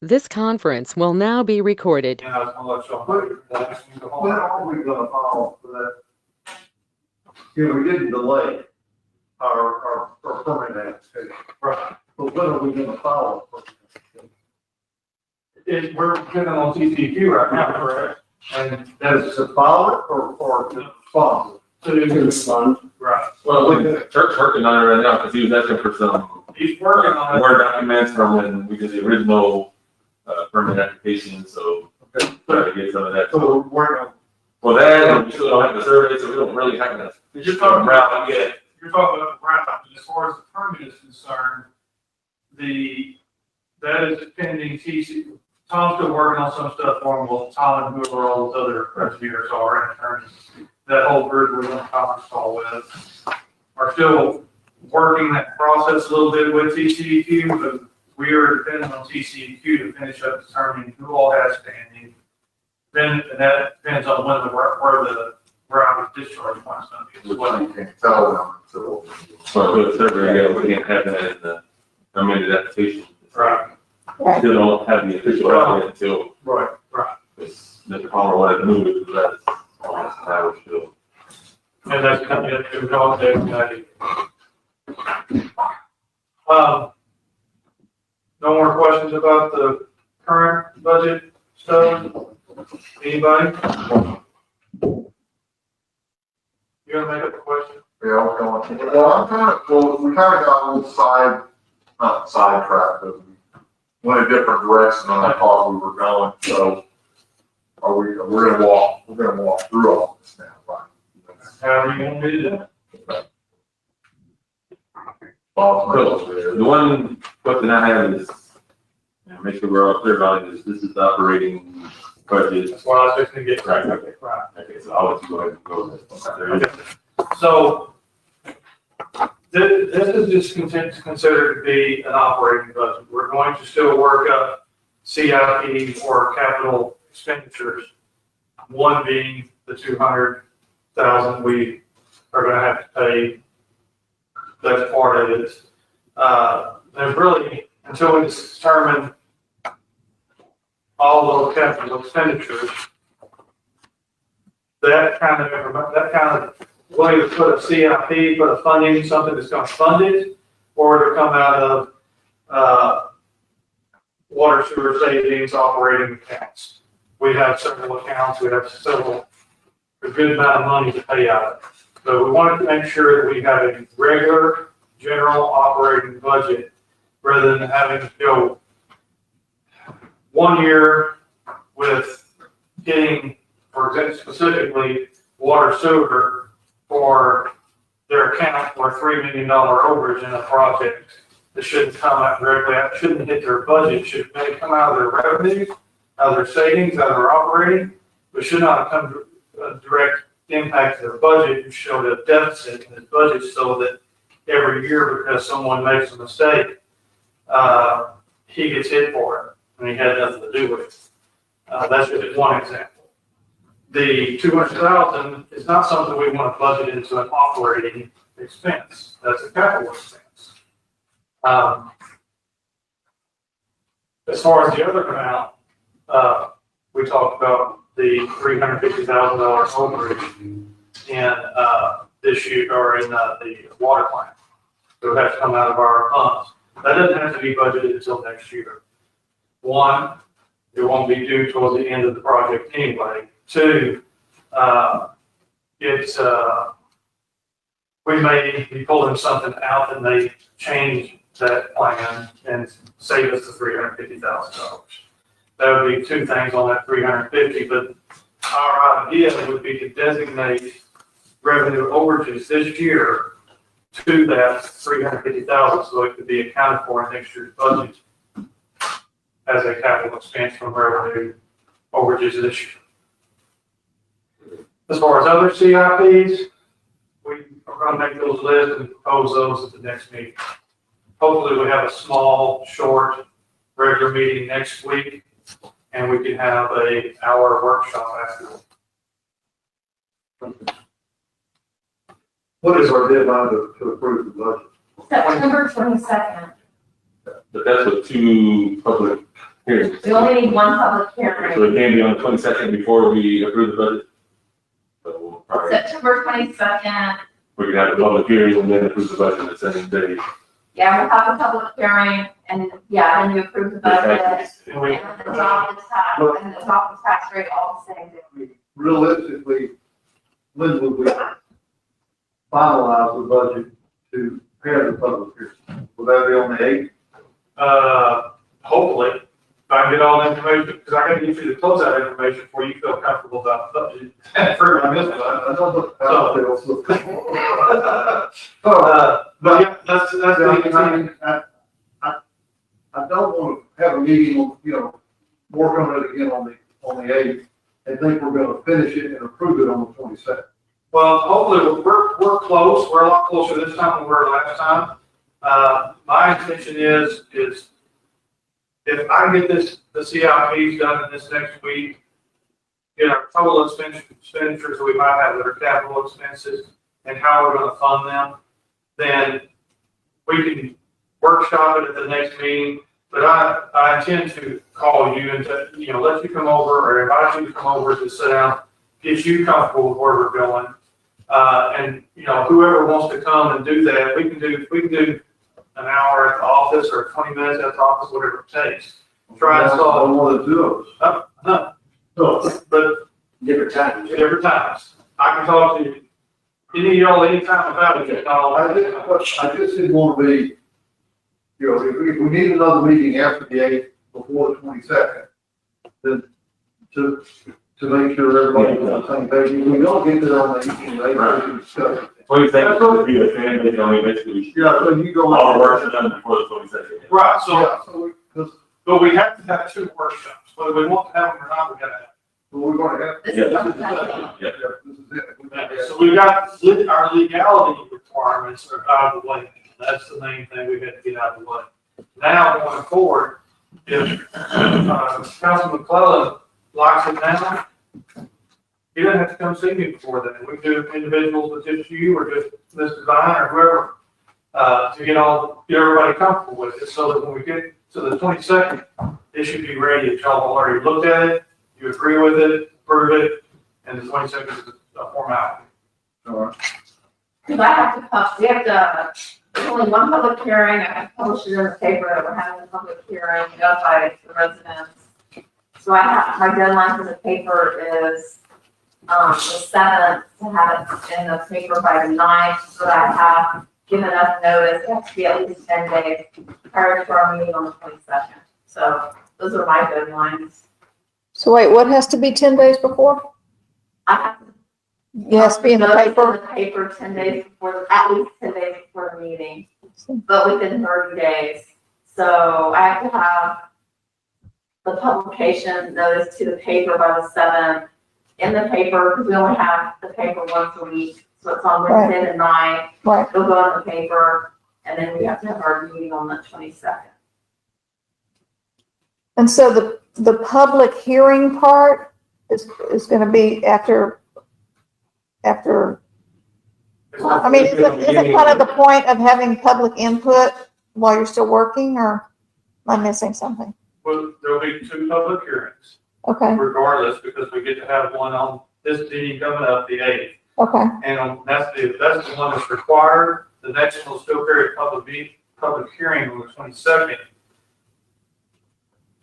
This conference will now be recorded. And I was gonna let y'all know. When are we gonna file for that? You know, we didn't delay our permit application. Right. But when are we gonna file? We're depending on TCQ right now, correct? And As to file it or to sponsor? to respond. Right. Well, Kirk's working on it right now, because he was asking for some He's working on it. Word documents from when we did the original, permit application, so try to get some of that. So we're working on. Well, that, and we still don't have the survey, so we don't really have enough. You're just talking about, yet. you're talking about the route, as far as the permit is concerned, that is pending TC. Tom's still working on some stuff for him, well, Tom and whoever all those other engineers are and attorneys, that whole group we're on a conference call with, are still working that process a little bit with TCEQ, but we are dependent on TCEQ to finish up determining who all has standing. Then, and that depends on when where the route of discharge point's gonna be as well. You can't tell them until. So the survey, yeah, we can't have that in the amended application. Right. Still don't have the official document until, Right. Mr. Palmer wanted to move it, because that's almost an hour still. And that's coming up to the no more questions about the current budget stuff? Anybody? You gonna make up a question? Yeah, we're going, we kind of got a little not sidetracked, but we went a different direction than I thought we were going, so we're gonna walk through all this now, right? However you want me to do it. So, the one question I have is, make sure we're all clear about it, is this is the operating budget. That's what I was fixing to get. Right, okay. Right. Okay, so I'll let you go ahead and go with it. So, this is just considered to be an operating budget. We're going to still work up CIP or capital expenditures. One being the 200,000 we are gonna have to pay. That's part of it. There's really, until we determine all those capital expenditures, that kind of way to put a CIP, put a funding, something that's gonna fund it, or to come out of, water sewer savings operating accounts. We have several accounts, we have a good amount of money to pay out of. So we wanted to make sure that we have a regular general operating budget rather than having to go 1 year with getting, for example, specifically water sewer for their account for $3 million overage in a project that shouldn't come out directly, shouldn't hit their budget, should maybe come out of their revenue, out of their savings, out of their operating, but should not come direct impact to their budget and show a deficit in the budget, so that every year, because someone makes a mistake, he gets hit for it, and he had nothing to do with it. That's just one example. The 200,000 is not something we want to budget into an operating expense. That's a capital expense. As far as the other amount, we talked about the $350,000 overage in this year, or in the water plant. So it has to come out of our funds. That doesn't have to be budgeted until next year. One, it won't be due towards the end of the project anyway. Two, we may be pulling something out that may change that plan and save us the $350,000. That would be two things on that 350, but our idea would be to designate revenue overages this year to that 350,000, so it could be accounted for in next year's budget as a capital expense from revenue overages this year. As far as other CIPs, we are going to make those lists and propose those at the next meeting. Hopefully we have a small, short, regular meeting next week, and we can have an hour workshop afterwards. What is our deadline to approve the budget? September 22nd. But that's with two public hearings. We only need one public So hearing. it can be on the 22nd before we approve the budget. So we'll probably, September 22nd, we can have a public hearing and then approve the budget the same day. yeah, we'll have a public hearing, and, yeah, then you approve the budget, And we, and then adopt the tax, and adopt the tax rate all the same day. Realistically, when would we finalize the budget to have the public hearing? Will that be on the eighth? hopefully, if I can get all the information, because I gotta get you the closeout information before you feel comfortable about the budget. For my business. I don't look how it feels, so. But yeah, that's the, I don't want to have a meeting, work on it again on the eighth, and think we're gonna finish it and approve it on the 22nd. well, hopefully, we're close, we're a lot closer this time than we were last time. My intention is if I get the CIPs done in this next week, get our total expenditures that we might have that are capital expenses and how we're gonna fund them, then we can workshop it at the next meeting. But I intend to call you and to, let you come over or invite you to come over to sit down, get you comfortable with where we're going. And, whoever wants to come and do that, we can do an hour at the office or 20 minutes at the office, whatever it takes. Try and solve. I don't want to do it. But Different times. different times. I can talk to you, any of y'all anytime about it. I just didn't want to be, if we need another meeting after the eighth, before the 22nd, then to make sure everybody's on the same page. If we don't get there on the 18th, they can discuss it. 22nd would be a fan, but basically, Yeah, so you go. all the work is done before the 22nd. Right, so, Yeah, so because but we have to have two workshops, whether we want to have them or not, we gotta have we're going to have. This Yeah. is Yeah. Yeah, this is it. them. So we got our legality requirements are out of the way. That's the main thing we have to get out of the way. Now, going forward, if, Councilman McClellan locks it down, he doesn't have to come see me before then. We can do individuals with just you or just Mr. Vine or whoever, to get everybody comfortable with it, so that when we get to the 22nd, it should be ready. If y'all have already looked at it, you agree with it, approve it, and the 22nd is a formality. All right. Because we have to, there's only one public hearing, I have to publish it in the paper, that we're having a public hearing, notify the residents. So my deadline for the paper is, the 7th, to have it in the paper by the 9th, so that I have given enough notice, it has to be at least 10 days prior to our meeting on the 22nd. So those are my deadlines. So wait, what has to be 10 days before? I have to It has to be in the notice paper? In the paper 10 days before, at least 10 days before the meeting, but within 30 days. So I have to have the publication notice to the paper by the 7th, in the paper, because we only have the paper once a week, so it's on Right. Wednesday the 9th. Right. It'll go in the paper, and then we have to have our meeting on the 22nd. And so the public hearing part is going to be after, I mean, is it kind of the point of having public input while you're still working, or am I missing something? Well, there'll be two public hearings, Okay, regardless, because we get to have one on this meeting coming up, the 8th. okay, And that's the one that's required. The next one will still carry a public hearing on the 22nd.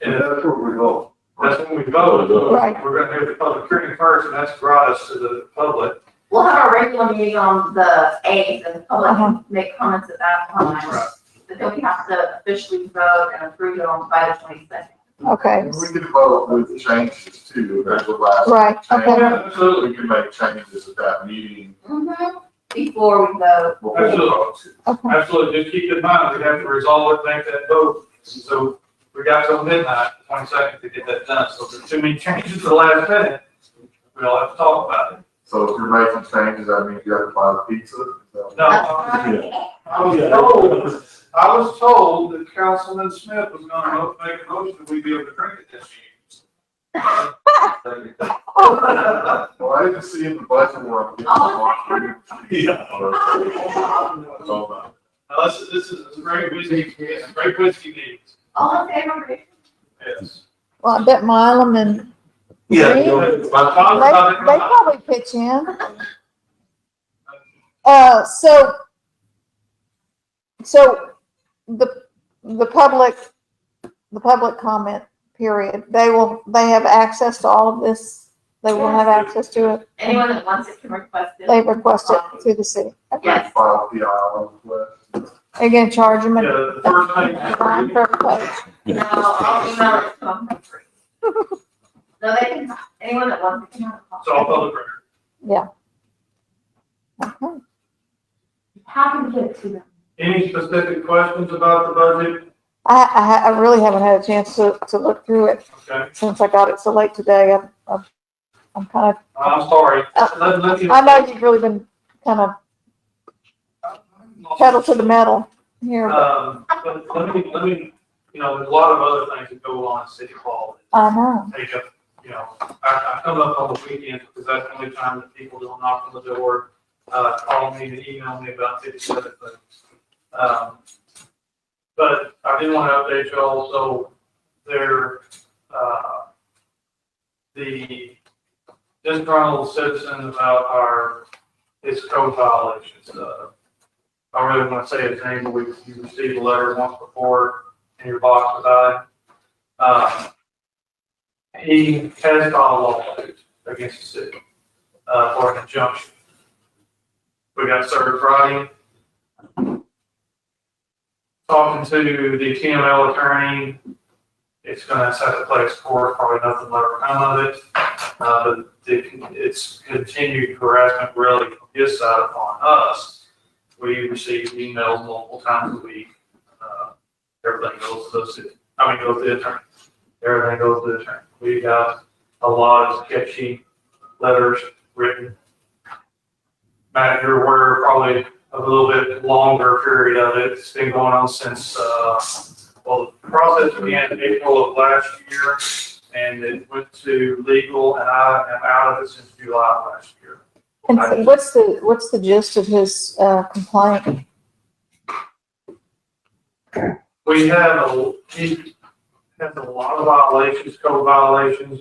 And That's where we go. that's when we vote. Right. We're gonna do the public hearing first, and that's brought us to the public. We'll have our regular meeting on the 8th, and the public can make comments at that time. Right. But then we have to officially vote and approve it on by the 22nd. okay, And we can vote with changes too, that's the last. right, okay. Yeah, absolutely. We can make changes at that meeting. Before we vote. before we vote. Okay. Absolutely. Just keep in mind, we have to resolve it, make that vote. So we got till midnight, the 22nd, to get that done. So if there's too many changes at the last minute, we all have to talk about it. So if you're making changes, that means you have to buy the pizza. No, I was told that Councilman Smith was gonna make a motion that we'd be able to drink it this year. Well, I didn't see in the budget where I'm getting. Now, this is a great whiskey, great whiskey needs. All in favor? Yes. Well, I bet Milam and Yeah. Green, it's they fine. probably pitch in. So the public comment period, they have access to all of this. They will have access to it. Anyone that wants it can request it. They request it through the city. Okay. Yes. File PI request. They're gonna charge them Yeah, a the first thing. fine for every page. No, I'll email it to them for free. No, they can, anyone that wants it can have It's all public record. Okay. Happy to get it to them. Any specific questions about the budget? I really haven't had a chance to look through it Okay, since I got it so late today. I'm kind I'm sorry. Let me. of, I know you've really been kind of pedal to the metal here, but But let me, there's a lot of other things that go on in City Hall. I know. Take up, I come up on the weekends because that's the only time that people don't knock on the door, call me and email me about city stuff, but, but I do want to update you all, so there, the disgruntled citizen about his code violations, I really want to say his name, but you received a letter once before in your box about it. He has filed a lawsuit against the city, for an injunction. We got served Friday. Talking to the TML attorney, it's gonna set the place for probably nothing will ever come of it. But it's continued harassment really from his side upon us. We receive emails multiple times a week. Everything goes to the city, goes to the attorney. Everything goes to the attorney. We got a lot of sketchy letters written. Matt, you're aware probably of a little bit longer period of it. It's been going on since, the process began in April of last year, and it went to legal, and I am out of it since July of last year. And so what's the gist of his complaint? He has a lot of violations, code violations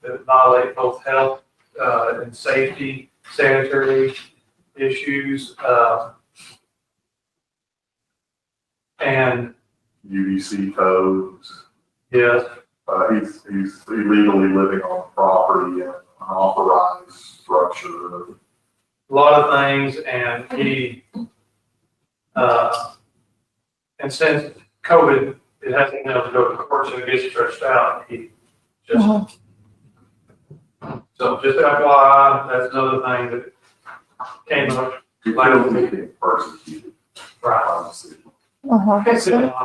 that violate both health, and safety, sanitary issues, and UDC codes. yes, He's illegally living on the property in an unauthorized structure. a lot of things, and he, and since COVID, it hasn't been able to go to court, so it gets stretched out. He just, so just FYI, that's another thing that came up. He feels he's being persecuted Right. by the city.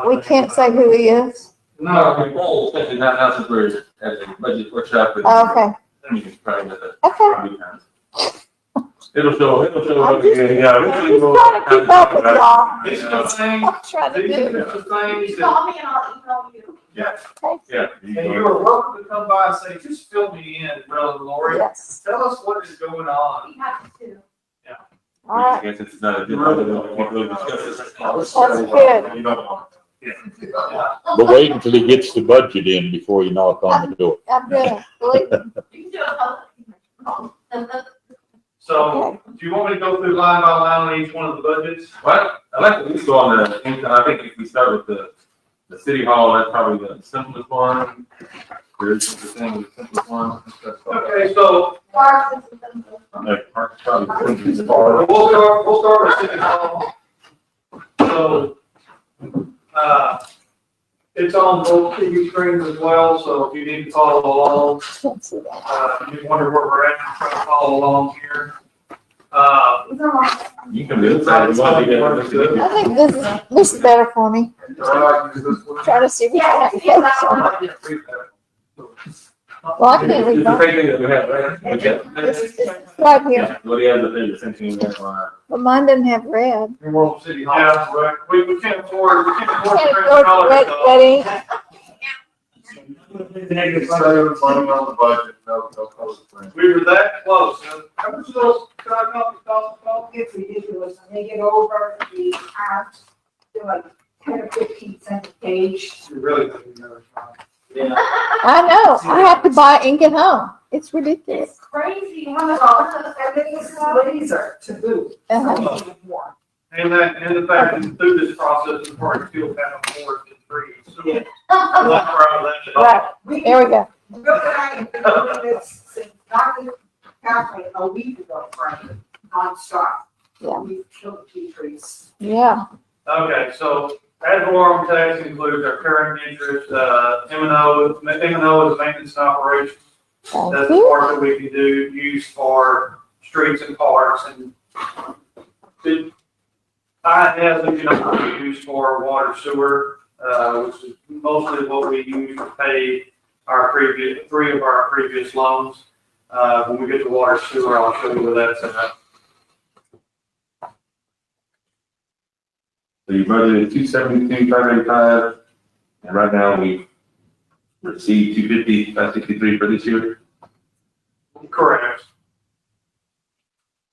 We can't say who he is. No, Especially not since we're at the budget workshop. Okay, You can probably get that. okay. It'll show I'm up just- again, yeah. I'm just trying to keep up with y'all. these are the things, I'm trying to these do. are the things You that, call me and I'll email you. Yeah. and you are welcome to come by and say, just fill me in, Brother Lori. Yes, Tell us what is going on. We have to. all right. I guess it's not a good time to discuss this. That's good. You don't want. Yeah. But wait until he gets the budget in before you knock on the door. I'm good. Believe me. You can do a public. So, do you want me to go through line by line on each one of the budgets? Well, I like to at least go on I think if we start with the city hall, that's probably the simplest one. There's the thing with the simplest one. Okay, so Probably the simplest we'll start with City Hall. So, it's on both TV screens as well, so if you need to follow along, Can't see that. you wonder where we're at, try to follow along here. You can do it. I think this is better for me. Trying to see which one I can focus on. Well, I can't read It's the that. same thing that we have, right? Okay. It's right here, Yeah, what he has up there, the same thing we have on. but mine doesn't have red. World City Hall. Yeah, right. We can't afford, Can't go to red ink. Negative money on the budget, no color print. We were that close. How much of those, could I copy? It's ridiculous, when they get over the house, they're like 10 or 15 cents a page. You really think you know it's fine. I know, I have to buy ink at home. It's ridiculous. It's crazy, one of those, everything is laser to boot. Uh-huh. And the fact that through this process, the party still have more than three. So Yeah. that's where I left it off. Right, there we go. Bill and I have been doing this since Dr. Catherine a week ago, Frank, nonstop. Yeah. We've killed the tea trees. Yeah, Okay, so ad valorem tax includes our current interest, M&O is maintenance and operations. thank That's the you. part that we can use for streets and parks and I have, used for water sewer, which is mostly what we use to pay three of our previous loans. When we get to water sewer, I'll show you where that's at. So you budgeted 272, 585, and right now we received 250, 563 for this year. Correct.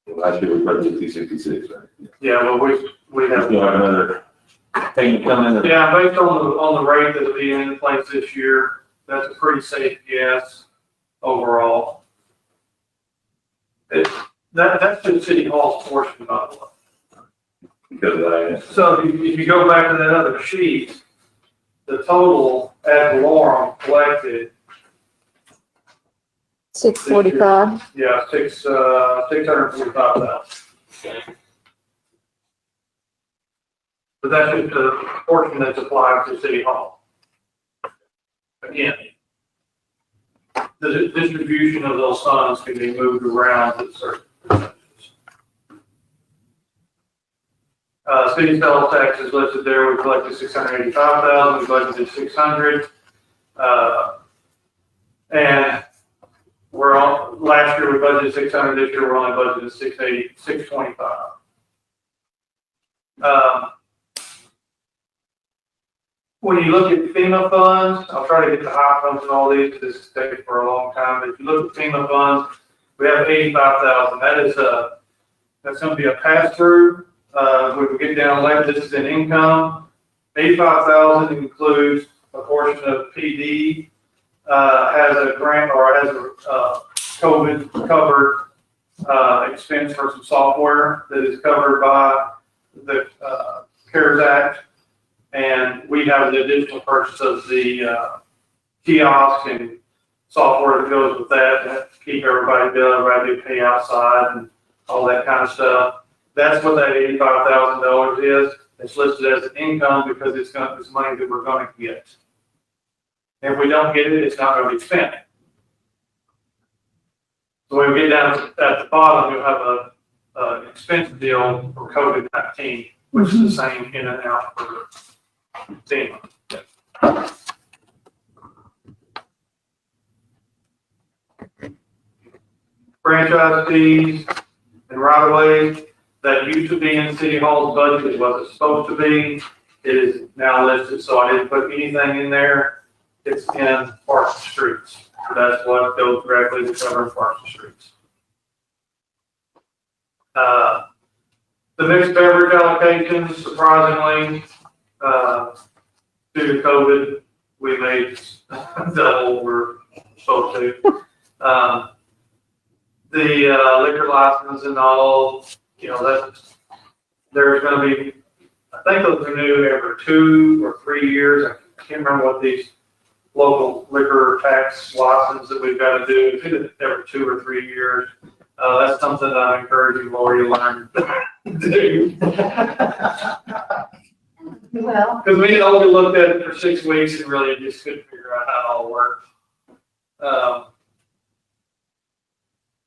Last year we budgeted 266, right? Yeah, well, we We have. still have another payment coming. Yeah, based on the rate that'll be in place this year, that's a pretty safe guess overall. That's the city hall's portion, by the way. Because of that. So if you go back to that other sheet, the total ad valorem collected, 645. yeah, $645,000. But that's just the portion that's applied to city hall. Again, the distribution of those funds can be moved around at certain percentages. City sales tax is listed there. We collected 685,000. We budgeted 600. And last year we budgeted 600. This year we're only budgeted 625. When you look at FEMA funds, I'll try to get the high funds and all these, because this has taken for a long time, but if you look at FEMA funds, we have 85,000. That's going to be a pass-through. When we get down later, this is an income. 85,000 includes a portion of PD, has a grant or has a COVID covered expense for some software that is covered by the CARES Act. And we have the additional purchase of the kiosk and software that goes with that to keep everybody pay outside and all that kind of stuff. That's what that $85,000 is. It's listed as an income because it's money that we're going to get. If we don't get it, it's not going to be spent. So when we get down at the bottom, you'll have an expense deal for COVID-19, which is the same in and out for FEMA. Franchise fees and right of ways that used to be in City Hall's budget, it wasn't supposed to be. It is now listed, so I didn't put anything in there. It's in Parks and Streets. So that's what goes directly to covering Parks and Streets. The mixed beverage allocations, surprisingly, due to COVID, we made double what we're supposed to. The liquor license and all, there's going to be, I think those renew every 2 or 3 years. I can't remember what these local liquor tax license that we've got to do. It's every 2 or 3 years. That's something that I encourage you, Lori, to learn to do. Well, Because we had only looked at it for 6 weeks and really just couldn't figure out how it all worked.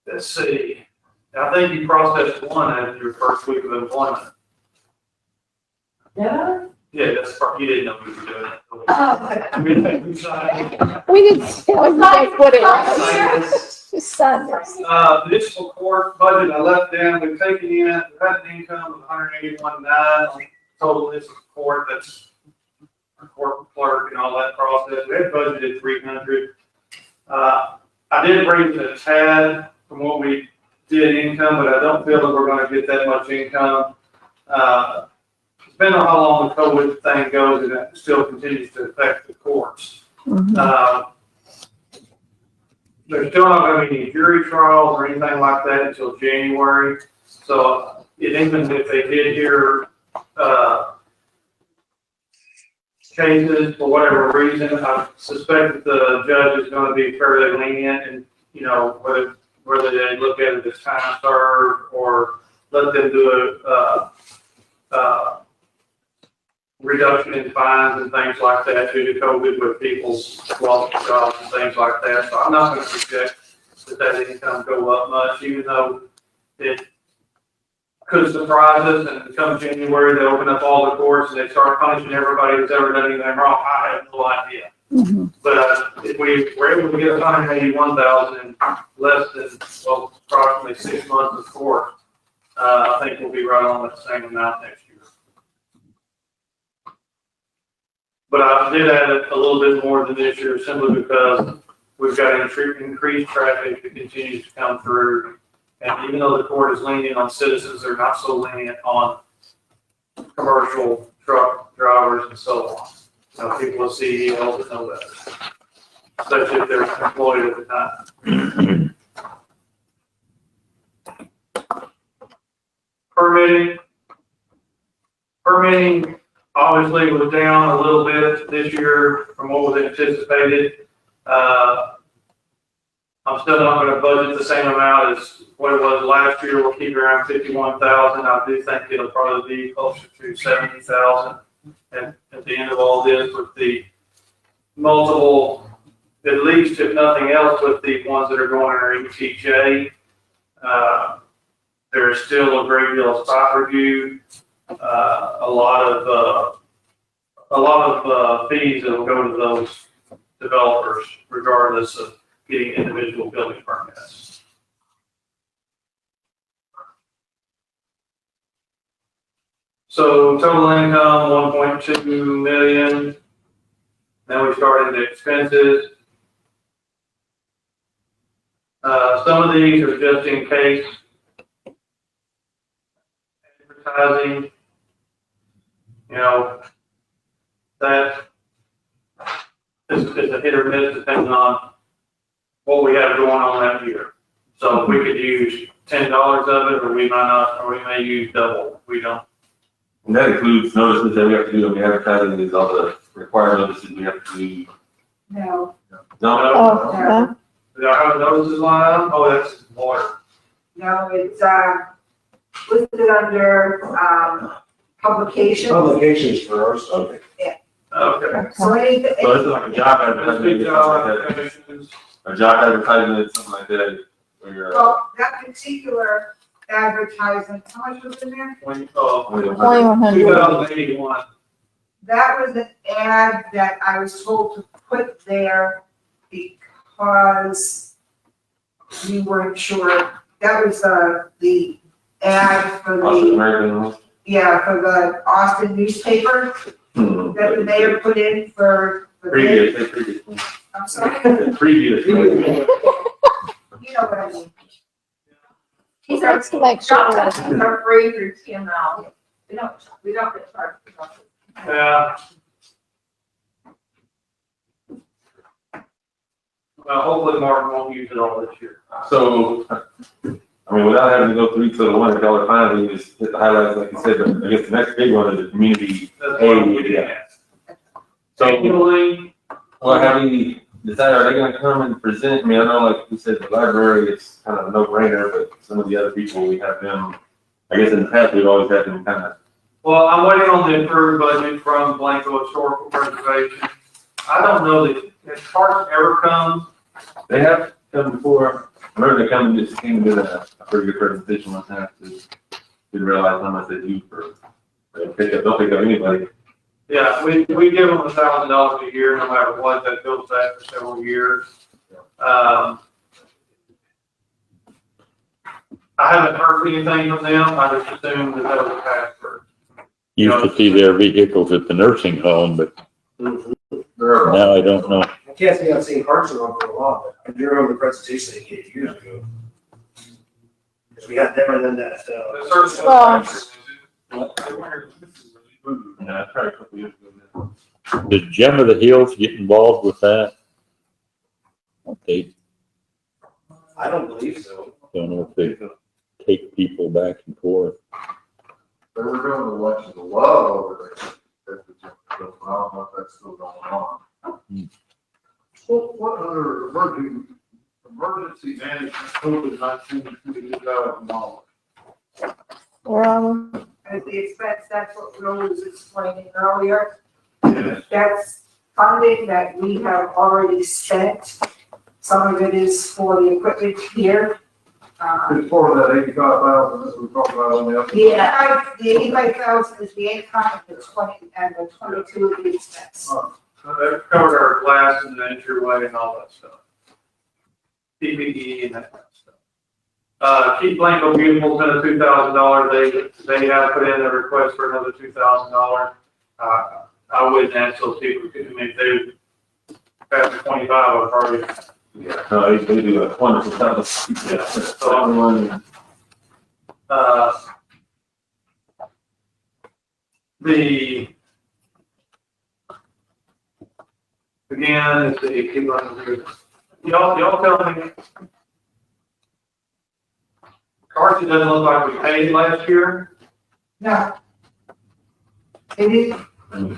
Let's see. I think you processed one after your first week of employment. Yeah. Yeah, that's part, you didn't know we were doing it. oh, We signed. We didn't tell you guys what it was. Just sign this. Municipal court budget, I left down, we've taken in, we've had an income of 181.9 on total municipal court, that's our court clerk and all that process. We had budgeted 300. I did raise it a tad from what we did income, but I don't feel that we're gonna get that much income. Depending on how long the COVID thing goes, and it still continues to affect the courts. Mhm. There's still not gonna be any jury trials or anything like that until January. So even if they did hear, cases for whatever reason, I suspect that the judge is gonna be fairly lenient and, you know, whether they look at it as time served or let them do a reduction in fines and things like that due to COVID with people's lost jobs and things like that. So I'm not gonna project that income go up much, even though it could surprise us, and come January, they open up all the courts and they start punishing everybody that's ever done anything wrong. I have no idea. Mhm. But if we were able to get 181,000 in less than, well, approximately 6 months of court, I think we'll be right on the same amount next year. But I did add a little bit more than this year simply because we've got increased traffic that continues to come through. And even though the court is lenient on citizens, they're not so lenient on commercial truck drivers and so on. You know, people with CDLs that know better, especially if they're employed at the time. Permitting obviously was down a little bit this year from what was anticipated. I'm still not gonna budget the same amount as what it was last year. We'll keep it around 51,000. I do think it'll probably be closer to 70,000 at the end of all this with the multiple, at least if nothing else, with the ones that are going in our ETJ. There's still a great deal of spot review, a lot of fees that will go to those developers regardless of getting individual building permits. So total income, 1.2 million. Then we start into expenses. Some of these are just in case. Advertising, you know, that is a hit or miss depending on what we have going on that year. So we could use $10 of it, or we might not, or we may use double. We don't. And that includes notices that we have to do on the advertising, is all the required notices we have to do. No, No, Oh, no. Do I have notices line item? Oh, that's water. no, it's, listed under, publications. Publications first, okay. Okay. So anything, so it's like a job That's advertising, big something like job, that. commissions. A job advertisement, something like that, where you're. well, that particular advertising, how much was in there? 2,100. 2081. That was an ad that I was told to put there because we weren't sure. That was, the ad for Austin the, American. yeah, for the Austin newspaper that the mayor put in for. Previous. I'm sorry, Previous. you know what I mean. These are, Let's make sure job that- descriptions are free through TML. We don't get charged for those. Yeah. Well, hopefully Martin won't use it all this year. So, I mean, without having to go through to the $100 fine, we just hit the highlights, like you said, but I guess the next big one is the community. That's what I'm getting at. So, Annually, well, have we decided, are they gonna come and present? I mean, I know, like you said, the library, it's kind of a no-brainer, but some of the other people, we have them, I guess in the past, we've always had them kind of. well, I'm waiting on the approved budget from Blanco Historical Preservation. I don't know that, has Parks ever come? They have come before. I remember they come and just came and did a pretty good presentation one time. Didn't realize how much they do for, they'll pick up anybody. Yeah, we give them $1,000 a year, no matter what, that goes back for several years. I haven't heard anything from them, I just assumed that was a password. Used to see their vehicles at the nursing home, but now I don't know. I can't say I've seen Parks and Rec for a while, but I do remember the presentation they gave years ago. Because we had them and then that, The search- Well- Yeah, I tried a couple years ago now. Does Gem of the Hills get involved with that? They I don't believe so. don't know if they take people back and forth. They were doing the elections of love over there. At the gym, but I don't know if that's still going on. What other emergency management COVID-19 $22,000? Where are we? At the expense, that's what Will was explaining earlier. That's funding that we have already spent. Some of it is for the equipment here. It's part of that 85,000 that we talked about on the other. The 85,000 is the income, and the 22 is the expense. So that covered our glass and the entryway and all that stuff. PPE and that kind of stuff. Keep Blanco Beautiful spent $2,000. They have put in a request for another $2,000. I wouldn't ask those people, I mean, if they pass the 25, I'd probably. Yeah, no, they do a wonderful job. Yeah, so, again, it's the keep running through. Y'all tell me. Carson doesn't look like we paid last year. No. It is, Since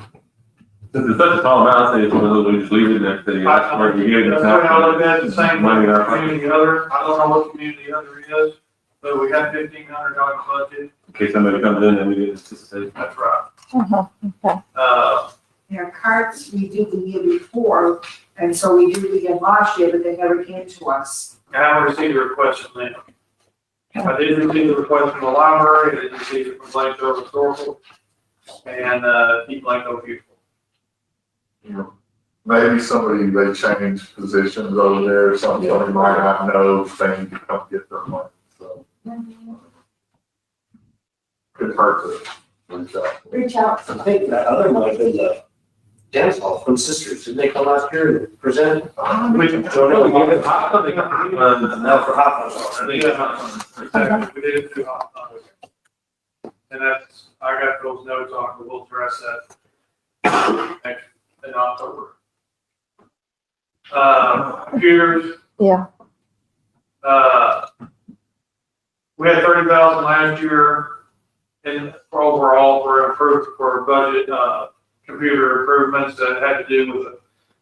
it's such a small amount, I say it's one of those, we just leave it there, say, that's where you get it. That's what I look at, the same Money in our community other, I don't know what community other is, but we have $1,500 budget, In case somebody comes in and we didn't anticipate. that's right. Uh-huh, okay. cards we did the year before, and so we did it again last year, but they never came to us. I haven't received a request from them. I did receive the request from the library, I did receive it from Blanco Historical, and, Keep Blanco Beautiful. Maybe somebody, they changed positions over there, or something, somebody might not know, things to come get their money, so. Could hurt to reach out. Reach out. I think that other might have been the dance hall from Sisters. Did they come last year and present? We can, Don't know, we haven't- no, for hot dogs. we did it through hot dogs. And that's, I got those notes on, but we'll address that next, in October. Computers, Yeah, we had 30,000 last year in, for overall for budget, computer improvements that had to do with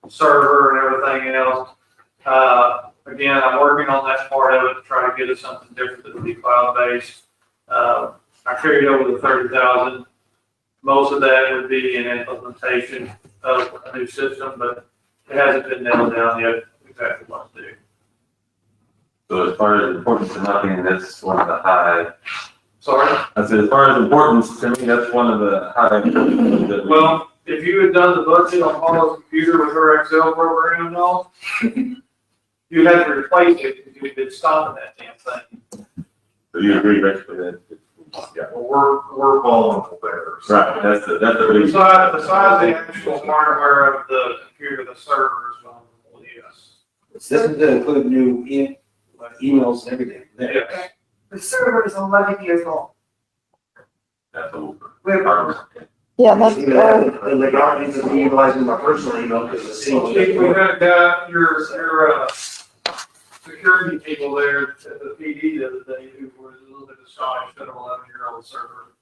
the server and everything else. Again, I'm working on that part of it to try to get us something different that would be cloud-based. I carried over the 30,000. Most of that would be an implementation of a new system, but it hasn't been nailed down yet exactly what to do. So as far as importance to nothing, that's one of the high, Sorry? I said, as far as importance to me, that's one of the high. that we- Well, if you had done the budget on Paula's computer with her Excel program and all, you'd have to replace it if you'd been stopping that damn thing. So you agree, Rich, with that? Yeah. Well, we're vulnerable there. so. Right, that's the big. Besides the actual hardware of the computer, the server is vulnerable, yes. This is to include new emails and everything. Yes. The server is 11 years old. That's over. We're, yeah, that's, Even that, and the guardians of utilizing my personal email because the So Chief, we city. had got your security people there at the PD the other day who were a little bit astonished at an 11-year-old server.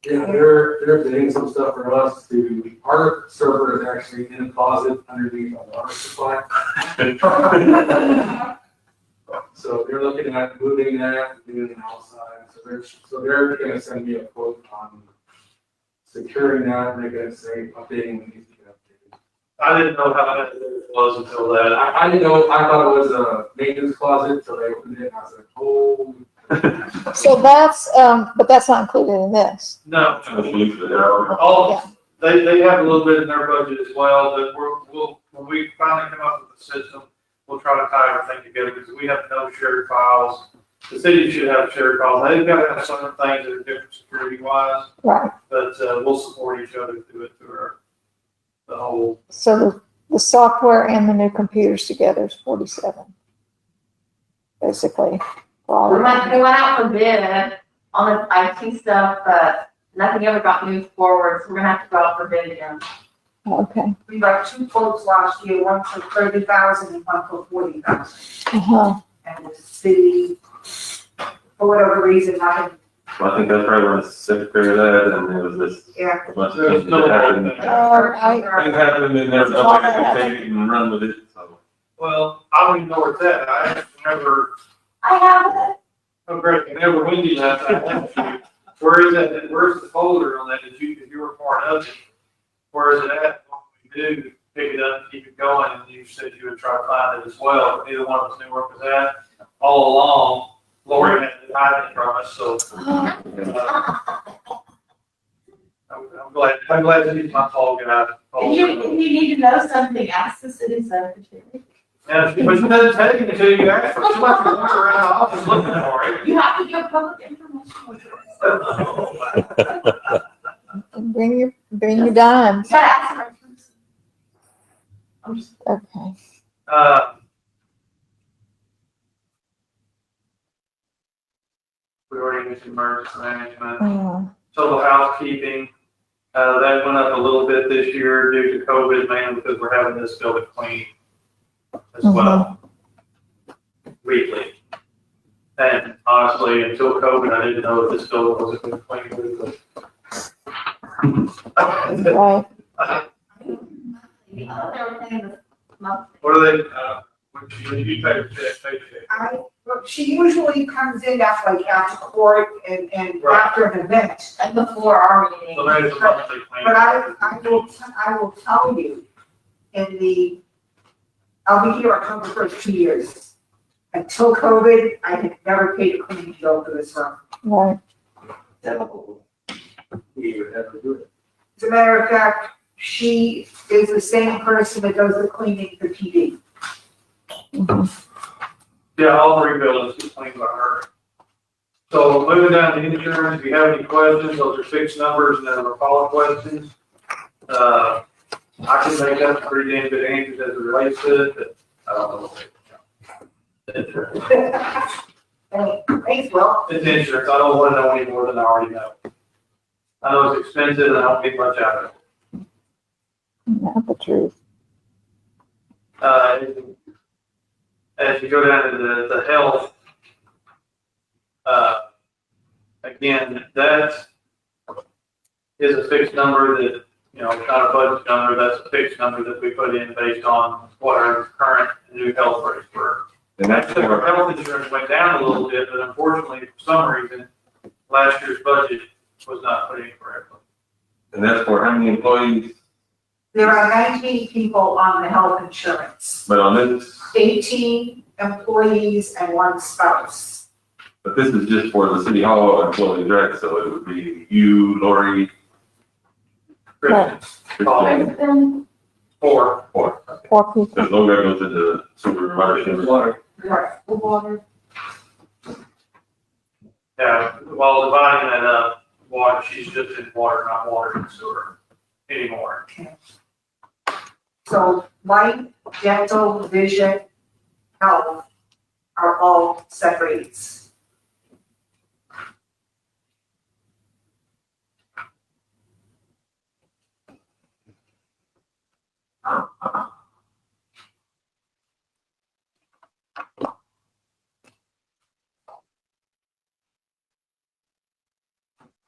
Yeah, they're doing some stuff for us to, our server is actually in a closet underneath our water supply. So they're looking at moving that, doing it outside, so they're gonna send me a quote on securing that, and they're gonna say updating when it needs to get updated. I didn't know how that was until that. I didn't know, I thought it was a maintenance closet, so they opened it, and I was like, oh. so that's, but that's not included in this. No, Yeah. all, they have a little bit in their budget as well, but we'll, when we finally come up with the system, we'll try to tie everything together because we have no shared files. The city should have shared files. They've got to have some things that are different security wise, Right, but, we'll support each other through it, the whole. so the software and the new computers together is 47. Basically. for all We of went, them. we went out for bid on the IT stuff, but nothing ever got moved forward, so we're gonna have to go out for bid again. Okay. We got two quotes last year, one for 30,000 and one for 40,000. Uh-huh. And the city, for whatever reason, I, Well, I think that's probably when the secretary of that, and it was just yeah. a bunch of There's things no that happened. thing. Things happened, and there's nobody that can take it and run with it, so. Well, I don't even know where it's at. I actually never, I have it. oh great, whenever Wendy left, I asked you, where is that, where's the folder on that, if you were part of it? Where is it at? What we do, pick it up, keep it going, and you said you would try to find it as well, but neither one of us knew where it was at. All along, Lori had to hide it from us, so. I'm glad to be my fall guy. If you need to know something, ask the city secretary. Yeah, but she doesn't tell you until you ask for it. She lets you walk around the office looking for it. You have to give public information. Bring your dimes. You gotta ask the right person. I'm just. Okay. We already mentioned emergency management, Mm, total housekeeping. That went up a little bit this year due to COVID, mainly because we're having this building clean as well, weekly. And honestly, until COVID, I didn't know if this building wasn't going to clean weekly. right. The other thing is monthly. What are they, when you pay the check? She usually comes in after court and Right. after an event. And before our meeting. So there's a monthly claim. But I will tell you, I'll be here October 1st, 2 years. Until COVID, I had never paid a cleaning bill for this room. Right. We would have to do it. As a matter of fact, she is the same person that does the cleaning for TV. Yeah, all three buildings get cleaned by her. So moving down to insurance, if you have any questions, those are fixed numbers and then the follow questions. I can make up pretty damn good answers as it relates to it, but I don't know. Thanks, Will. It's insurance, I don't want to know any more than I already know. I know it's expensive and I don't get much out of it. Not the truth. As you go down to the health, again, that is a fixed number that, not a budget number, that's a fixed number that we put in based on what our current new health rates were. And that's So our for, health insurance went down a little bit, but unfortunately, for some reason, last year's budget was not put in correctly. and that's for how many employees, There are 19 people on the health insurance, but on this, 18 employees and one spouse. but this is just for the city hall employees, right? So it would be you, Lori, Christian, Christine, four. or, Poor people. because Logan goes into supervisor. Water. Right. Yeah, while dividing that up, water, she's just in water, not water and sewer anymore. So light, dental, vision, health are all separate.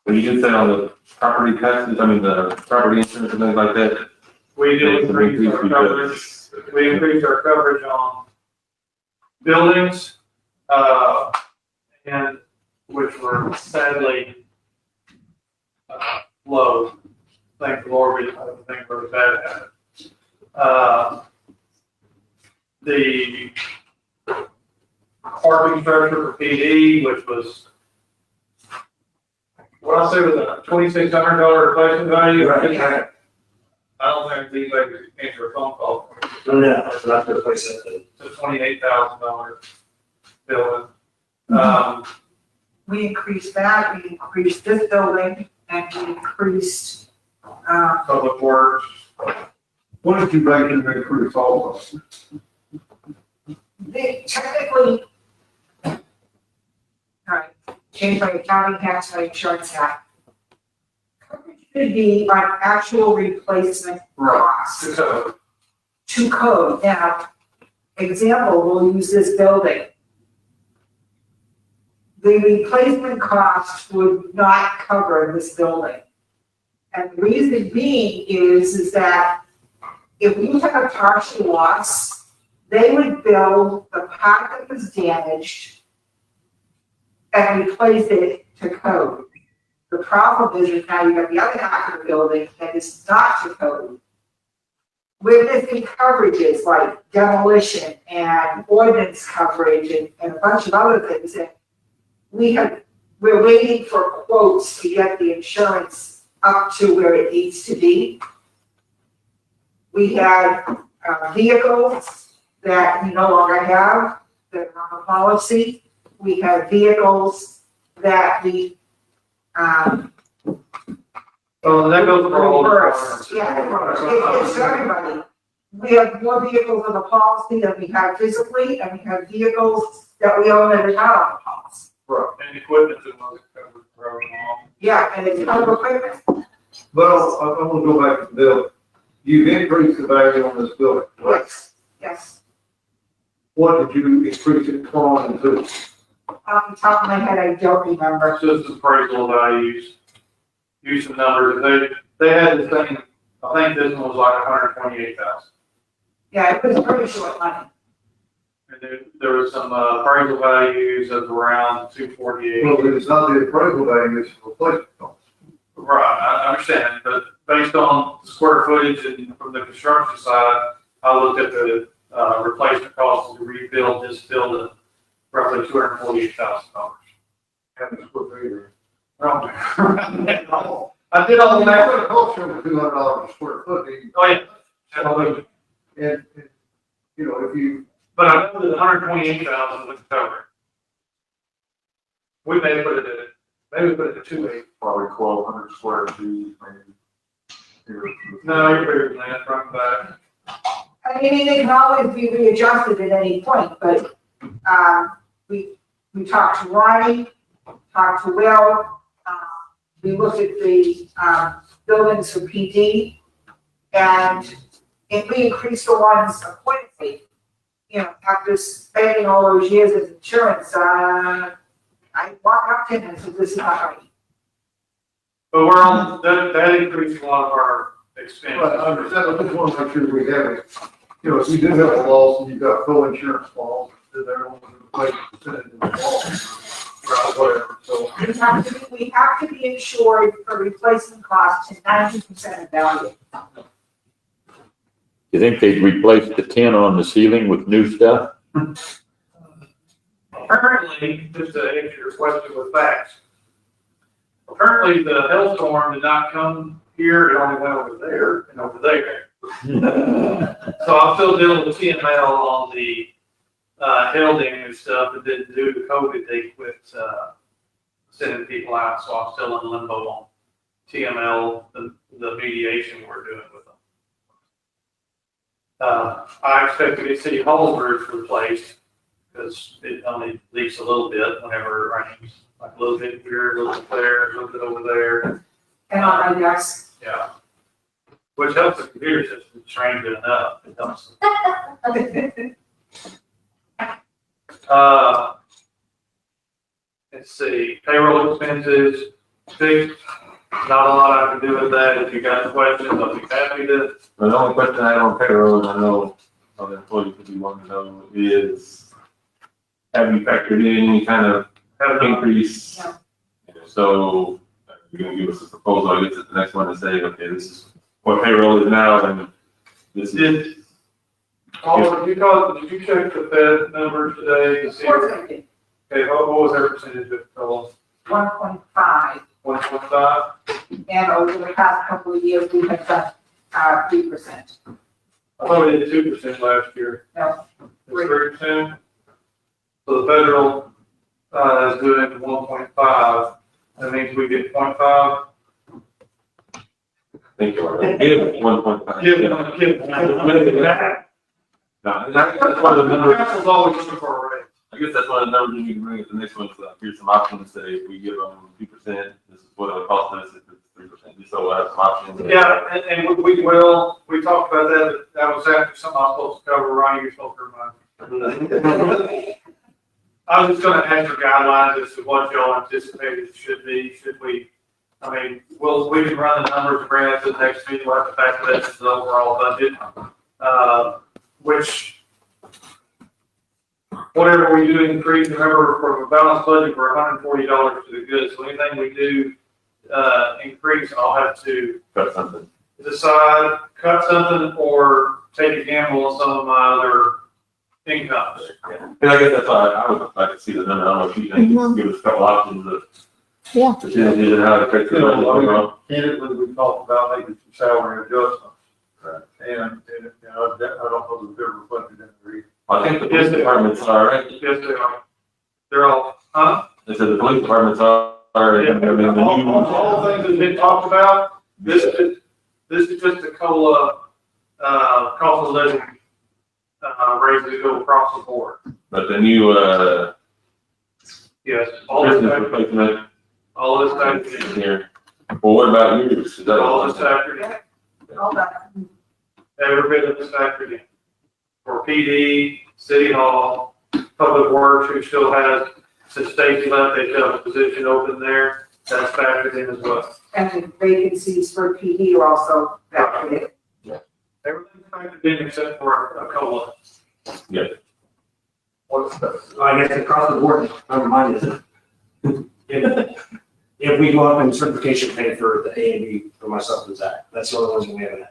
When you did say on the property taxes, I mean, the property insurance and things like that. We did increase our coverage, we increased our coverage on buildings, and which were sadly low. Thank the Lord, we didn't have anything really bad happen. The parking structure for PD, which was, what I say was a $2,600 replacement value. Right. I don't think anybody could answer a phone call. No, that's not the place that. It's a $28,000 building. We increased that, we increased this building, and we increased, Public Works, What did you bring in the increase also? they technically, all right, change my accounting tax, my insurance tax. Coverage should be on actual replacement costs So, to code. Now, example, we'll use this building. The replacement cost would not cover this building. And the reason being is that if we have a partial loss, they would build the part that was damaged and replace it to code. The problem is now you have the other half of the building that is not to code. We're missing coverages like demolition and ordnance coverage and a bunch of other things that we're waiting for quotes to get the insurance up to where it needs to be. We had vehicles that we no longer have that are on the policy. We have vehicles that we, that goes for all the reverse. departments. Yeah, it's everybody. We have more vehicles on the policy than we have physically, and we have vehicles that we own that are not on the policy. And equipment that was covered for however long. Yeah, and it's kind of equipment. But I want to go back to the bill. You've increased the value on this building, right? Yes. What did you increase it from to? Off the top of my head, I don't remember. Just appraisal values, use some numbers, they had the thing, I think this one was like 128,000. Yeah, it was pretty short money. And there was some appraisal values of around 248. Well, it's not the appraisal value, it's the replacement cost. Right, I understand, but based on square footage and from the construction side, I looked at the replacement cost to rebuild this building, roughly $248,000. And it's what they were. I did all the math. It's also $200 a square foot. Oh, yeah. And, you know, if you, But I know that 128,000 was covered. We may put it at 280. Probably 1,200 square feet, maybe. No, you're bigger than that, front and back. I mean, it can always be readjusted at any point, but, we talked to Ronnie, talked to Will, we looked at the, buildings for PD, and if we increased the ones accordingly, you know, after spending all those years of insurance, I walked up to him and said, this is not right. But we're on, that increased a lot of our expenses. but I understand, I just want to make sure we have it. You know, if you do have a loss and you've got co-insurance falls, then they're going to replace the percentage of the loss. Or whatever, so. We have to be insured for replacement costs to 90% of value. You think they'd replace the tin on the ceiling with new stuff? Apparently, just to answer your question with facts, apparently the hailstorm did not come here, it only went over there and over there. So I'm still dealing with TML on the hail damage stuff, but then due to COVID, they quit sending people out, so I'm still in limbo on TML, the mediation we're doing with them. I expect to get City Hall's roof replaced, because it only leaks a little bit whenever it rains, like a little bit here, a little bit there, a little bit over there. And on my desk. Yeah. Which helps the computer system, strangely enough, it helps. Let's see, payroll expenses, fixed, not a lot I can do with that. If you got questions, I'll be happy to. The only question I have on payroll, and I know other employees would be wanting to know, is have you factored in any kind of increase? No. So you're gonna give us a proposal, I guess, at the next one and say, okay, this is what payroll is now, and this is. Did you check the Fed numbers today to Of see? course I did. Okay, what was their percentage of fellows? 1.5, 1.5? and over the past couple of years, we have done 3%. I thought we did 2% last year. No. It's 3%. So the federal, is doing 1.5. That means we get 0.5. Thank you. Give 1.5. Give them. No, that's one of the numbers. Council's always looking for a raise. I guess that's one of the numbers you can bring at the next one, so here's some options, say, if we give them 2%, this is what it'll cost us, if it's 3%, just so we'll have some options. Yeah, and we will, we talked about that, that was after something I was supposed to cover, Ronnie, you're supposed to remind. I was just gonna ask for guidelines as to what y'all anticipated it should be, should we, I mean, we can run the numbers and bring it to the next meeting, we'll have to factor that into the overall budget. Which, whatever we do increase, remember, for a balanced budget, we're $140 to the good, so anything we do, increase, I'll have to Cut something. decide, cut something, or take a gamble on some of my other incomes. And I guess that's why I would like to see the number, I don't know if you can give us a couple options of. Yeah. Percentages and how it affects the budget overall. Candidly, we talked about making some salary adjustments. And, you know, that, I don't know if they're reflected in the read. I think the police department's all right. Yes, they are. They're all, huh? They said the police department's all right. Yeah, all the things that have been talked about, this is just a COLA, cost of living, raise that go across the board. But the new, Yes, all this, Christmas replacement all this is factored here. Well, what about yours? Is that all this factored in, All that. every bit of this factored in. For PD, City Hall, Public Works, who still has, since Stacy left, they still have a position open there, that's factored in as well. And the vacancies for PD are also factored in. Everything's factored in except for a COLA. What's that? I guess across the board, never mind, is it? If we go up in certification pay for the A and B for myself and Zach, that's the only ones we haven't had.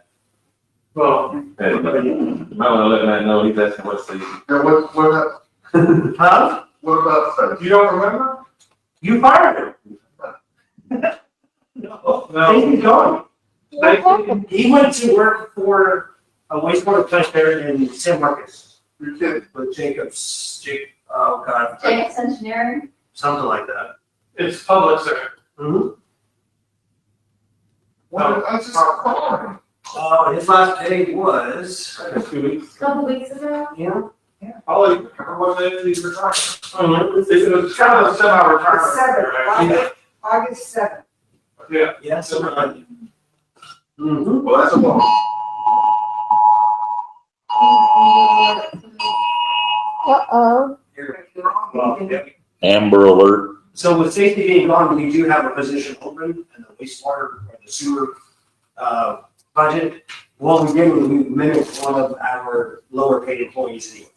Well, And I want to let Matt know, he's asking what's the, Yeah, Huh? what about that? you don't remember? You fired him. No, Stacy's gone. What happened? He went to work for a wastewater plant there in San Marcos You're kidding. with oh God, Jake's Engineering? something like that. It's public sector. Well, I just called His last day was, 2 weeks. A couple weeks ago? yeah. I'll even remember what they did for retirement. It was kind of a semi-retirement. Seven, August 7th. Yeah. Yeah, something like that. Mm-hmm. Well, that's a long. Uh-oh. Well, yeah. Amber alert. So with safety being gone, we do have a position open in the wastewater or the sewer, budget. What we did was we mimicked one of our lower paid employees anyway.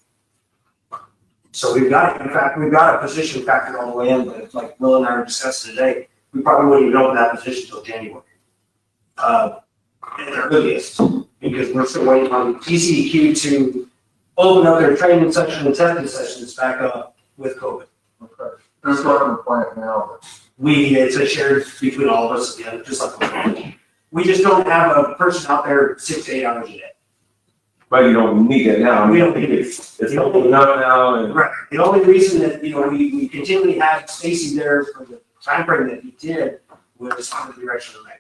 So we've got, in fact, we've got a position factored all the way in, but like Will and I were discussing today, we probably wouldn't even open that position until January. At the earliest, because we're still waiting on TCEQ to open up their training session and testing sessions back up with COVID. Okay. Just like in the plant now, It's a shared between all of us again, just like we just don't have a person out there 6 to 8 hours a day. But you don't need it now. We don't need it. It's open up now and. Right. The only reason that, we continually had Stacy there for the time frame that he did was under the direction of Meg.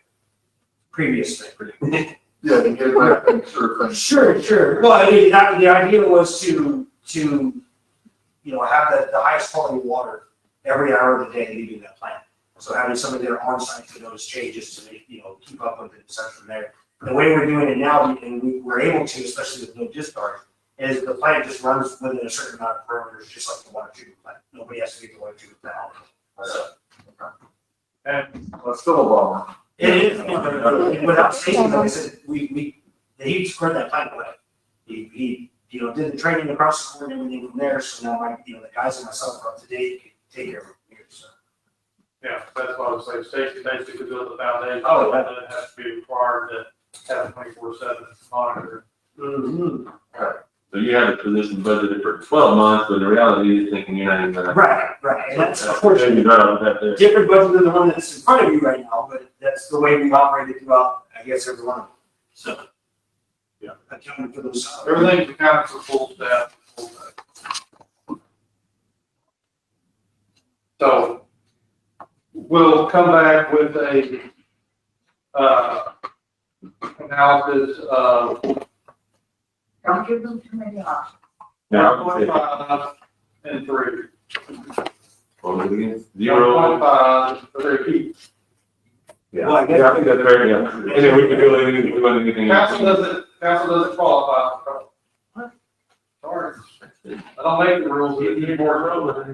Previous thing. yeah, to get back and sure thing. Sure. Well, I mean, the idea was to have the highest quality water every hour of the day leaving that plant. So having somebody there on site to notice changes to make, keep up with it, and such from there. The way we're doing it now, and we're able to, especially with no discharge, is the plant just runs within a certain amount of parameters, just like the water treatment plant. Nobody has to leave the water treatment plant. So And Well, it's still a bummer. it is, without Stacy, like I said, he squared that plant away. He did the training across the board and everything from there, so now the guys and myself are up to date, can take care of it here, so. yeah, that's what I was saying, Stacy basically built the foundation. Oh, and then it has to be required to have 24/7 monitor. Mm-hmm. So you have a position budgeted for 12 months, but in reality, you're thinking you're not even gonna. Right, and that's unfortunately You're right on that there. different budget than the one that's in front of you right now, but that's the way we've operated throughout, I guess, every one of them. So. Yeah. Accounting for those. Everything's accounted for full staff. So we'll come back with a analysis of Don't give them too many options. Now, 1.5 and 3. well, again, 0, 1.5 for their key. Well, I guess- Yeah, I think that's fair, yeah. And then we can do anything, we want anything. Council doesn't qualify. Sorry. I don't make the rules, you need more rules.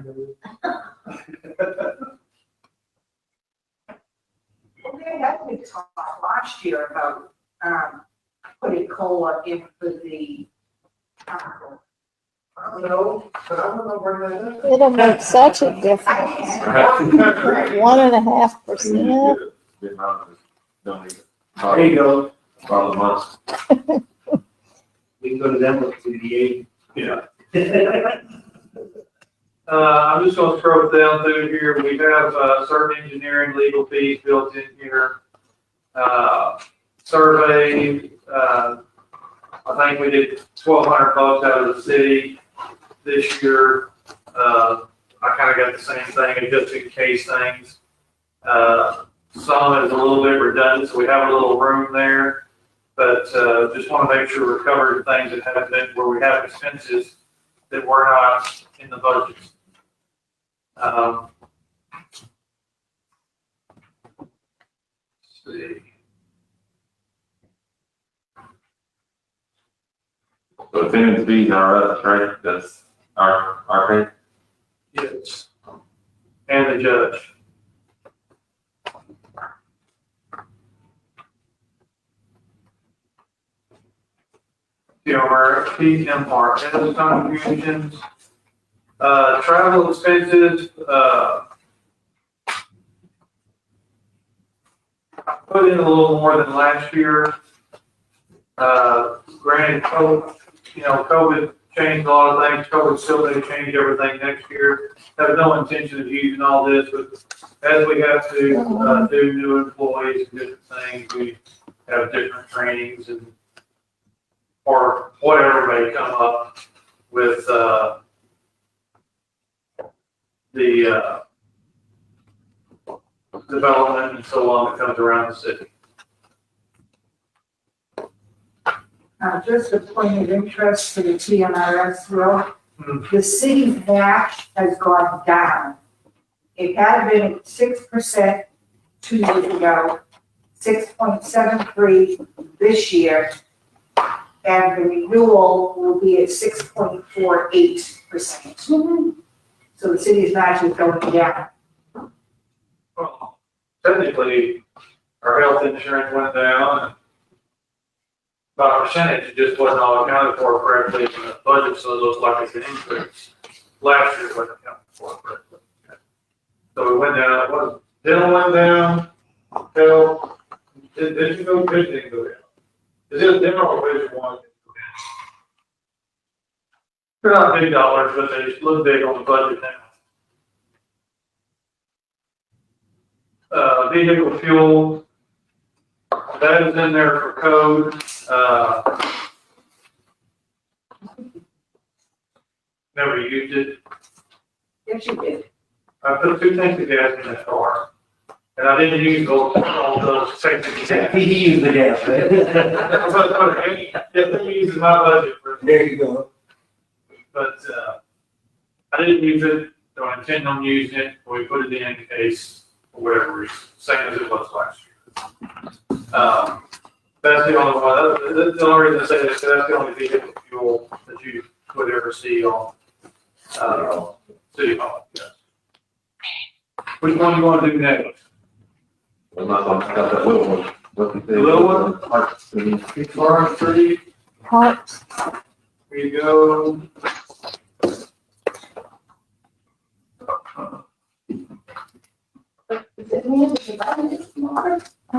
We had a big talk last year about, putting COLA in for the, I don't know, but I don't know where that is. It'll make such a difference. 1.5%. There you go. All the months. We can go to them with the eight. Yeah. I'm just gonna scroll down through here. We have, certain engineering legal fees built in here. Survey, I think we did $1,200 out of the city this year. I kinda got the same thing, just in case things. Some is a little bit redundant, so we have a little room there. But, just wanna make sure we're covering things that have been, where we have expenses that were not in the budget. Let's see. So attendance fees are us, right? That's our pay. Yes. And the judge. TMR, and those contributions. Travel expenses, I put in a little more than last year. Granted, COVID changed a lot of things. COVID still may change everything next year. Have no intention of using all this, but as we have to, do new employees and different things, we have different trainings and, or whatever may come up with, the development and so on that comes around the city. just a point of interest for the TMRS rule. Mhm. The city's match has gone down. It had been at 6% 2 years ago, 6.73 this year, and the renewal will be at 6.48%. So the city's match is going down. Well, technically, our health insurance went down by a percentage, it just wasn't all accounted for correctly in the budget, so it looks like it's an increase. Last year wasn't accounted for correctly. So it went down, it was, dental went down, health, did you go, vision didn't go down? Is it dental or vision one? They're not big dollars, but they look big on the budget now. Vehicle fuel, that is in there for code. Never used it. Yes, you did. I put 2 tanks of gas in that car. And I didn't use all those tanks of gas. He used the gas, right? They use my budget for, There you go. but, I didn't use it, don't intend on using it. We put it in case, for whatever reason, same as it was last year. That's the only one, that's the only reason I say this, 'cause that's the only vehicle fuel that you would ever see on, City Hall, yes. Which one you wanna do next? I'm not gonna cut that little one. What's the The little one? Lawrence Street, Parks, here you go. I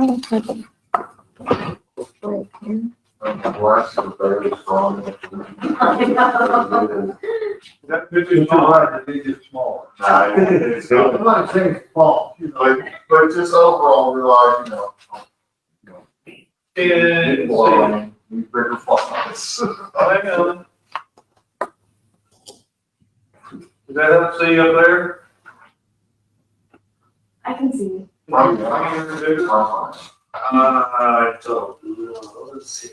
don't think it. Right here. Last year, very strong. That It's picture's too small. hard to be just smaller. It's I'm not saying it's false, you know. but just overall, realize, And, these bigger fonts. hang on. Is that up, see up there? I can see. I'm Let's see.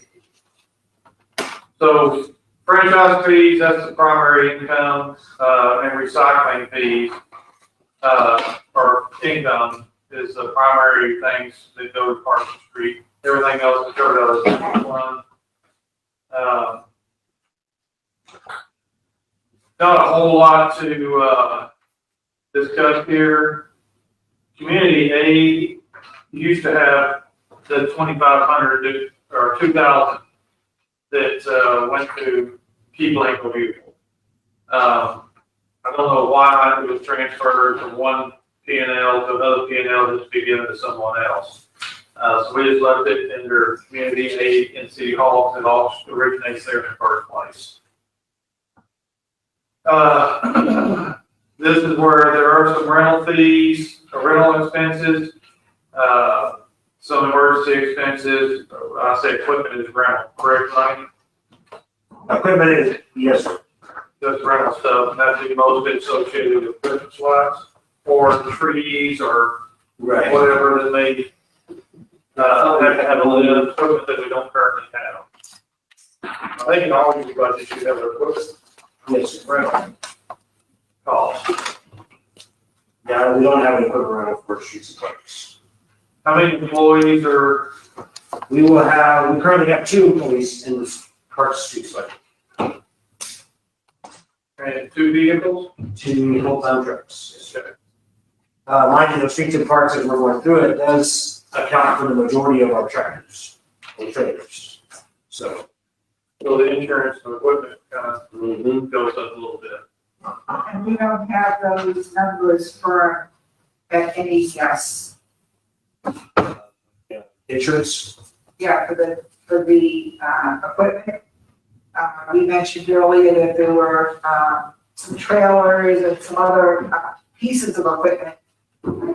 So franchise fees, that's the primary income, and recycling fees, or income is the primary things that go to Park Street. Everything else is covered out of the general fund. Not a whole lot to, discuss here. Community aid used to have the 2,500 or 2,000 that, went to keep Lakeville beautiful. I don't know why it was transferred from one P&L to another P&L just to be given to someone else. So we just left it under community aid in City Hall, because it all originates there in the first place. This is where there are some rental fees, or rental expenses, some emergency expenses. I say equipment is rental, correct, Mike? Equipment is, yes, sir. Just rental stuff, and that's the most associated with equipment swaps, or the trees, or Right. whatever that may, have to have a little of equipment that we don't currently have. I think in all your budgets, you have equipment Yes, rental cost. yeah, we don't have any equipment rental for streets and parks. How many employees are, We currently have 2 employees in the Parks Streets budget, and 2 vehicles? 2 full-time trucks. Okay. Mind you, the streets and parks, as we're going through it, does account for the majority of our tractors and trailers. So, So the insurance and equipment kind of goes up a little bit. And we don't have those numbers for, at any guess. insurance, Yeah, for the equipment. We mentioned earlier that there were, some trailers and some other pieces of equipment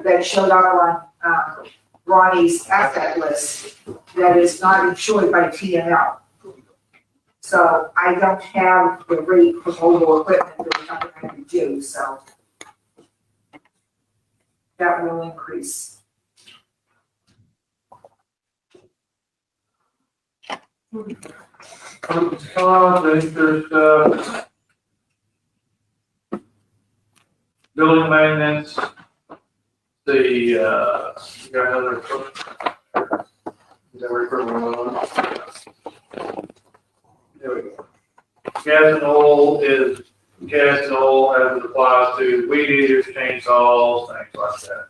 that showed up on, Ronnie's asset list that is not insured by TNL. So I don't have the rate for mobile equipment that we're not going to do, so that will increase. There's, building maintenance, you got another. Is that where we're There we go. Gas and oil is gas and oil as it applies to weed eaters, chainsaws, things like that.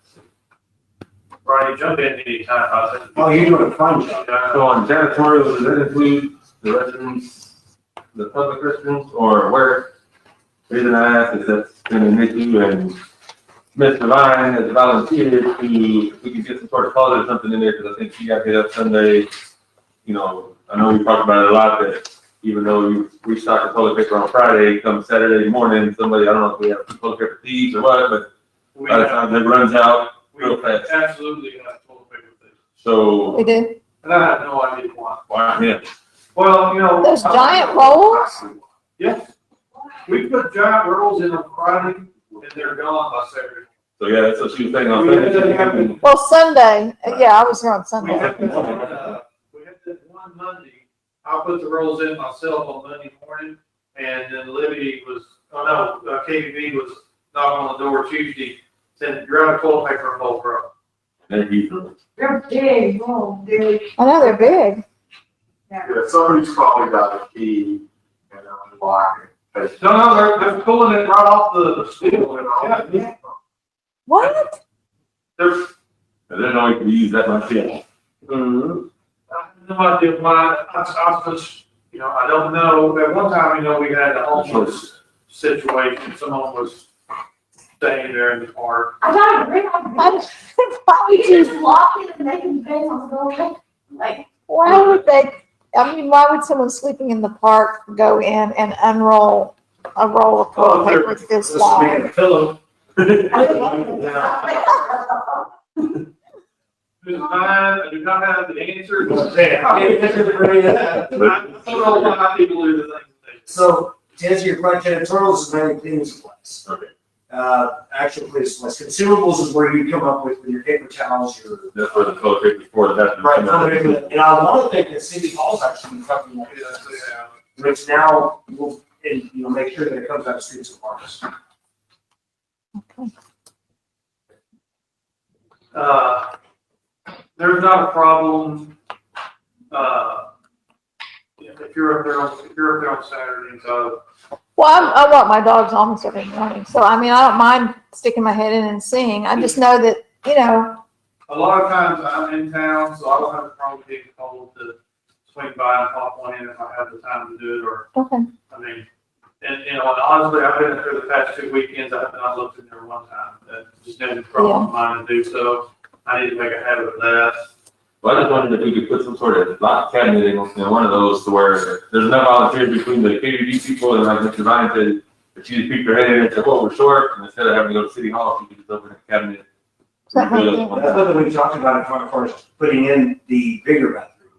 Ronnie, jump in anytime. I think. oh, you're doing a fine job. So on janitorial, does that include the restrooms, the public restrooms, or where? The reason I ask is that's been an issue, and Mr. Vine has volunteered to, if we could get some sort of closet or something in there, because I think she got hit up Sunday. You know, I know we talked about it a lot, that even though you restock the toilet paper on Friday, come Saturday morning, somebody, I don't know if we have toilet paper thieves or what, but by the time it runs out real fast. Absolutely have toilet paper things. So, We do. And I have no idea why. why, yeah. Well, you know. Those giant rolls? Yes. We put giant rolls in on Friday and they're gone by Saturday. So, yeah, that's what she was saying on Sunday. Well, Sunday, yeah, I was here on We Sunday. had one Monday. I put the rolls in myself on Monday morning, and then Libby was, KBB was knocking on the door Tuesday, saying, grab a toilet paper and hold bro. Thank you. They're big, oh, they're, I know they're big. Yeah, somebody's probably got a key and unlock it. No, they're pulling it right off the steel. Yeah. What? There's, I didn't know you could use that much, yeah. I have no idea why, I just, I don't know. At one time, we had a homeless situation. Someone was staying there in the park. I got a ring on Why would You you, just walk in and they can bang on the door, like, why would they, why would someone sleeping in the park go in and unroll a roll of toilet paper this long? Make a pillow. Ms. Vine, I do not have the answer. I don't know why people do the things they do. So, to answer your question, janitorial is many things in place. Okay. Actual place, consumables is where you come up with your paper towels, your. That's where the toilet paper for the bathroom. Right, come out. and I want to think that City Hall's actually something like this, which now will, make sure that it comes out of streets and parks. There's not a problem, if you're up there on Saturday, so. Well, I walk my dogs almost every morning, so I mean, I don't mind sticking my head in and seeing. I just know that, you know, A lot of times I'm in town, so I don't have a problem being told to swing by and pop one in if I have the time to do it, or, okay, I mean, and, you know, and honestly, I've been there the past 2 weekends, I have not looked in there one time. That just didn't cross my mind to do so. I need to make a habit of that. Well, I just wondered if we could put some sort of lock cabinet in one of those to where there's enough volunteers between the KDD people and like Mr. Vine said, if you just peek your head in and say, well, we're short, and instead of having to go to City Hall, you can just open a cabinet. something like that. That's something we talked about as far as putting in the bigger bathroom.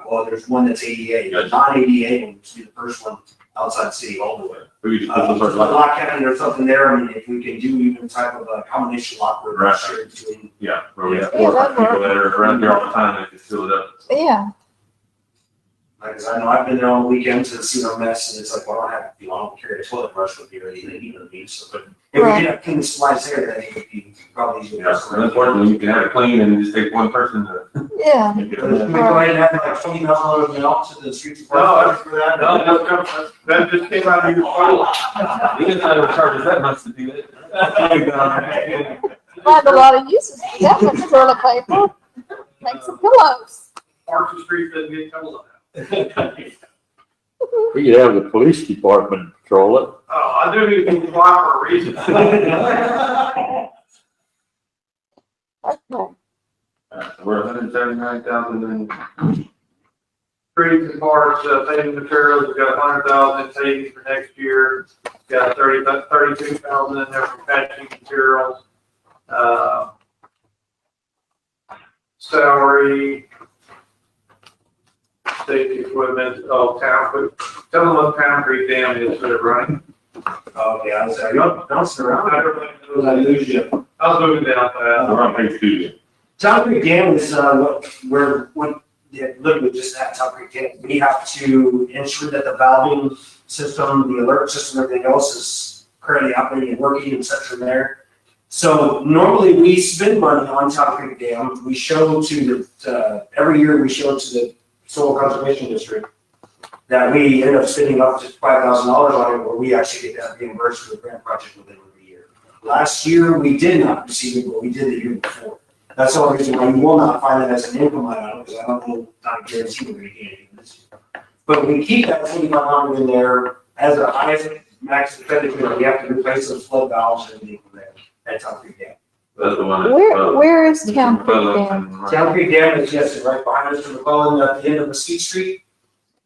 Well, there's one that's ADA, non-ADA, and it's the first one outside City Hall. We could just put some sort of Lock lock. cabinet or something there, I mean, if we can do even type of a combination lock where we're Right. sharing between. Yeah, where we have 4 or 5 people that are around here all the time, they can fill it up. Yeah, Like, I know I've been there on weekends and seen our mess, and it's like, well, I don't have, I don't carry a toilet brush with me or anything, you know what I mean? So, but if we get a clean supplies there, then it would be probably easier. Yeah, and unfortunately, you can have it clean and just take one person to yeah. make it. Can we go ahead and have like $20,000 mail to the streets department for that? No, that just came out of your phone. You guys not gonna charge us that much to do it. Find a lot of uses for that much toilet paper. Make some pillows. Parks and Street doesn't get told about. We could have the police department patrol it. Oh, I do need to comply for a reason. Okay. We're 179,000 and Streets and parks, paving materials, we've got 100,000 in paving for next year. Got 32,000 in there for patching materials. Salary, safety equipment, tell them what Town Creek Dam is for the running. Okay, I was like, you're bouncing around. I was moving down fast. we're on page 2. Town Creek Dam is, look, with just that Town Creek Dam, we have to ensure that the valving system, the alert system, everything else is currently operating and working and such from there. So normally we spend money on Town Creek Dam. We show to the, every year we show to the Soil Conservation District that we end up spending up to $5,000 on it, where we actually get that reimbursed for the grant project within the year. Last year, we did not receive it, but we did the year before. That's the only reason why you will not find it as an income line item, because I don't know, not guarantee we're gonna get anything this year. But we keep that $2,500 in there as a highest max expenditure. We have to replace those flood valves and everything from there at Town Creek Dam. That's the one. Where is Town Creek Dam? Town Creek Dam is, yes, right behind Mr. McClellan at the end of Mesquite Street.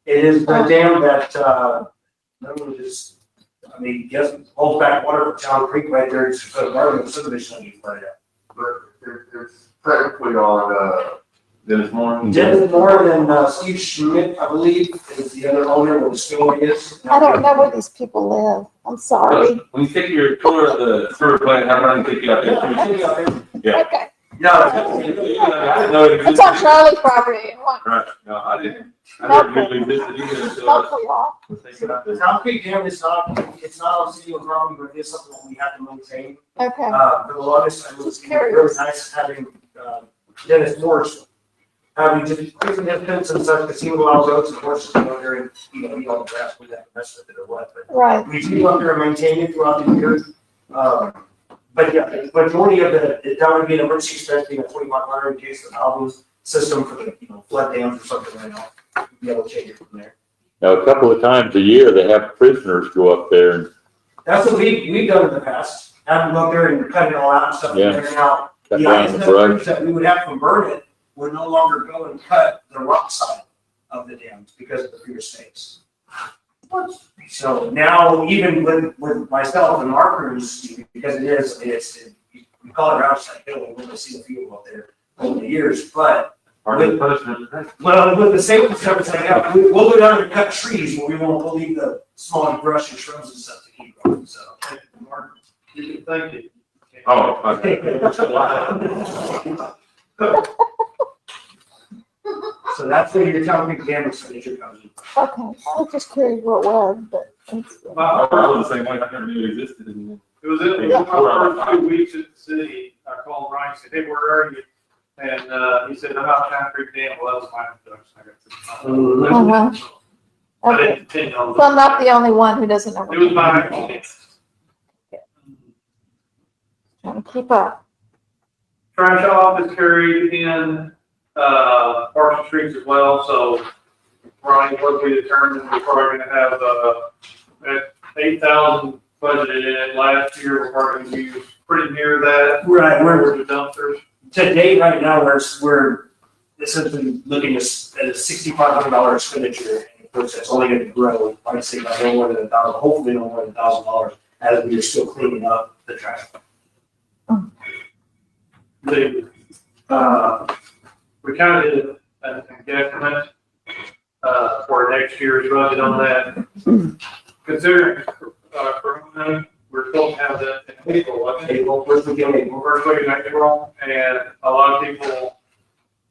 It is the dam that, not only just, I mean, yes, holds back water for Town Creek right there, it's a part of the subdivision that you put it at. But it's technically on, Dennis Moore. Dennis Moore and Steve Schmidt, I believe, is the other owner where the school is. I don't know where these people live. I'm sorry. When you take your tour of the sewer plant, have Ryan take you out there. Yeah. Okay. No, I didn't know it It's on existed. Charlie's property. What? Right, no, I didn't. I never knew it existed either until I Local law. was thinking about this. Town Creek Dam is not, it's not on city property, but it is something that we have to maintain. Okay. For the longest, I was Just really curious. nice having, Dennis Morris, having just quick distance and such, because he allows roads and horses to go there and, you know, eat all the grass with that mess with it or what, but Right. we do go up there and maintain it throughout the year. But yeah, the majority of that would be an emergency expense, being a $2,500 in case the valve system for the, you know, flood dams or something right now. We'd be able to change it from there. Now, a couple of times a year, they have prisoners go up there and That's what we've done in the past, have them go up there and cut it all out and stuff. Yeah. There now, cut the down ice the that brush. that we would have to burn it would no longer go and cut the rock side of the dams because of the fewer snakes. So now, even with myself and our crews, because we call it Rouside Hill, we really see the field up there over the years, but Part of the punishment. well, with the safety stuff, it's like, yeah, we'll go down and cut trees, but we won't leave the small brush and shrubs and stuff to keep going, so. Thank you. Oh, okay. So that's where your Town Creek Dam expenditure comes in. Okay. I was just curious what it was, but it's, I was the same way, I never knew it existed. It was in my first 2 weeks at the city, I called Ryan Mike said, hey, where are you? And, he said, I'm out Concrete Dam, well, that was my introduction. Uh-huh. I Okay, didn't intend on. so I'm not the only one who doesn't know. It was my, Trying to keep up. trash off is carried in, parks and streets as well, so Ronnie, what we determined, we're probably gonna have, at 8,000 budgeted in it. Last year, we're probably gonna use pretty near that. Right, Where the dumpsters. Today, right now, we're essentially looking at a $6,500 expenditure. Of course, that's only going to grow, I'd say by no more than $1,000, hopefully no more than $1,000 as we are still cleaning up the trash. We kind of did a guesstimate, for next year's budget on that. Considering, Corona, we're supposed to have that in April, wasn't it? April, first week in April. First week in April, and a lot of people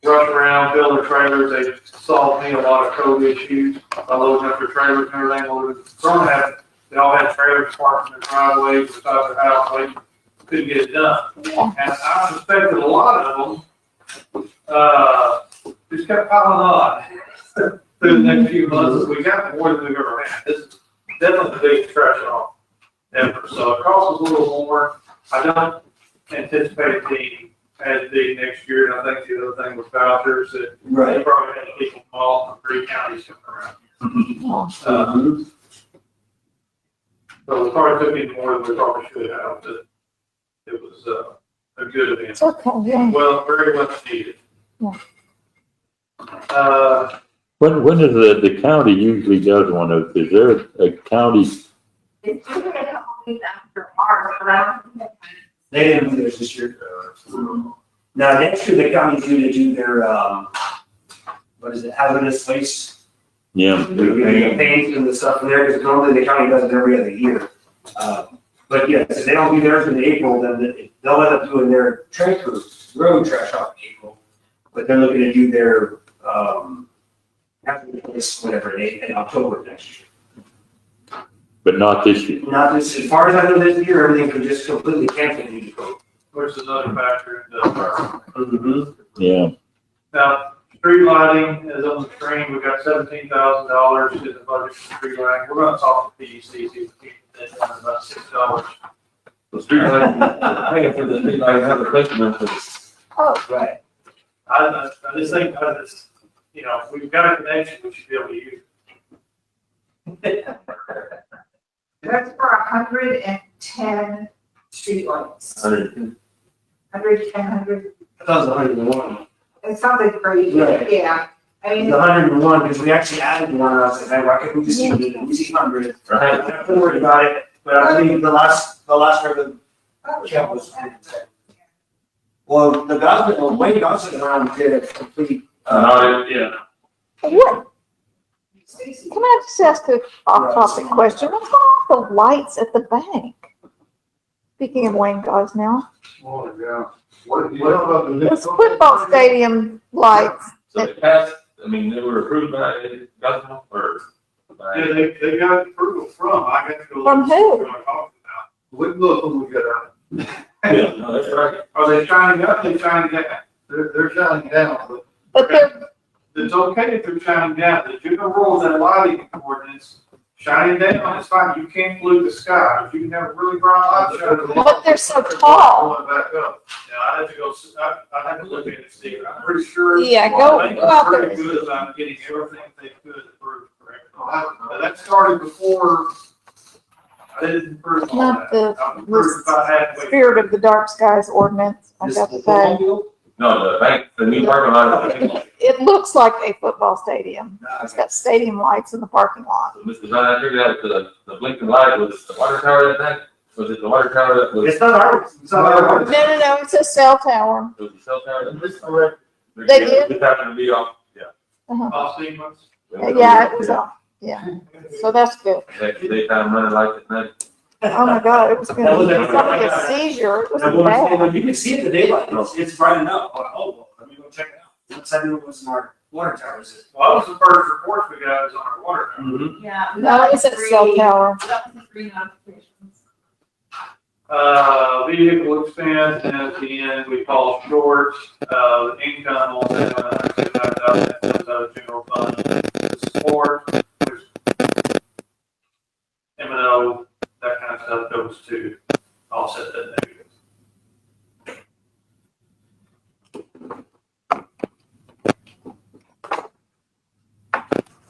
rush around, build their trailers, they solved me a lot of code issues, by loading up their trailers and everything, they all had trailers parked in their driveways, beside their house, they couldn't get it done. And I suspect that a lot of them, just kept piling on through the next few months. We got more than we've ever had. This is definitely the biggest trash off ever. So it costs us a little more. I don't anticipate it being as big next year. And I think the other thing with vouchers that they probably had people from all 3 counties coming around. So it probably took me more than we probably should have. But it was a good event. It's okay, yeah. Well, very much needed. Yeah. When is the county usually does one of, is there a county? It's usually a couple weeks after March, but I don't think They didn't do theirs this year. Now, next year, the county's going to do their, what is it, hazardous waste? Yeah. The paint and the stuff in there, because normally the county does it every other year. But yes, if they don't do theirs in April, then they'll end up doing their transfer, road trash off in April. But they're looking to do their, hazardous waste, whatever, in October next year. But not this year. Not this, as far as I know this year, everything could just completely cancel due to COVID. Which is another factor in the. Yeah. Now, street lighting is on the screen. We've got $17,000 in the budget for street lighting. We're gonna talk to PUC, see if we can get that down to about $6. The street light, paying for the street light, have a replacement for Oh, Right. I just think that it's, you know, if we've got a connection, we should be able to use it. That's for 110 streetlights. 100. 110, I thought it was 101. it's something crazy, Right. yeah. I It's mean, 101 because we actually added one. I was like, why can't we just do it? We see 100. Right. I'm not worried about it, but I think the last record count was 110. Well, the Gosman, Wayne Gosman around did a complete. Yeah. what? Can I just ask a off-topic question? What's going on with the lights at the bank? Speaking of Wayne Gosnell, Oh, yeah. What about the new? this football stadium lights. So they passed, I mean, they were approved by Gosnell or by. Yeah, they got approval from, I got to go. From who? We look when we get out. Yeah, no, that's right. Are they shining up, they shining down? They're shining down, but But they're, It's okay if they're shining down, the general rules and lighting ordinance, shining down is fine, you can't pollute the sky, if you can have a really bright light show. but they're so tall. going back up. Yeah, I have to go, I have to look at it, Steve, I'm pretty sure. Yeah, go out there. Pretty good about getting everything they could approved correctly. I don't know. But that started before, I didn't approve all Not that. the- I approved about halfway. Spirit of the Dark Skies ordinance, I got to say. No, the bank, the new parking lot. It looks like a football stadium. It's got stadium lights in the parking lot. Mr. John, I figured out the blinking light was the water tower that night? Was it the water tower that was? It's not ours. It's not ours. No, it's a cell tower. It was the cell tower that was? correct. They did? Just happened to be off, yeah. Off sequence. Yeah, it was on, yeah. So that's good. Daytime running lights at night. Oh my God, it was That gonna was be a- something a seizure. It was And when bad. you can see it in the daylight, it's bright enough. Oh, let me go check it out. Once I knew it was in our water towers. Well, that was the first reports we got was on our water tower. Mm-hmm. Yeah. No, it's a cell tower. That was the 3 notifications. Vehicle expense, and at the end, we fall short, income on that, comes out of general fund. The support, there's M&O, that kind of stuff goes to offset that negative.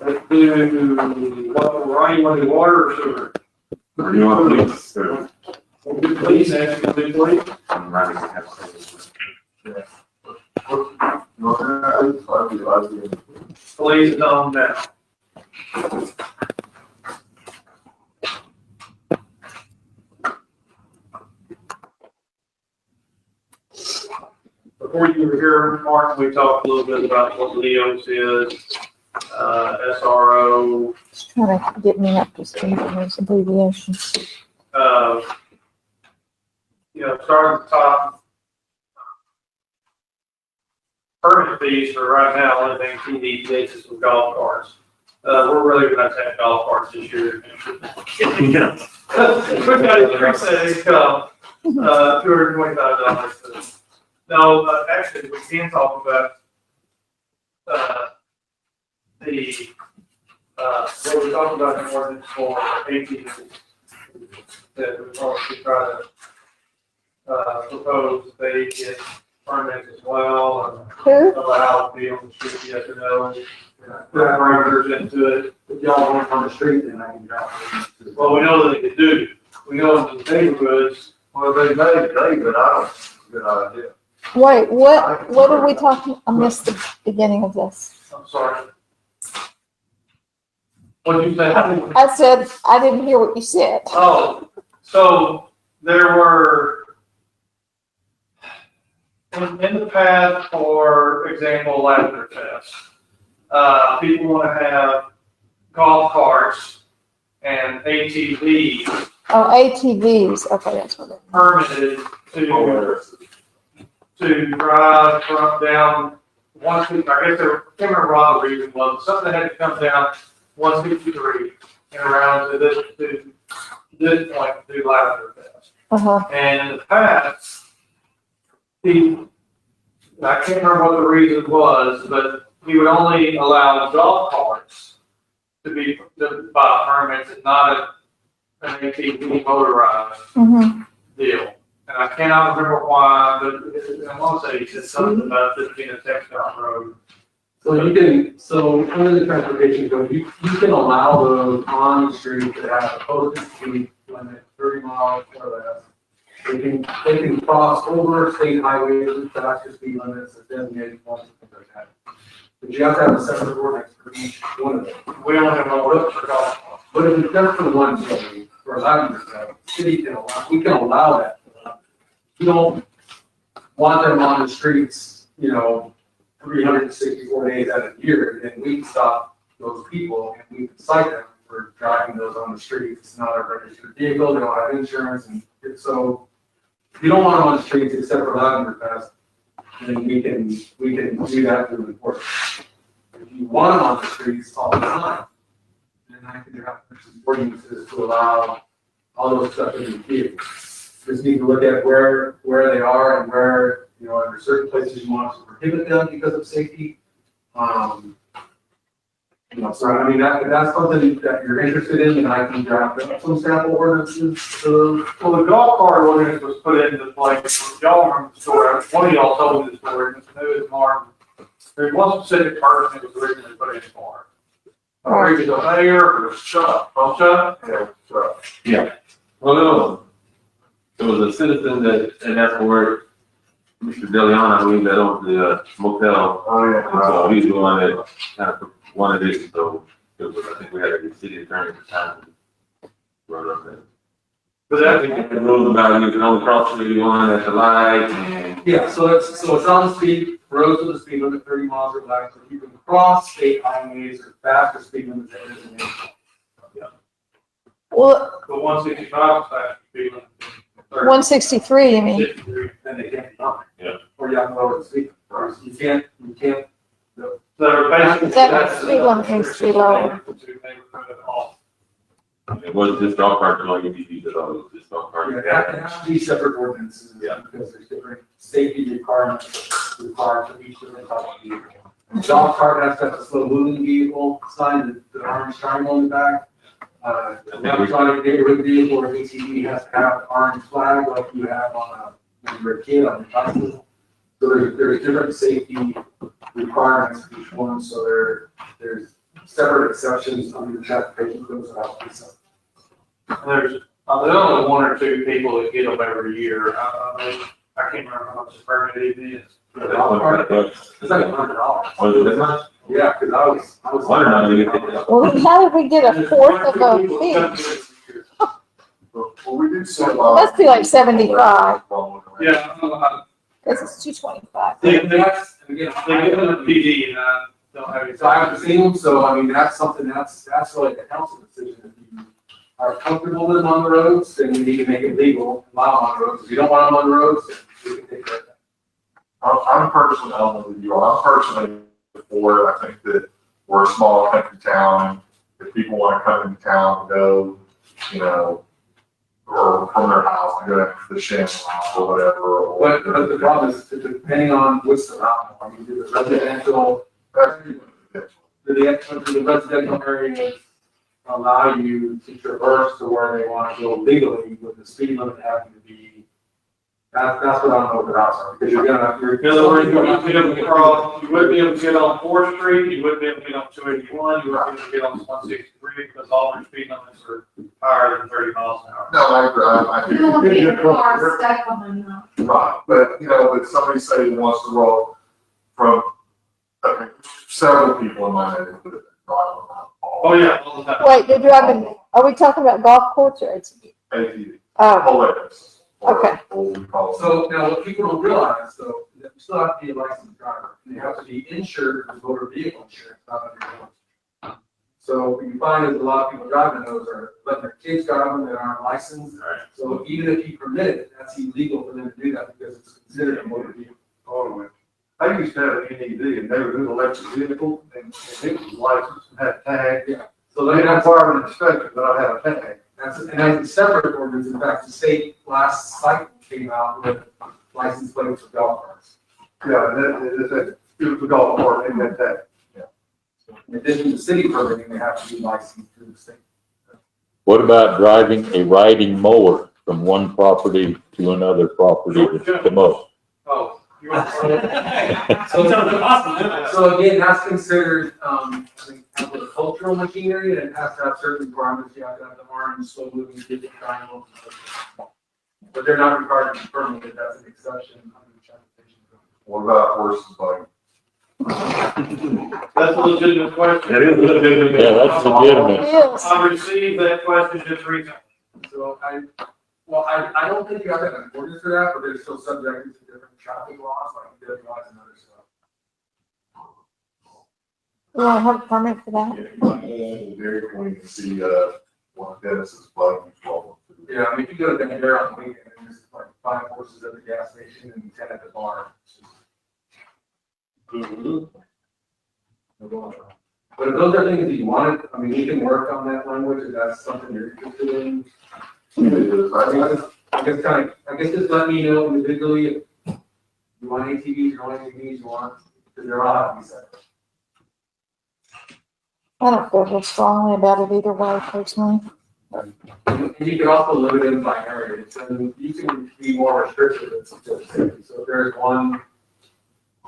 Let's do, Ryan, you want to do water or sewer? You want to Please, actually, please. Please, calm down. Before you were here, Mark, we talked a little bit about what Leo's is, SRO, Just trying to get me up to speed on those abbreviations. Start at the top. Permit fees for right now, only thing TD takes is with golf carts. We're really gonna take golf carts this year. We've got to increase that income, $225. No, actually, we can talk about, what we talked about in ordinance for ATVs. That we probably try to, propose they get permits as well, Who? and allow to be on the street, yes or no. Put parameters into it. If y'all want on the street, then I can drop it. Well, we know that they can do. We know in the neighborhoods, Well, they may, but I don't, good idea. Wait, what are we talking? I missed the beginning of this. I'm sorry. What'd you say? I said, I didn't hear what you said. Oh, so there were, in the past, for example, Laughter Fest, people want to have golf carts and ATVs Oh, ATVs, okay, that's what it is. permitted to drive from down 163, I guess there, I can't remember what the reason was, something had to come down 163 and around to this point to do Laughter Fest. Uh-huh, And in the past, I can't remember what the reason was, but he would only allow golf carts to buy permits and not an ATV motorized mm-hmm. deal. And I cannot remember why, but I want to say he said something about this being a textile road. So under the transportation code, you can allow those on the street that have a posted speed limit 30 miles or less. They can cross over state highways with faster speed limits as designated ones, things like that. But you have to have a separate ordinance for each one of them. We don't have no roads for golf carts. But if it's just for one, so for 11%, city can allow, we can allow that. We don't want them on the streets, 364 days out of the year, then we can stop those people and we can cite them for driving those on the streets. It's not a registered vehicle, they don't have insurance, and so if you don't want them on the streets except for Lavender Fest, then we can do that through enforcement. If you want them on the streets all the time, then I can have ordinances to allow all those stuff in the vehicles. Just need to look at where they are and where, under certain places you want to prohibit them because of safety. So I mean, that's something that you're interested in, and I can draft up some sample ordinances. Well, the golf cart ordinance was put into place, y'all remember the story, one of y'all told me the story, and it was Mark. There was one specific person that was originally put in for it. Maybe the mayor or Chuck, Yeah. Well, no, there was a citizen and that's where Mr. DeLeon, I believe, that owned the motel. Oh, yeah. So he's the one that kind of wanted it, so I think we had a city attorney at the time. Wrote up that. but I that, think the rules about you can only cross the one at the light and. Yeah, so it's on the speed, roads with a speed limit 30 miles or less, so you can cross state highways or faster speed limits than it is in Maine. Well, the 165 is fast speed limit. 163, you mean? 63. Then they can't be on it. Yeah. Or you have to lower the speed. You can't, So basically, That that's. speed limit needs to be lower. To neighborhood at all. It wasn't just golf carts, all you need to use it those, it's not part Yeah, of it has to be separate ordinances. Yeah. Because there's different safety requirements required for each different type of vehicle. Dog cart has to have a slow moving vehicle sign, the orange triangle on the back. Electronic neighborhood vehicle or ATV has to have an orange flag like you have on when you're a kid on your bicycle. So there's different safety requirements for each one, so there's separate exceptions under the transportation codes that have to be set. There's only one or two people that get them every year. I can't remember how much the permit even is. The dog cart, it's like $100. Was it this much? Yeah, because I was. Why not you get it? Well, how did we get a fourth of a fee? Well, we did say. Must be like 75. Yeah, I don't know how, Because it's 225. they, And they, that's, and again, they give them a PD and I don't have any. so I haven't seen them, so I mean, that's something that's like a council decision. If you are comfortable with them on the roads, then you need to make it legal, allow them on the roads. If you don't want them on the roads, then we can take care of that. I'm personally, I don't know who you are, I'm personally for it. I think that we're a small country town. If people want to come into town and go, you know, or from their house and go to the Shannon house or whatever. or- But the problem is, that depending on what's around them, I mean, do the residential, do the residential areas allow you to traverse to where they want to go legally with the speed limit having to be, that's what I don't know about, because In other words, you wouldn't be able to cross, you wouldn't be able to get on 4th Street, you wouldn't be able to get on 281, you wouldn't be able to get on 163 because all their speed limits are higher than 30 miles an hour. No, I agree, I You don't do. get a car stuck behind you. Right, but, you know, if somebody say wants to roll from, I mean, several people in my neighborhood that drive on Oh, yeah, all the time. Wait, they're driving, are we talking about golf course or it's, ATV, oh, hilarious. Okay. Or we call it. So now what people don't realize though, is that you still have to be a licensed driver, and you have to be insured with motor vehicle insurance, not under your own. So what you find is a lot of people driving those are letting their kids drive them that aren't licensed. So even if you permit it, that's illegal for them to do that because it's considered a motor vehicle. Oh, I used to have an NEV, a neighborhood electric vehicle, and it was licensed and had tag. So They then didn't that's, require an inspection, but I had a tag. and that's a separate ordinance. In fact, the state last cycle came out with license plates for golf carts. Yeah, and it was a golf cart, and had tag. In addition to the city permitting, they have to be licensed through the state. What about driving a riding mower from one property to another property to mow? Oh, you want So again, that's considered, I think, agricultural machinery, and it has to have certain requirements, you have to have the orange, slow moving, digit triangle. But they're not required to be permitted, that's an exception under the transportation code. What about horses and buggy? That's a legitimate question. That is legitimate. Yeah, that's legitimate. yes. I received that question just recently. So I don't think you have to have an ordinance for that, but they're still subject to different traffic laws, like DWIs and other stuff. You want to have a permit for that? Yeah, you might go to the Dairy Queen and see, one of Dennis's buggies rolling through. Yeah, I mean, if you go to there on the weekend, there's like 5 horses at the gas station and 10 at the bar. But if those are things that you wanted, I mean, we can work on that language, if that's something you're interested in. It is, I guess just let me know individually if you want ATVs, you want ATVs, you want, because they're all have to be separate. I don't feel real strongly about it either way personally. And you can also limit it by area, so you can be more restrictive in some cases. So if there's one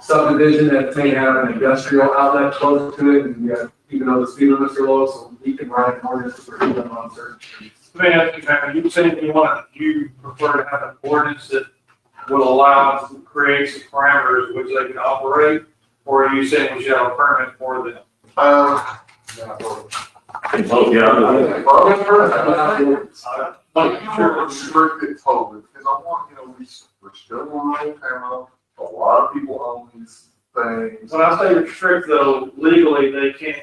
subdivision that may have an industrial outlet close to it, and yet, even though the speed limits are low, so you can write an ordinance to prohibit them on certain streets. Let me ask you, Matt, are you saying you prefer to have an ordinance that will allow us to create some parameters which they can operate? Or are you saying we should have a permit for them? Oh, yeah. Sure, restricted totally, because I want, you know, we're still on camera, a lot of people own these things. When I say restrict though, legally, they can't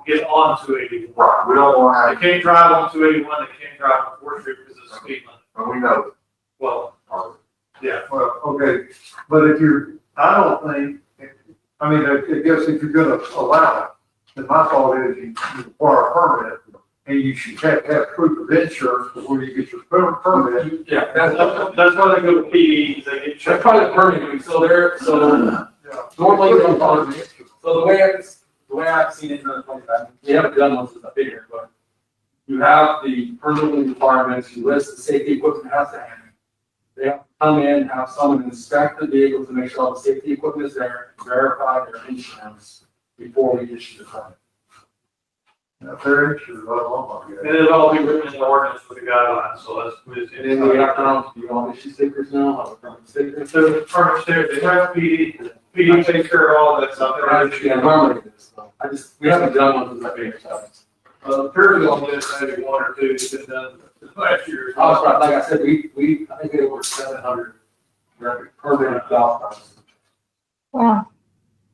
get on 281. Right, we don't want They can't drive on 281, they can't drive on 4th Street because of the speed limit. and we know. Well, yeah. Well, okay, but if you're, I don't think, I guess if you're gonna allow it, then my thought is you require a permit, and you should have proof of insurance before you get your permit. Yeah, That's why they go to PE, they get that's checked. probably permitting, so normally, they don't follow it. So the way I've seen it, we haven't done one since I've been here, but you have the permitting requirements, you list the safety equipment has to have. They have to come in, have someone inspect the vehicle to make sure all the safety equipment is there, verify their insurance before we issue the permit. Now, very sure, I don't want And it'll all be written in the ordinance with the guidelines, so that's. And then we have to, do you want issue stickers now, have a permit sticker? So the permit there, they have PD, PD takes care of all that stuff. Yeah, normally it is, so we haven't done one since I've been here. Currently on this, maybe one or two, it's been done last year. I was right, like I said, I think we had over 700 permanent golf carts. Wow,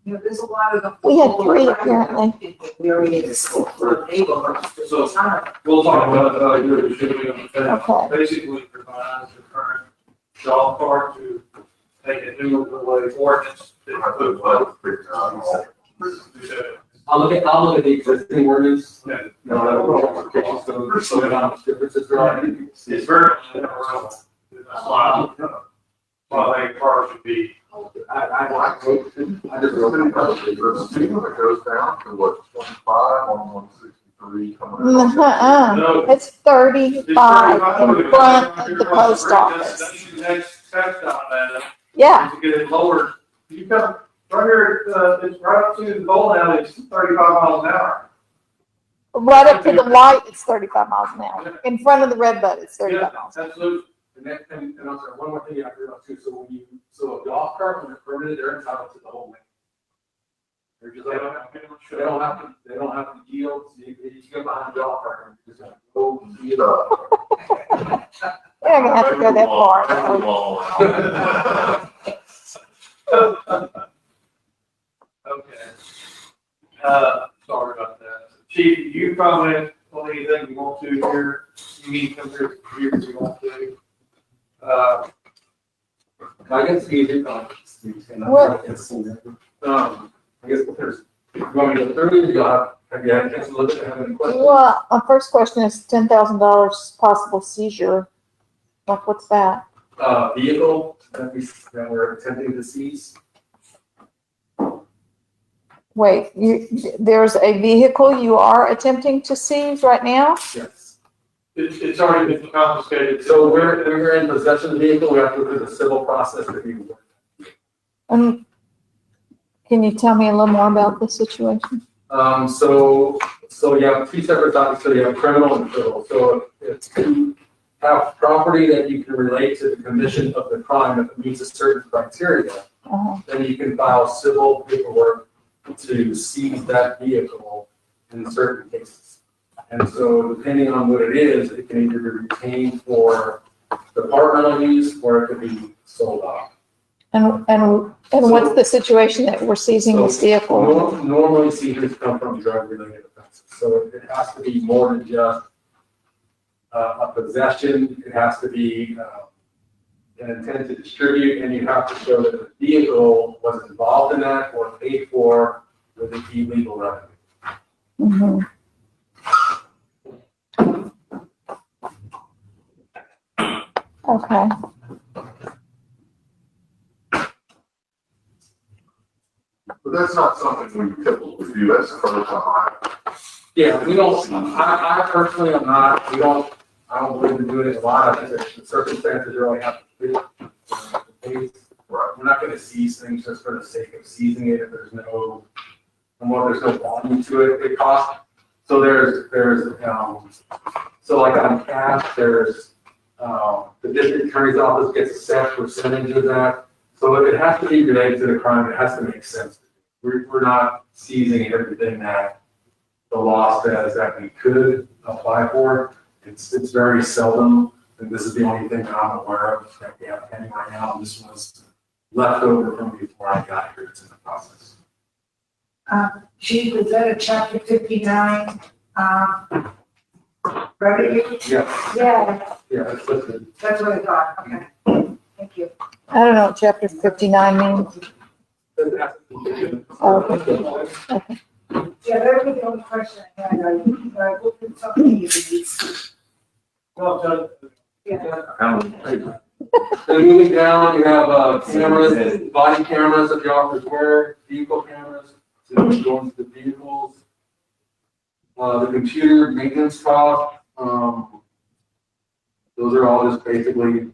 You know, there's a lot of the. we had 3 apparently. Areas for neighborhoods. So we'll talk about, your distributing on the Okay. basically provides the current golf cart to take a new way ordinance. that includes both. I'll look at the existing ordinance. Yeah. So we don't have differences there are. It's very. That's why I think cars should be. I just wrote it. It goes down to what, 25 on 163 coming in. Uh-uh, No. it's 35 in front of the post office. That's the next text on that. Yeah, To get it lowered, you come, right here, it's right up to the goal now, it's 35 miles an hour. right up to the light, it's 35 miles an hour. In front of the red bud, it's 35 miles. Absolutely. And I'm sorry, one more thing you have to realize too, so a golf cart, when they're permitted, they're entitled to the whole lane. They're just like, they don't have to yield, so you go behind a golf cart, and you just have to go yield. We're not gonna have to go that far. Okay. Sorry about that. Chief, you comment on anything you want to here, you need to come here if you want to. I guess he did What? I guess if there's, you want me to go through it, have you had a chance to look at it, have any questions? Well, my first question is $10,000 possible seizure. Like, what's that? Vehicle that we're attempting to seize. Wait, there's a vehicle you are attempting to seize right now? Yes. It's already been confiscated. So we're in possession of the vehicle, we have to go through the civil process to be. And can you tell me a little more about this situation? So you have 2 separate topics, so you have criminal and civil. So if you have property that you can relate to the commission of the crime if it meets a certain criteria, Uh-huh. then you can file civil paperwork to seize that vehicle in certain cases. And so depending on what it is, it can either be retained for departmental use or it could be sold off. And what's the situation that we're seizing this vehicle? Normally seizures come from drug-related offenses, so it has to be more than just a possession. It has to be an intent to distribute, and you have to show that the vehicle was involved in that or paid for with an illegal revenue. Mhm. Okay. But that's not something we typically do, that's the first time. Yeah, we don't, I personally am not, I don't believe in doing it a lot. I think there's circumstances really have to fit. We're not gonna seize things just for the sake of seizing it if there's no value to it. It costs, so so like on cash, there's, the district attorney's office gets a set percentage of that. So if it has to be related to the crime, it has to make sense. We're not seizing everything that the law says that we could apply for. It's very seldom, and this is the only thing that I'm aware of that we have pending right now. This was left over from before I got here. It's in the process. Chief, is that a chapter 59, revenue? Yeah, Yeah, it's listed. that's what I thought, okay, thank you. I don't know what chapter 59 means. It has to be- Oh, okay. Yeah, that was the only question I had. I looked at something in these. Well, Yeah. then moving down, you have, cameras, body cameras that the officers wear, vehicle cameras, to go into the vehicles. The computer maintenance cost, those are all just basically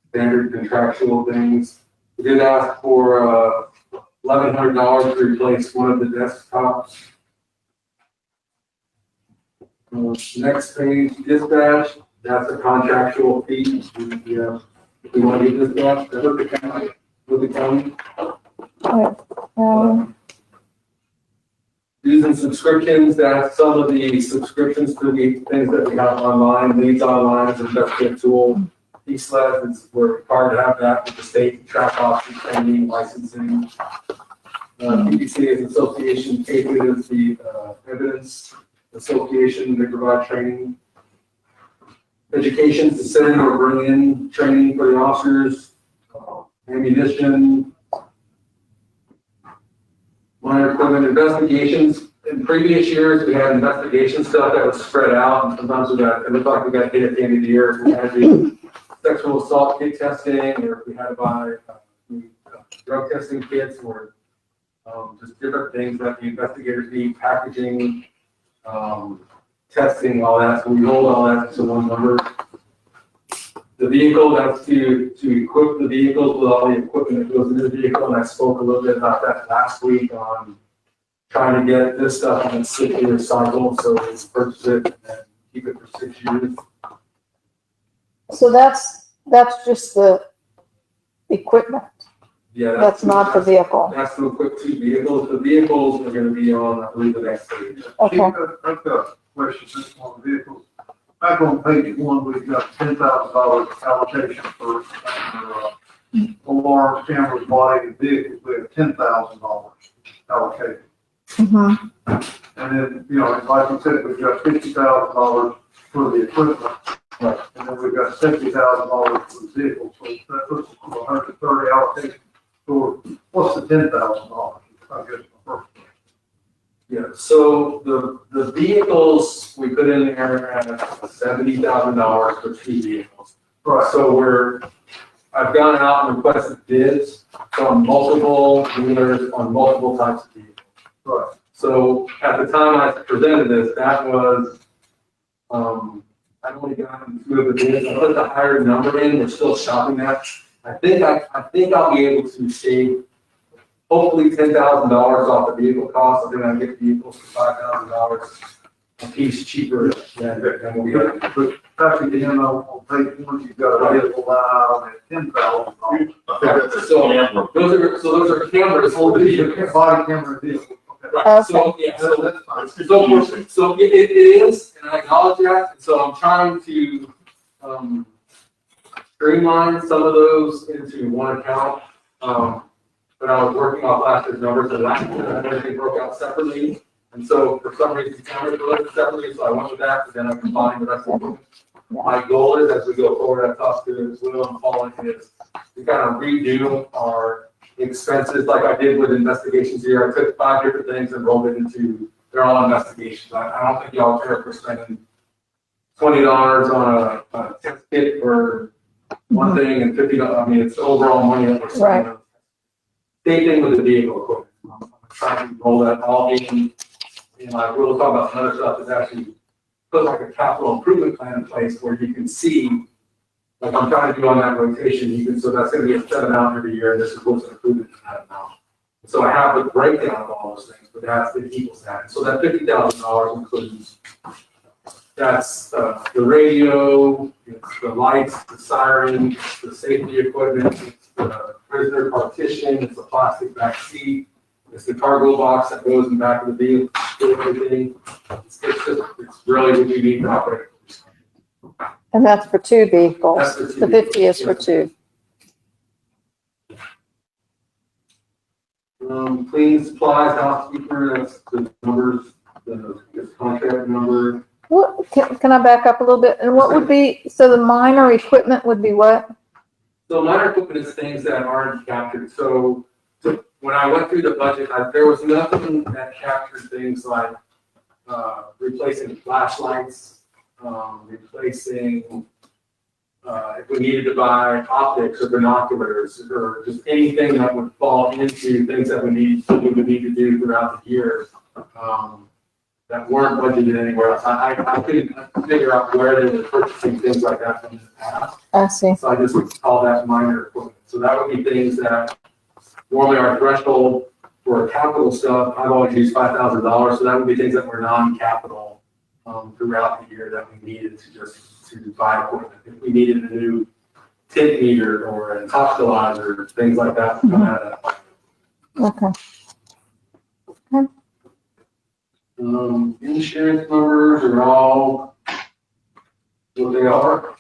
standard contractual things. We did ask for, $1,100 to replace one of the desktops. Next page, dispatch, that's a contractual fee. We want to get dispatch, that's with the county. Using subscriptions, that's some of the subscriptions to the things that we have online, leads online, is an investigative tool. E-SLED, we're required to have that with the state, track off, training, licensing. PPC is association, KPID is the evidence association, they provide training. Education to send or bring in training for the officers, ammunition, minor equipment investigations. In previous years, we had investigation stuff that was spread out, and sometimes it looked like we got hit at the end of the year. We had to do sexual assault kit testing, or if we had to buy drug testing kits, or just different things that the investigators need, packaging, testing, all that. So we rolled all that to one number. The vehicle, that's to equip the vehicles with all the equipment that goes into the vehicle, and I spoke a little bit about that last week on trying to get this stuff on a 6-year cycle, so we purchase it and keep it for 6 years. So that's just the equipment. Yeah. That's not the vehicle. That's to equip 2 vehicles. The vehicles are gonna be on, I believe, the next page. Okay. I've got a question just on the vehicles. Back on page 1, we've got $10,000 allocation for alarms, cameras, body, and vehicles. We have $10,000 allocated. Mm-hmm. And then, like you said, we've got $50,000 for the equipment. Right. And then we've got $70,000 for the vehicles. So that puts us to 130 allocation for, what's the $10,000? I guess my first. Yeah, so the vehicles, we put in there at $70,000 for 2 vehicles. Right. So I've gone out and requested bids from multiple dealers on multiple types of vehicles. Right. So at the time I presented this, that was, I've only gotten 2 of the bids. I put the higher number in, we're still shopping that. I think I'll be able to save hopefully $10,000 off the vehicle cost, and then I get vehicles for $5,000 a piece cheaper than what we got. But back again, on page 1, you've got a vehicle line item at $10,000. So those are cameras for the vehicle. Body camera vehicle. Okay. Right, so, yeah, so That's fine. So it is, and I acknowledge that, and so I'm trying to, streamline some of those into one account. But I was working off last year's numbers, and last year, everything broke out separately. And so for some reason, cameras were listed separately, so I went with that, but then I combined the rest of them. My goal is, as we go forward, I talked to Will and Paul, is to kind of redo our expenses like I did with investigations here. I took 5 different things and rolled it into, they're all investigations. I don't think y'all care for spending $20 on a test kit for one thing and $50, I mean, it's overall money that we're spending. Right. Same thing with the vehicle equipment. I'm trying to roll that all in, and like we'll talk about some other stuff that's actually put like a capital improvement plan in place where you can see, like I'm trying to do on that rotation, you can, so that's gonna be a set amount every year, and this is what's included in that amount. So I have the breakdown of all those things, but that's the equals that. So that $50,000 includes, that's the radio, it's the lights, the siren, it's the safety equipment, it's the prisoner partition, it's the plastic back seat, it's the cargo box that goes in the back of the vehicle, everything. It's really what you need to operate. And that's for 2 vehicles. That's for 2 The 50 is for vehicles, 2. Cleaning supplies, housekeeper, that's the numbers, the contract number. What, can I back up a little bit? And what would be, so the minor equipment would be what? So minor equipment is things that aren't captured. So when I went through the budget, there was nothing that captured things like, replacing flashlights, replacing, if we needed to buy optics or binoculars or just anything that would fall into things that we would need to do throughout the year, that weren't budgeted anywhere else. I couldn't figure out where they were purchasing things like that from the past. I see. So I just call that minor equipment. So that would be things that normally our threshold for capital stuff, I've always used $5,000. So that would be things that were non-capital throughout the year that we needed to buy equipment. If we needed a new tint meter or an hospitalizer, things like that would come out of that. Okay. Insurance numbers are all what they are.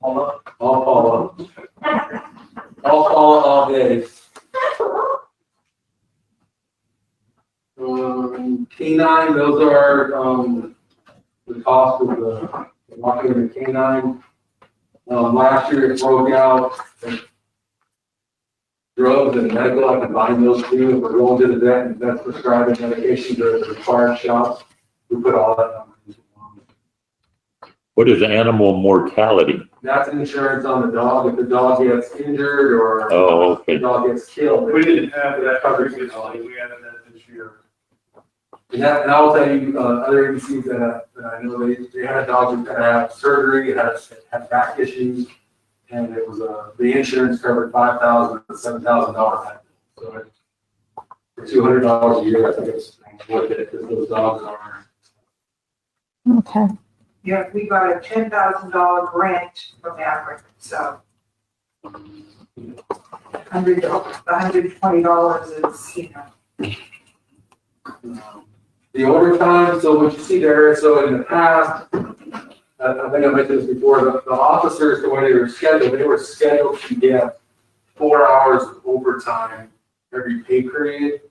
All follow. All follow all day. K9, those are, the cost of the walking in the K9. Last year it broke out drugs and medical, I combine those two. If we're going to the vet and that's prescribing medication to the required shops, we put all that number into one. What is animal mortality? That's insurance on the dog. If the dog gets injured or Oh, okay. the dog gets killed. We didn't have that coverage this year. We added that this year. And I'll tell you, other agencies that I know, they had dogs that had surgery, had back issues, and it was, the insurance covered $5,000 to $7,000. So for $200 a year, I think it's worth it, because those dogs are. Okay. Yeah, we got a $10,000 grant from Maverick, so. $120 is, you know. The overtime, so what you see there, so in the past, I think I mentioned this before, the officers, the way they were scheduled to get 4 hours of overtime every pay period.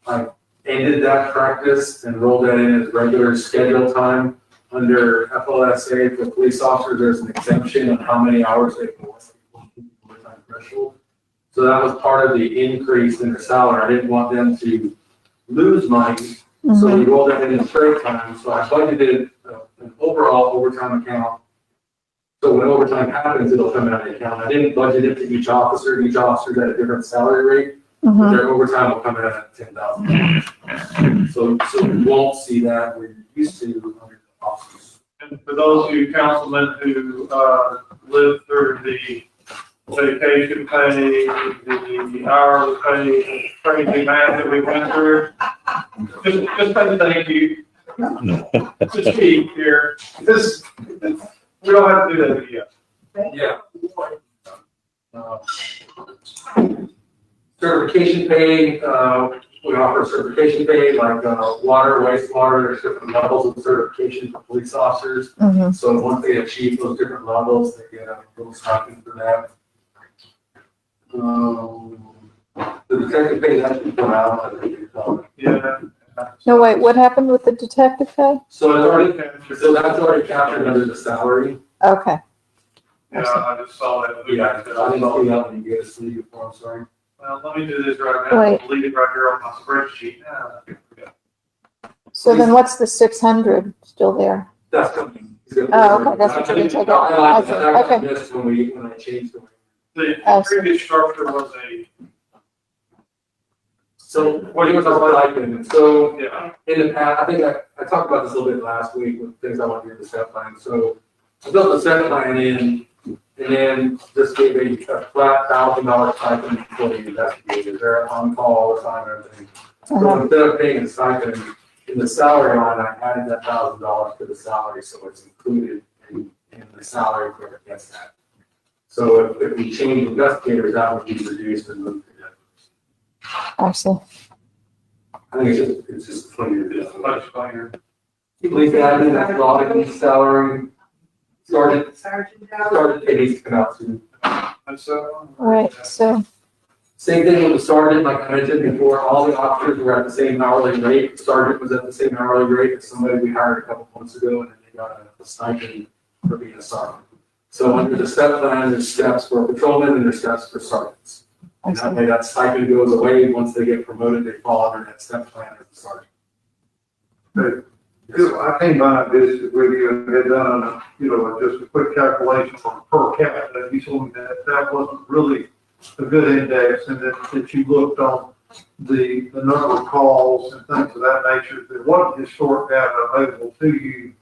I ended that practice and rolled that in as regular schedule time. Under FLSA for police officers, there's an exemption on how many hours they can work overtime threshold. So that was part of the increase in their salary. I didn't want them to lose money. So we rolled that in straight time. So I budgeted an overall overtime account. So when overtime happens, it'll come out of the account. I didn't budget it to each officer. Each officer's at a different salary rate. But their overtime will come out at $10,000. So we won't see that. We're used to under the officers. And for those of you councilmen who lived through the vacation pay, the hourly pay, crazy math that we went through, just say thank you. Just speak here. This, we don't have to do that again. Yeah. Certification pay, we offer certification pay like water, wastewater, there's different levels of certification for police officers. So once they achieve those different levels, they get a little stipend for that. The detective pay has been put out, I think it's called. Yeah. No, wait, what happened with the detective pay? So that's already captured under the salary. Okay. Yeah, I just saw that. Yeah, I didn't see that when you get a sleeve form, sorry. Well, let me do this right now. Wait. I'll leave it right here on my spreadsheet. So then what's the 600 still there? That's coming. Oh, okay, that's what you're gonna take out. I see. Okay. I missed when I changed the. The previous structure was a, So what do you want to like? So yeah, in the past, I think I talked about this a little bit last week with things I want to do with the step plan. So I built the step plan in and then just gave a flat $1,000 stipend for the investigators. They're on call all the time and everything. So instead of paying a stipend in the salary line, I added that $1,000 to the salary, so it's included in the salary where it gets that. So if we change investigators, that would be reduced and moved to that. I see. I think it's just clear. it's much funnier. Police admin, that's auditing salary. Sergeant pay needs to come out soon. And so, All right, so, Same thing with the sergeant, like I mentioned before, all the officers were at the same hourly rate. The sergeant was at the same hourly rate as somebody we hired a couple months ago, and then they got a stipend for being a sergeant. So under the step plan, there's steps for patrolmen and there's steps for sergeants. And that way that stipend goes away. Once they get promoted, they fall under that step plan as a sergeant. I came by and visited with you and had done, just a quick calculation on per capita. You told me that wasn't really a good index and that you looked on the number of calls and things of that nature. There wasn't historic data available to you.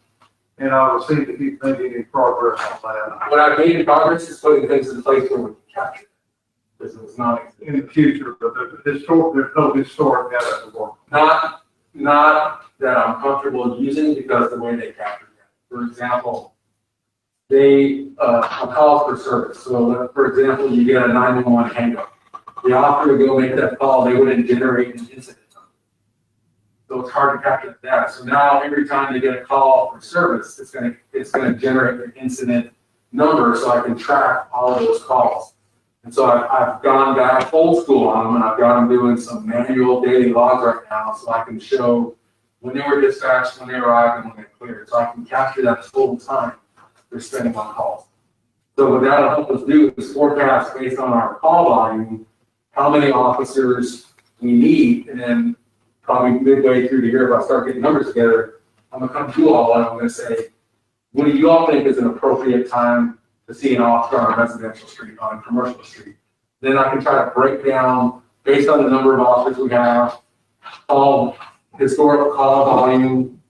And I was seeing if you've made any progress on that. What I've made in progress is putting things in place where we can capture it. This is not, In the future, but there's no historic data to work. not that I'm comfortable using because the way they capture it. For example, they, a call for service. So for example, you get a 911 hangup. The officer would go make that call, they wouldn't generate an incident. So it's hard to capture the data. So now every time they get a call for service, it's gonna generate an incident number so I can track all of those calls. And so I've gone back old school on them and I've got them doing some manual daily logs right now so I can show when they were dispatched, when they arrived, and when they cleared. So I can capture that total time they're spending on calls. So what that'll help us do is forecast based on our call volume, how many officers we need, and then probably midway through the year, if I start getting numbers together, I'm gonna come to you all and I'm gonna say, what do you all think is an appropriate time to see an officer on a residential street, on a commercial street? Then I can try to break down, based on the number of officers we have, all historical call volume,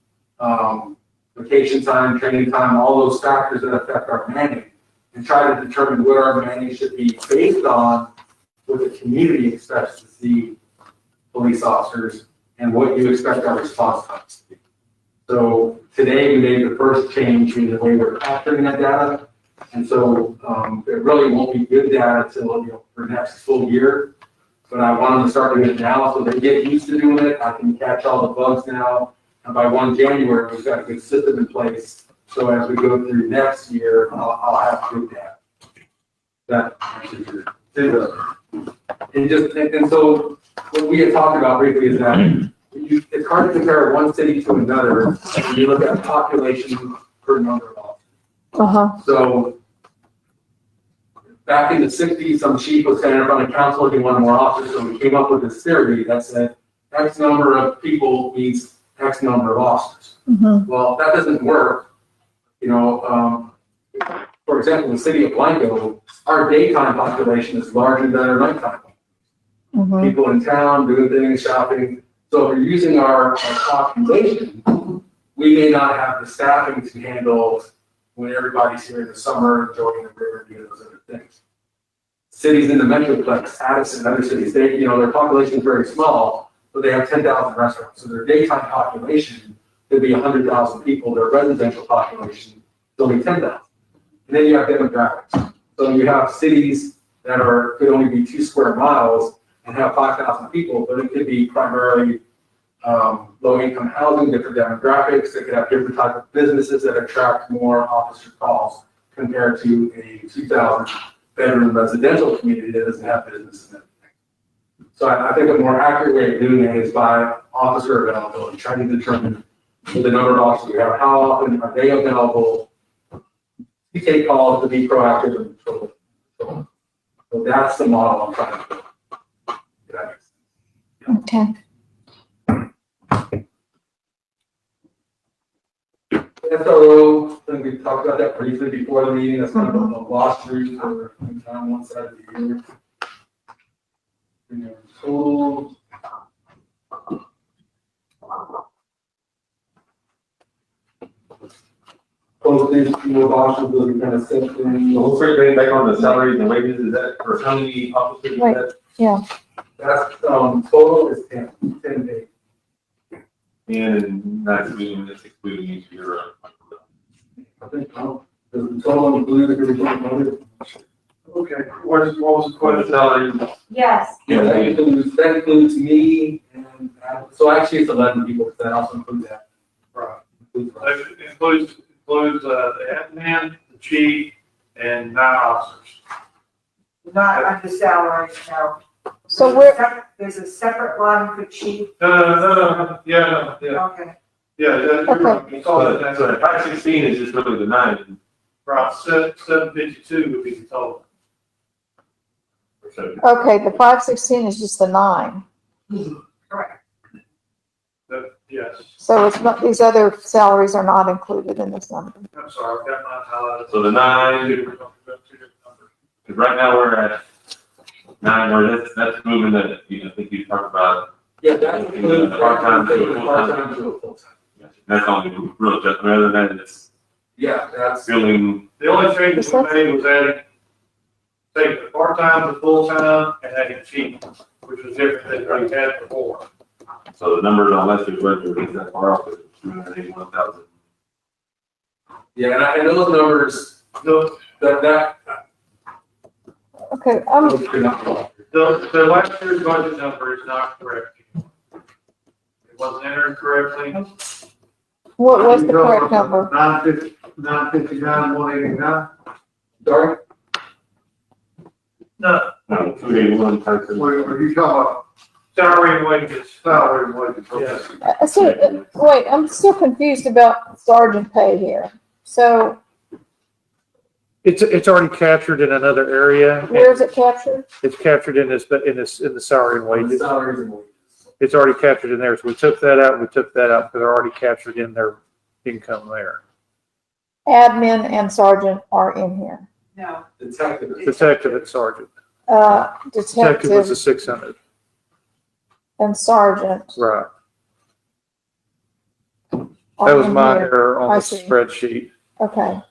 vacation time, training time, all those factors that affect our manning, and try to determine what our manning should be based on what the community expects to see police officers and what you expect our response times to be. So today we made the first change in the way we're capturing that data. And so it really won't be good data till for next full year. But I want them to start doing it now so they get used to doing it. I can catch all the bugs now. And by 1 January, we've got a good system in place. So as we go through next year, I'll have good data. That and so what we had talked about briefly is that it's hard to compare one city to another when you look at population per number of officers. So back in the 60s, some chief was standing in front of council looking one more officers, so we came up with this theory that said X number of people means X number of officers. Well, that doesn't work. For example, in the city of Blanco, our daytime population is larger than our nighttime. People in town doing things, shopping. So if you're using our population, we may not have the staffing to handle when everybody's here in the summer enjoying the river and doing those other things. Cities in the Metroplex, Addison, other cities, their population is very small, but they have 10,000 restaurants. So their daytime population could be 100,000 people. Their residential population is only 10,000. And then you have demographics. So you have cities that could only be 2 square miles and have 5,000 people, but it could be primarily low-income housing, different demographics. They could have different types of businesses that attract more officer calls compared to a 2,000-bedroom residential community that doesn't have business and everything. So I think a more accurate way of doing it is by officer availability, trying to determine the number of officers we have, how often are they available to take calls, to be proactive and control. So that's the model I'm trying to build. Okay. SRO, I think we talked about that briefly before the meeting. That's kind of a lost route for on one side of the year. Total. Postage, more options will be kind of set in. The whole straight thing back on the salaries and wages, is that for how many officers? Right. Is that? That's, total is 10 days. And not including this, excluding each year. I think, does the total include the group? Okay, what was the question? Salary. Yes. Yeah, that includes me and, so actually it's 11 people, because that also includes that. Right. Includes It includes the admin, the chief, and 9 officers. Not under salary, no. So There's a separate line for chief. No, yeah. Okay. Yeah, that's, Okay. you call it, So that's the 516 is just really the 9. right, 752 would be the total. So Okay, the 516 is just the 9. Correct. Yes, So it's not, these other salaries are not included in this number. I'm sorry, I've got mine highlighted. So the 9, Two different numbers. because right now we're at 9, where that's moving the, I think you talked about, Yeah, that includes Part-time to a full-time. Part-time to a full-time. that's only real adjustment, other than that, it's Yeah, that's, filling, The only change we made was adding, taking the part-time to full-time and adding chief, which was different than we had before. so the numbers on Lester's record is that far off, it's 281,000. yeah, and those numbers, The, that. Okay, those could not go up. the last year's budget number is not correct. It wasn't entered correctly. what was the correct number? 959, 189. Sorry? No, No, 281 person. Are you talking about salary and wages. salary and wages? Okay. Yes. So, wait, I'm still confused about sergeant pay here. So It's already captured in another area. where is it captured? It's captured in the salary and wages. Salaries and wages. It's already captured in there. So we took that out, because they're already captured in their income there. Admin and sergeant are in here. No. Detective. Detective and sergeant. Detective Was the 600, and sergeant right. are That was in my here. error on I the see. spreadsheet. Okay.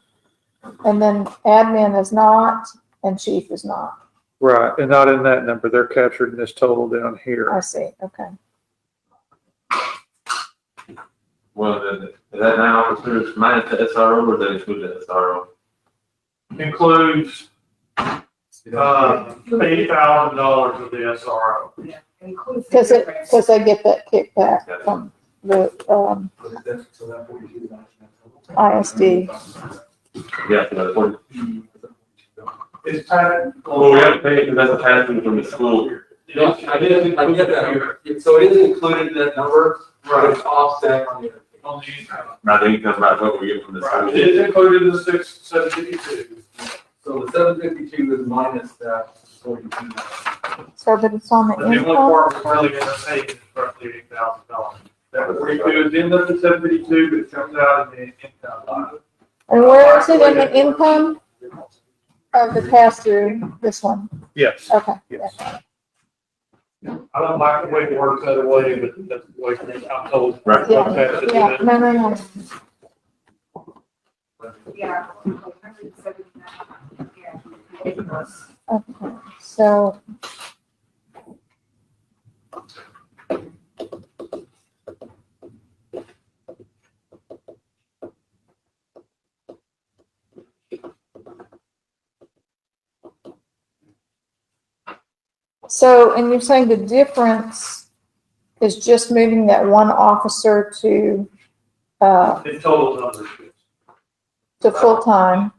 And then admin is not, and chief is not. Right, and not in that number. They're captured in this total down I here. see, okay. Well, is that 9 officers minus the SRO, or does that include the SRO? Includes, $80,000 of the SRO. Includes. the Because difference. they get that kickback from the, So that 42 is actually. ISD. Yeah, so that's 40. It's kind Well, we have to pay, because that's a pass-through from the school. Yeah, I get that. So it is included in that number, but it's offset on the other. on the income. Not the income, right, what we get from the Right, school. it is included in the 752. So the 752 is minus that 42. So that it's on the The only income? part we're really gonna take is roughly $8,000. That 42 is in the 752, but it comes out in the income line. And where is it in the income of the pass-through, this one? Yes. Okay. Yes. I don't like the way it works that way, but that's the way I'm told. Right. Yeah, yeah, no, no, no. Yeah. Yeah. Okay, so. So, and you're saying the difference is just moving that one officer to In total numbers. full-time,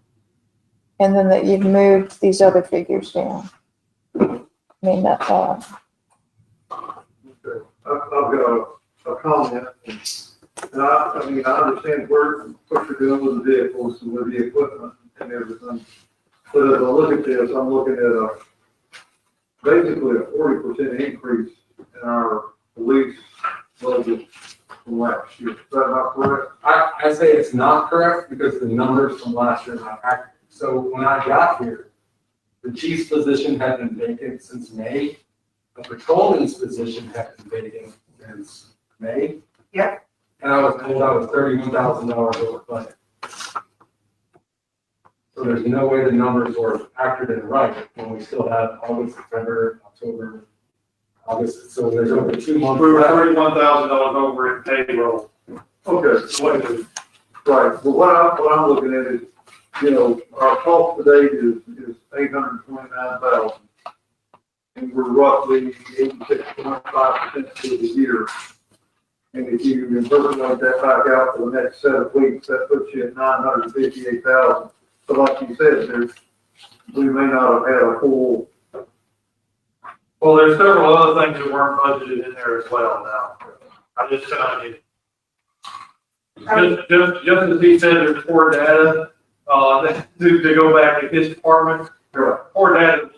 and then that you've moved these other figures down. I mean, I've got a comment. And I mean, I understand what you're doing with the vehicles and with the equipment and everything. But as I look at this, I'm looking at basically a 40% increase in our police budget from last year. Is that not correct? I say it's not correct because the numbers from last year are not accurate. So when I got here, the chief's position had been vacant since May. The patrolman's position had been vacant since May. Yep. And I was told I was $31,000 over budget. So there's no way the numbers were accurate and right when we still have August, September, October, August. So there's over 2 months. We were left. $31,000 over in payroll. Okay. So what is it? Right, but what I'm looking at is, you know, our cost today is 829,000. And we're roughly 86.5% for the year. And if you interpolate that back out for the next 7 weeks, that puts you at 958,000. So like you said, we may not have had a full. Well, there's several other things that weren't budgeted in there as well now. I'm just telling you. Just as he said, there's poor data, to go back to his department, poor data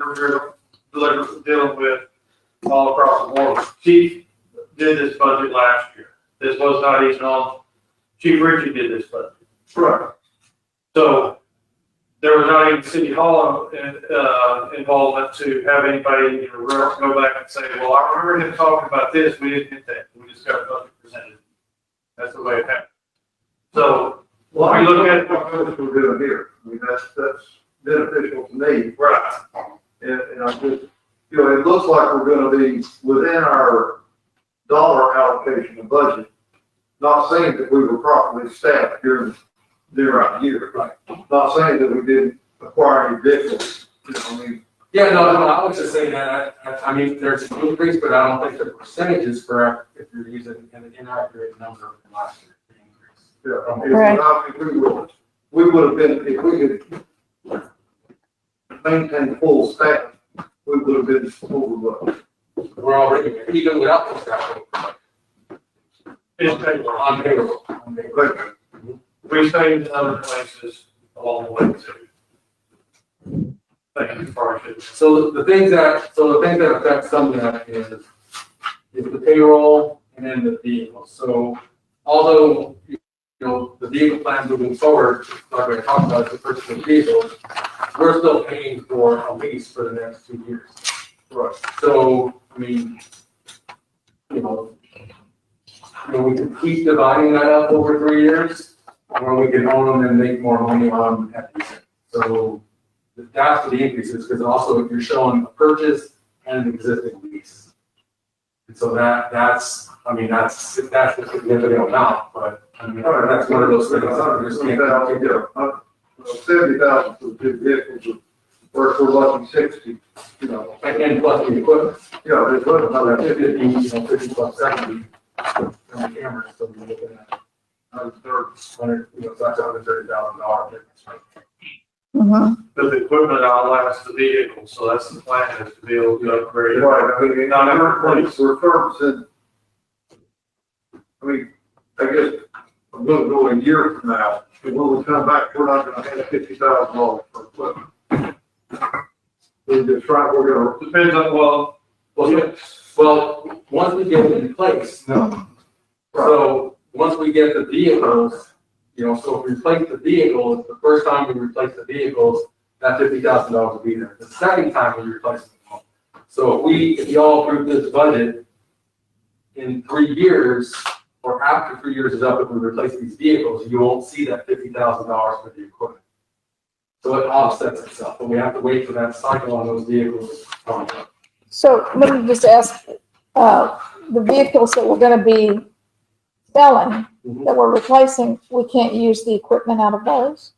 delivered dealing with all across the board. Chief did this budget last year. This was not even on, Chief Ritchie did this budget. Right. So there was not even city hall involvement to have anybody, go back and say, well, I remember him talking about this, we didn't get that, we just got a budget presented. That's the way it happened. So, Well, we look at, what we're doing here. I mean, that's beneficial to me. right, And I just, you know, it looks like we're gonna be within our dollar allocation of budget. Not saying that we were properly staffed during the year. Right. Not saying that we didn't acquire any vehicles, you know, I mean. Yeah, no, I was just saying that, I mean, there's an increase, but I don't think the percentage is correct if you're using an inaccurate number from last year. The increase. Yeah, I mean, Right. we would have been, if we could maintain full staff, we would have been overlooked. We're already, even without the staff. it's paid. On payroll. But We saved in other places along the way too. Thank you for our. So the things that affect some of that is the payroll and then the vehicles. So although, you know, the vehicle plan moving forward, like we talked about, the purchase of vehicles, we're still paying for a lease for the next 2 years. Right. So, I mean, you know, we can keep dividing that up over 3 years, or we can own them and make more money on them at the end. So that's the increases, because also if you're showing a purchase and an existing lease. And so that's a significant amount, but I mean, that's one of those things that we just can't. 70,000 for the two vehicles, or if we're lucky 60, you know. And plus the equipment. Yeah, there's another 50 plus 70 on the camera, so we're looking at $100,000, so that's $130,000 difference, right? Mhm. But the equipment outlasts the vehicle, so that's the plan, is to be able to upgrade. it. Right, I mean, not every place, we're purchasing. I mean, I guess, I'm gonna go a year from now, and when we come back, we're not gonna have $50,000 for equipment. We're just trying, we're gonna, Depends on, Well, once we get it in place, no. So, once we get the vehicles, you know, so if we replace the vehicles, the first time we replace the vehicles, that $50,000 will be there. The second time we replace them. So if y'all approve this budget in 3 years, or after 3 years is up, if we replace these vehicles, you won't see that $50,000 for the equipment. So it offsets itself, but we have to wait for that cycle on those vehicles. So let me just ask, the vehicles that we're gonna be selling, that we're replacing, we can't use the equipment out of those?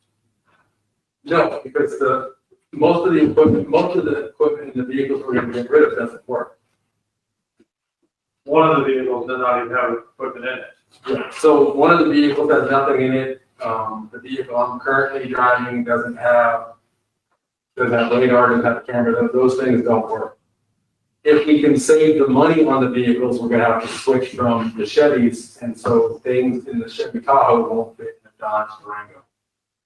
No, because most of the equipment in the vehicles we're gonna get rid of doesn't work. one of the vehicles does not even have equipment in it. Yeah. So one of the vehicles has nothing in it. The vehicle I'm currently driving doesn't have radar, doesn't have a camera. Those things don't work. If we can save the money on the vehicles, we're gonna have to switch from the Chevys, and so things in the Chevy Tahoe won't fit in the Dodge Durango.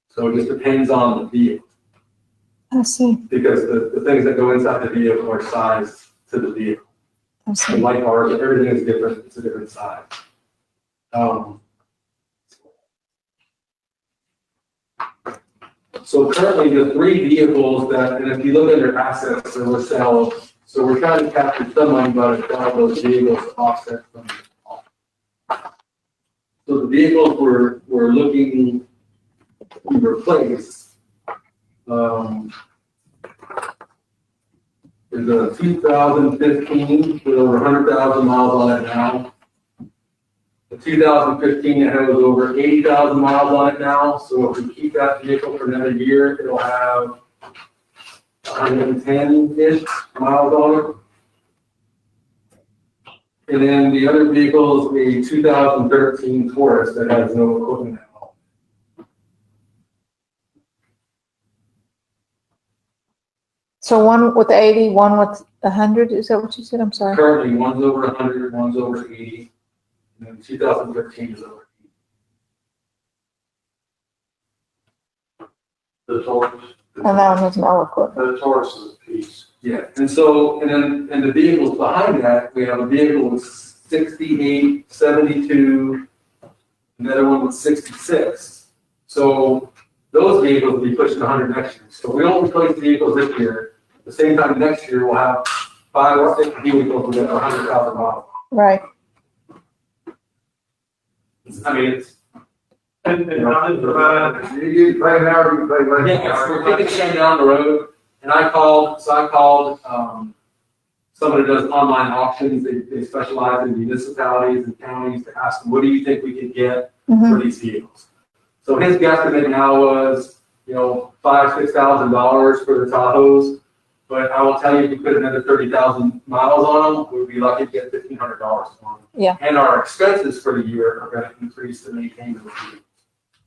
So it just depends on the vehicle, I see, because the things that go inside the vehicle are sized to the vehicle. I The see. light bars, everything is different, it's a different size. So currently the 3 vehicles that, and if you look under assets, there were sales, so we're trying to capture some money by selling those vehicles to offset from the cost. So the vehicles we're looking to replace, there's a 2015 with over 100,000 miles on it now. The 2015 that has over 80,000 miles on it now, so if we keep that vehicle for another year, it'll have 110-ish miles on it. And then the other vehicle is a 2013 Taurus that has no equipment at all. So one with 80, one with 100, is that what you said? I'm sorry. Currently, one's over 100, one's over 80, and then 2013 is over 80. The Taurus. And that one has no equipment. The Taurus is a piece. Yeah, and so, and the vehicles behind that, we have a vehicle with 68, 72, another one with 66. So those vehicles will be pushing 100 next year. So we don't replace vehicles this year. At the same time, next year, we'll have 5 or 6 vehicles with 100,000 miles. Right. I mean, it's, And I didn't provide, You pay now, you pay later. yeah, we're kicking shit down the road. And I called, somebody that does online auctions. They specialize in municipalities and counties to ask them, what do you think we could get Mhm. for these vehicles? So his guesstimate now was, $5,000-6,000 for the Tahoes. But I will tell you, if we put another 30,000 miles on them, we'd be lucky to get $1,500 on them. Yeah. And our expenses for the year are gonna increase to maintain those vehicles.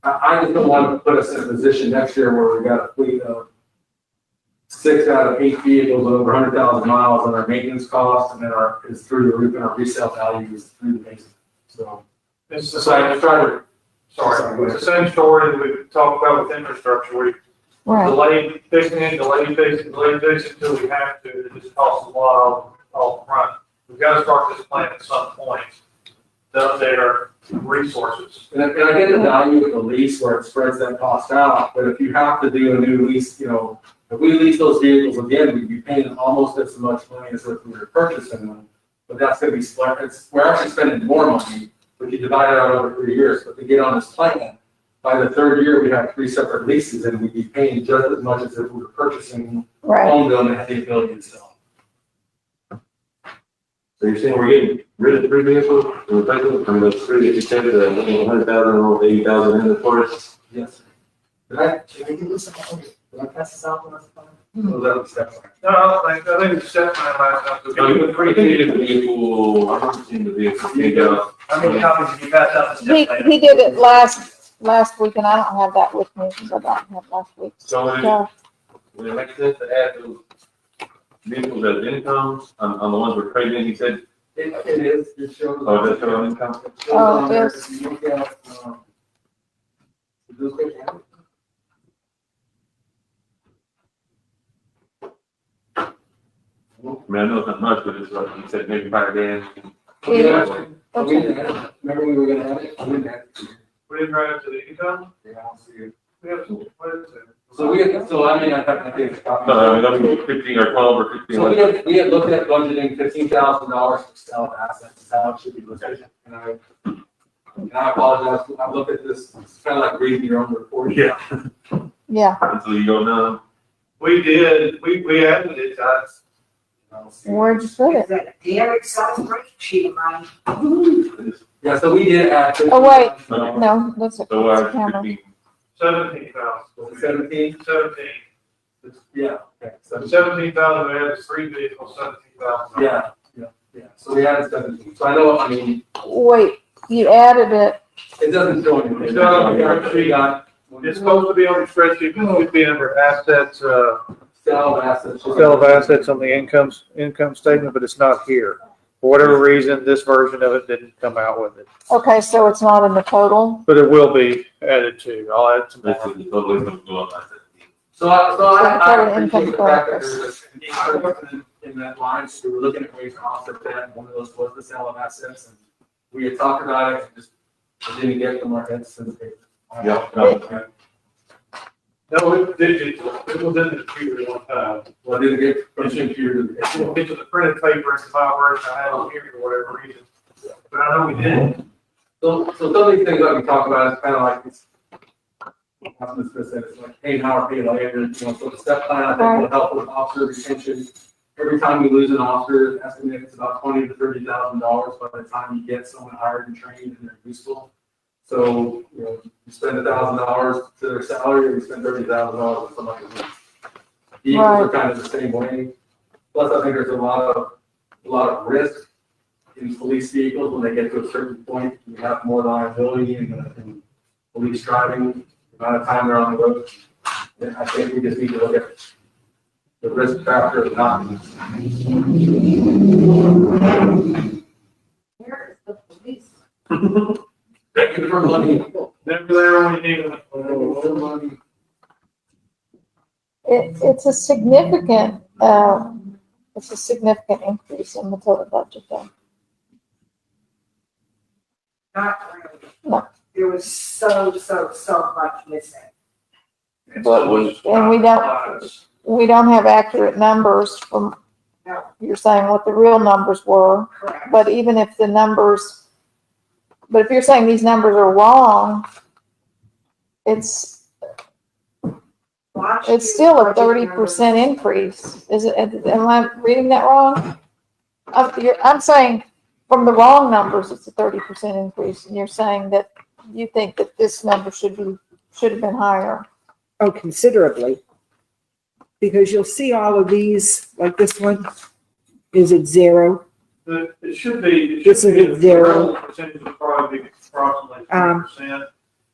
I just don't want to put us in a position next year where we got a fleet of 6 out of 8 vehicles over 100,000 miles, and our maintenance costs, and then is through the roof, and our resale value is through the basement. So, it's the so I same, try to, sorry, it's the same story that we talked about with infrastructure. We Right. delayed fixing it, delayed fixing until we have to. It just costs a lot all front. We've got to start this plan at some point to update our resources. and I get the value of the lease where it spreads that cost out, but if you have to do a new lease, if we lease those vehicles again, we'd be paying almost as much money as if we were purchasing them. But that's gonna be split, we're actually spending more money, if you divide it out over 3 years, but to get on this plan, by the 3rd year, we have 3 separate leases, and we'd be paying just as much as if we were purchasing, Right. owned them, and had the ability to sell. So you're saying we're getting rid of 3 vehicles, and replacing them from those 3 that you said, 100,000 or 80,000 in the forest? Yes. Did I do this? Did I pass this out when I was fine? Or was that a step? No, I think it's set plan last time. So you appreciated the vehicle, I haven't seen the vehicle, How many copies have you passed out? this He, day? he did it last week, and I don't have that with me, because I don't have last week. So So, would it make sense to add those vehicles as income on the ones we're trading, he said, It is, it shows. oh, that's your income? Oh, it is. If you look at, those quick hand. I mean, I know it's not much, but it's like, you said maybe 5 grand. Yeah, we didn't have it. Remember we were gonna have it? We didn't have it. We didn't write it to the income. Yeah, I don't see it. We have to, what is it? So I mean, I have to take a copy. So, I mean, 15 or 12 or 15. So we had looked at budgeting $15,000 for sale of assets, is how it should be looked at. And I apologize, I looked at this, it's kind of like reading your own report. Yeah. yeah, Until you go now. We did, we added it, where'd you put Is it? that Derek Salisbury, sheet of mine? Yeah, so we did add. Oh, wait. So, No, that's a so, camera. 15. 17,000. 17? 17. Yeah, okay, so, 17,000, we added 3 vehicles, 17,000. yeah. So we added 17. So I know, I mean, Wait, you added it, it doesn't show anything. It's not on the We got. It's supposed to be on the spreadsheet, but it should be under assets, Sale of assets. sale of assets on the income statement, but it's not here. For whatever reason, this version of it didn't come out with it, okay, so it's not in the total? but it will be added to. I'll add some This more. is totally going to go up like that. So I Total income appreciate the fact that collectors. there's in that line, so we were looking at ways to offset that, and one of those was the sale of assets, and we had talked about it, and just, it didn't get from our heads to the paper. Yeah. Okay. No, it was in the computer one time. Well, it didn't get from the computer. It went into the printed paper, it's my version, I had it here for whatever reason. But I know we did. So some of these things that we talk about is kind of like this. I was gonna say, it's like pay now or pay later, so the step plan, I think will help with officer retention. Every time we lose an officer, estimate it's about $20,000 to $30,000 by the time you get someone hired and trained and they're useful. So, you spend $1,000 to their salary, or you spend $30,000 on somebody. Vehicles are kind of the same way. Plus, I think there's a lot of risk in police vehicles when they get to a certain point. You have more liability in police driving, the amount of time they're on the road. And I think we just need to look at the risk factor of not. Where is the police? Thank you for money. Never there when you need them. It's a significant, It's a significant increase in the total budget though. Not really. No. There was so much missing. But we don't have accurate numbers from, No. you're saying what the real numbers were, Correct. but even if the numbers, but if you're saying these numbers are wrong, it's still a 30% increase. Is it, am I reading that wrong? I'm saying from the wrong numbers, it's a 30% increase, and you're saying that you think that this number should have been higher. Oh, considerably. Because you'll see all of these, like this one, is at zero. It should be. This is at zero. Percentage would probably be approximately 3%.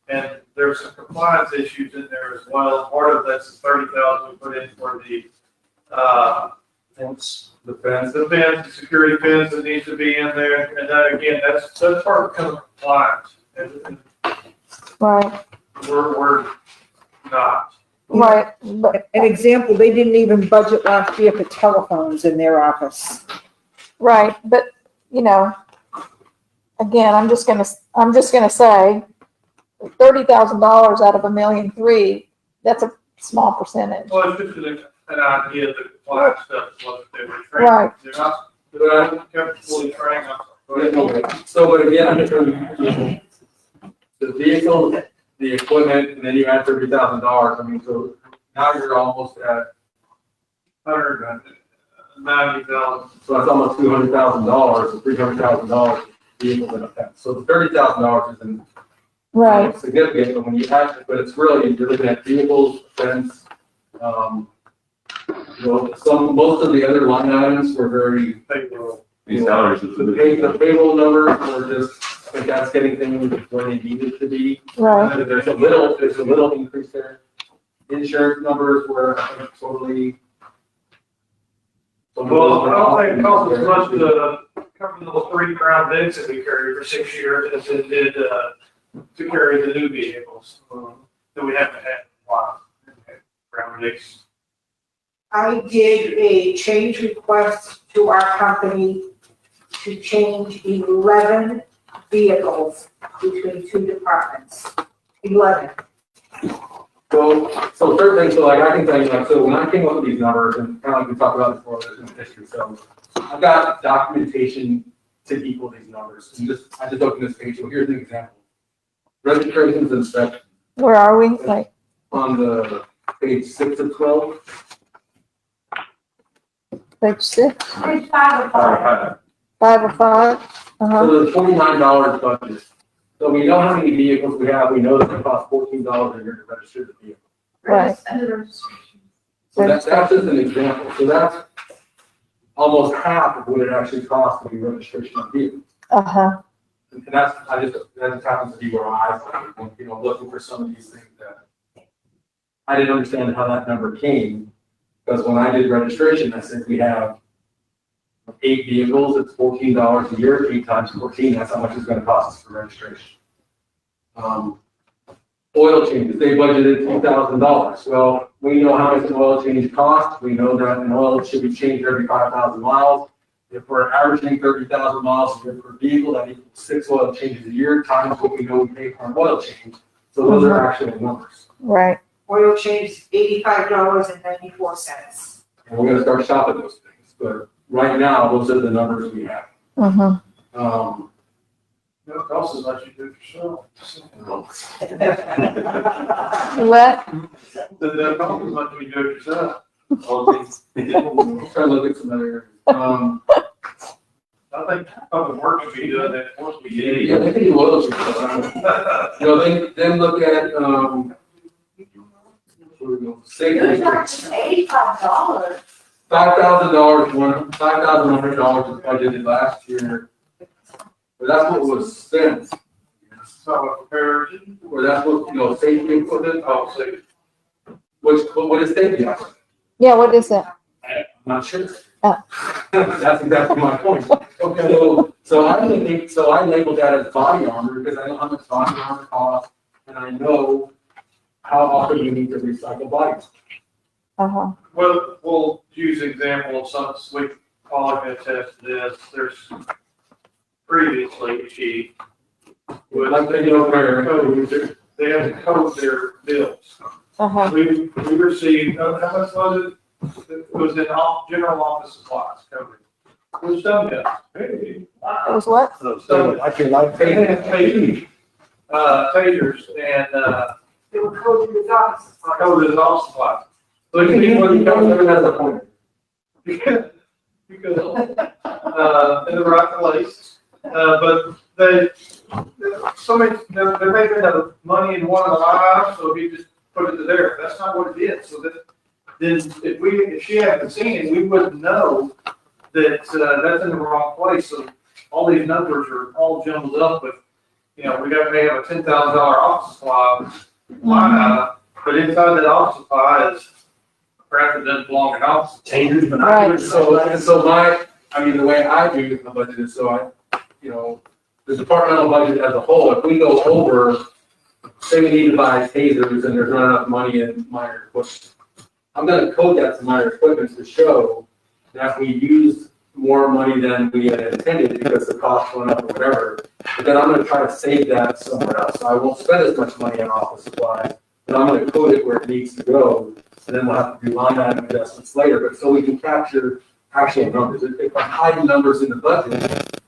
And there's some compliance issues in there as well. Part of that's the 30,000 we put in for the, Fence, the fence. the fence, the security fence that needs to be in there. And that, again, that's part of compliance. And Right, we're not. right, but, An example, they didn't even budget last year for telephones in their office. right, but, you know, again, I'm just gonna say, $30,000 out of $1.3 million, that's a small percentage. Well, it's just an idea that the compliance stuff is what they were training. Right. They're not fully trained. So, but again, the vehicle, the equipment, and then you add $30,000, I mean, so now you're almost at, $190,000. so that's almost $200,000, so $300,000 vehicle and a fence. So the $30,000 isn't Right, significant, but when you add it, but it's really, you're looking at vehicles, fence, you know, most of the other line items were very, These salaries is the payroll numbers were just, I think that's getting things where they needed to be. right, There's a little increase there. Insurance numbers were, I think, totally. Well, I don't think it costs as much to cover those 3 Crown Vics that we carried for 6 years as it did, to carry the new vehicles, that we haven't had in a while. Crown Vics. I did a change request to our company to change 11 vehicles between 2 departments. 11. So certain things, so like I can tell you, like, so when I came up with these numbers, and kind of like we talked about before, there's no history, so I've got documentation to equal these numbers. And I just opened this page, so here's an example. Registrations and inspections where are we? Like, on the page 6 of 12. page 6, Page 5 of 5. 5 of 5? Uh-huh, So there's $49 budget. So we know how many vehicles we have, we know that it costs $14 a year to register the vehicle. Right. So that's just an example, so that's almost half of what it actually costs to be registration of vehicles. uh-huh, And that just happens to be where I was, you know, looking for some of these things that I didn't understand how that number came, because when I did registration, I said we have 8 vehicles, it's $14 a year, 8 times 14, that's how much it's gonna cost us for registration. Oil changes, they budgeted $2,000. Well, we know how much an oil change costs, we know that an oil should be changed every 5,000 miles. If we're averaging 30,000 miles a year per vehicle, that equals 6 oil changes a year times what we know we pay for an oil change. So those are actual numbers. right, Oil change is $85.94. And we're gonna start shopping those things, but right now, those are the numbers we have. mhm. It costs as much as you do yourself. What? The costs as much as you do it yourself. We'll try to look at some other, I think public works would be doing that once we get it. yeah, they can do oil changes. You know, then look at, where we go, safety. $85. $5,000, $5,100 was budgeted last year. But that's what was spent, So repairs, or that's what, you know, safety equipment, oh, safety. what is safety? I'm Yeah, what is that? not sure. Oh. That's exactly my point. Okay, so I labeled that as body armor because I know how much body armor costs, and I know how often you need to recycle bodies. Uh-huh. Well, we'll use an example of some, we Paula can attest to this, there's previously, she was, they had to code their bills. Uh-huh. We received, how much was it? It was in general office supplies, covered. Which done that. Hey. It was what? So, I feel like they had tasers, and, They were coded as office. coded as all supplies. So you see what you got as a point. Because, in the right place, but they, there may be enough money in one of the items, so if you just put it to there, that's not what it is, so that, then if she hadn't seen it, we wouldn't know that, that's in the wrong place, so all these numbers are all jumbled up with, we may have a $10,000 office supply line item, but inside that office supply is crap that doesn't belong in office. Changes, but Right. not. So the way I do the budget is the departmental budget as a whole, if we go over, say we need to buy tasers and there's not enough money in minor equipment, I'm gonna code that to minor equipment to show that we used more money than we had intended because the cost went up or whatever. But then I'm gonna try to save that somewhere else. So I won't spend as much money on office supplies, but I'm gonna code it where it needs to go. And then we'll have to do line item adjustments later, but so we can capture actual numbers. If I'm hiding numbers in the budget,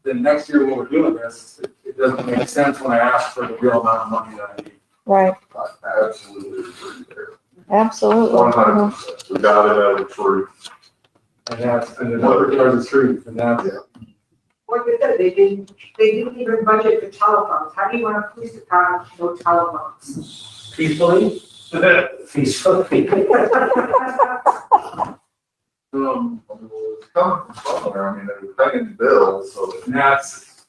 then next year when we're doing this, it doesn't make sense when I ask for the real amount of money that I need. Right, I absolutely agree there. absolutely. 100%. We got it out of the truth. And the numbers are the truth, and that's, Like I said, they didn't even budget for telephones. How do you want a police department with no telephones? peacefully. Peacefully. It's coming from somewhere, I mean, they're paying bills, so. And that's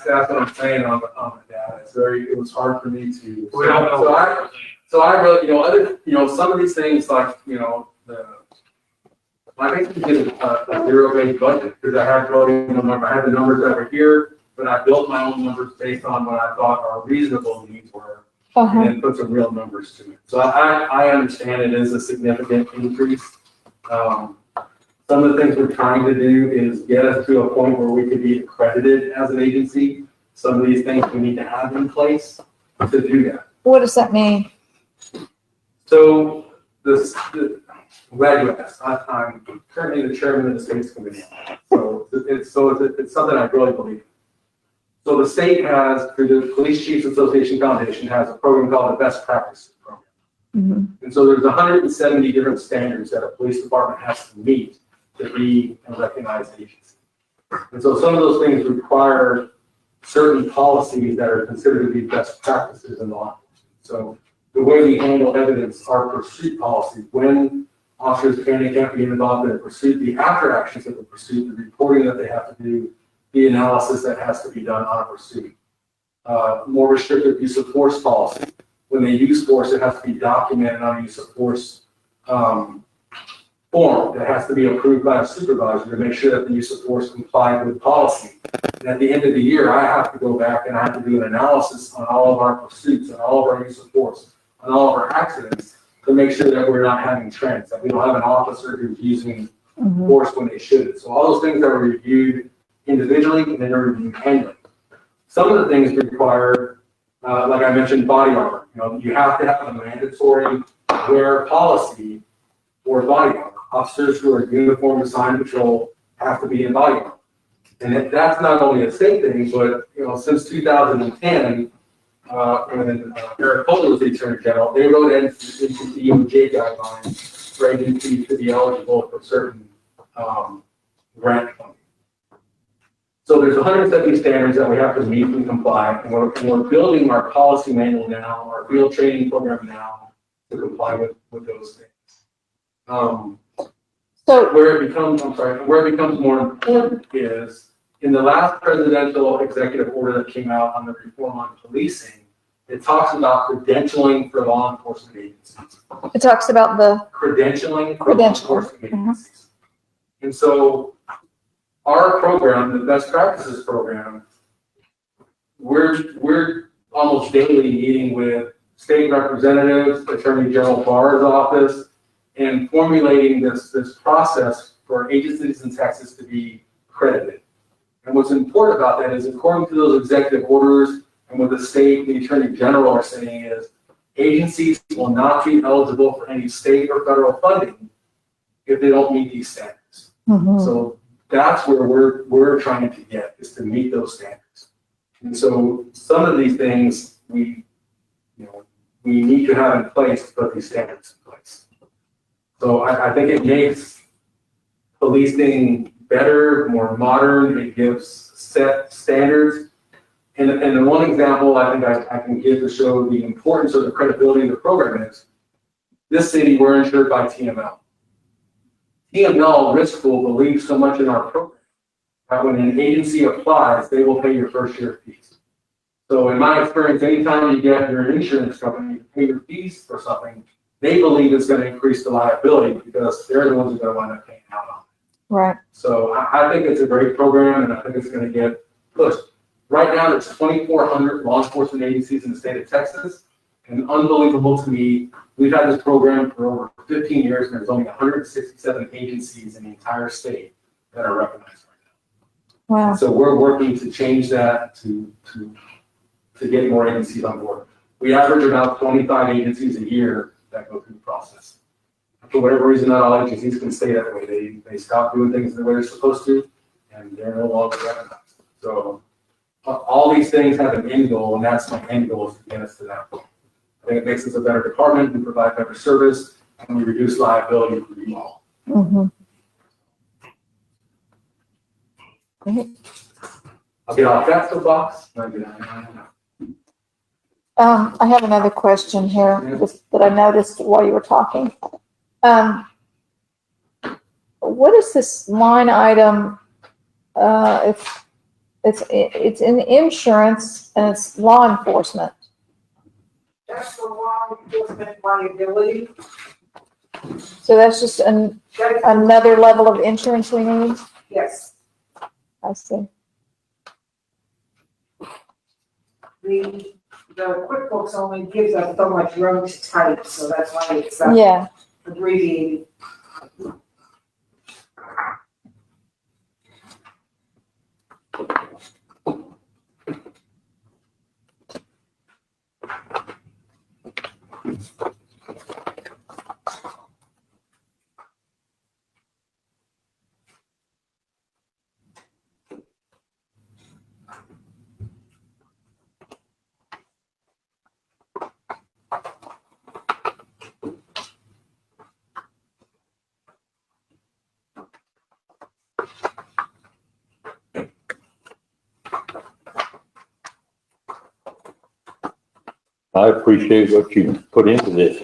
what I'm saying on the data. It was hard for me to. We don't know. So I really, some of these things like, I basically did a zero-based budget because I had the numbers that were here, but I built my own numbers based on what I thought our reasonable needs were, Uh-huh. and then put some real numbers to it. So I understand it is a significant increase. Some of the things we're trying to do is get us to a point where we could be accredited as an agency. Some of these things we need to have in place to do that. What does that mean? So I'm glad you asked. I'm currently the chairman of the States Committee. So it's something I really believe in. So the state has, through the Police Chiefs Association Foundation, has a program called the Best Practices Program. Mhm. And so there's 170 different standards that a police department has to meet to be a recognized agency. And so some of those things require certain policies that are considered to be best practices in law enforcement. So the way we handle evidence, our pursuit policy, when officers can and can't be involved in a pursuit, the after actions of the pursuit, the reporting that they have to do, the analysis that has to be done on a pursuit. More restrictive use of force policy. When they use force, it has to be documented on use of force form that has to be approved by a supervisor to make sure that the use of force complies with policy. And at the end of the year, I have to go back and I have to do an analysis on all of our pursuits and all of our use of force, on all of our accidents to make sure that we're not having trends, that we don't have an officer who's using Mhm. force when they shouldn't. So all those things are reviewed individually and then are reviewed annually. Some of the things require, like I mentioned, body armor. You have to have a mandatory wear policy for body armor. Officers who are uniform assigned patrol have to be in body armor. And that's not only a state thing, but, since 2010, when Eric Holder was the Attorney General, they wrote into the DOJ guidelines for agencies to be eligible for certain grant funding. So there's 170 standards that we have to meet and comply, and we're building our policy manual now, our field training program now to comply with those things. So, Where it becomes more important is in the last presidential executive order that came out on the reform on policing, it talks about credentialing for law enforcement agencies. it talks about the, Credentialing for law enforcement Credentialing, agencies. And so our program, the Best Practices Program, we're almost daily meeting with state representatives, Attorney General Barr's office, and formulating this process for agencies in Texas to be credited. And what's important about that is according to those executive orders and what the state, the attorney general are saying is agencies will not be eligible for any state or federal funding if they don't meet these standards. Mhm. So that's where we're trying to get, is to meet those standards. And so some of these things we need to have in place to put these standards in place. So I think it makes policing better, more modern, it gives set standards. And the one example I think I can give to show the importance of the credibility of the program is, this city, we're insured by TML. TML risk pool believes so much in our program that when an agency applies, they will pay your first year fees. So in my experience, anytime you get your insurance company to pay your fees for something, they believe it's going to increase the liability because they're the ones who are going to wind up paying out on it. Right. So I think it's a great program and I think it's going to get pushed. Right now, there's 2,400 law enforcement agencies in the state of Texas. And unbelievable to me, we've had this program for over 15 years and there's only 167 agencies in the entire state that are recognized right now. Wow. So we're working to change that to get more agencies on board. We average about 25 agencies a year that go through the process. For whatever reason, not all agencies can stay that way. They stop doing things the way they're supposed to, and they're no longer recognized. So all these things have an end goal, and that's my end goal, is to get us to that point. I think it makes us a better department, we provide better service, and we reduce liability for you all. Mhm. Great. I'll get off that soapbox. I have another question here just that I noticed while you were talking. What is this line item? It's in insurance and it's law enforcement. That's the law enforcement liability. So that's just another level of insurance we need? Yes, I see. the QuickBooks only gives us so much room to type, so that's why it's Yeah. abbreviated. I appreciate what you put into this.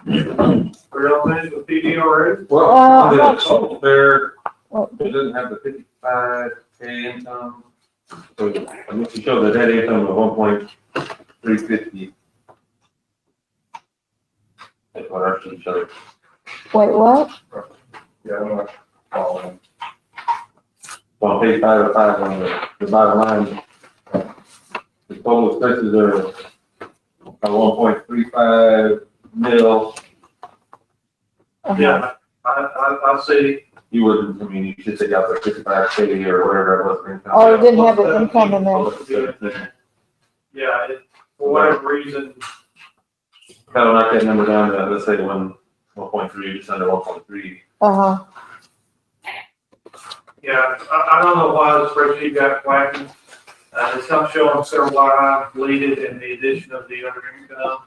We're all finished with PD already? Well, I'm the not total there, What? it doesn't have the 55K income. So I need to show the net income of 1.350. That's what our sheet shows. Wait, what? Yeah, I'm not following. On page 505 on the bottom line, the total expenses are 1.35 mil. Yeah, I see. You wouldn't, I mean, you should take out the 55K or whatever it was. for income. Oh, it didn't have the income in there. Yeah, for whatever reason, Kind of knock that number down to, let's say, 1.3, just under 1.3. Uh-huh. yeah, I don't know why the spreadsheet got wacky. It's not showing several line items deleted in the addition of the other income.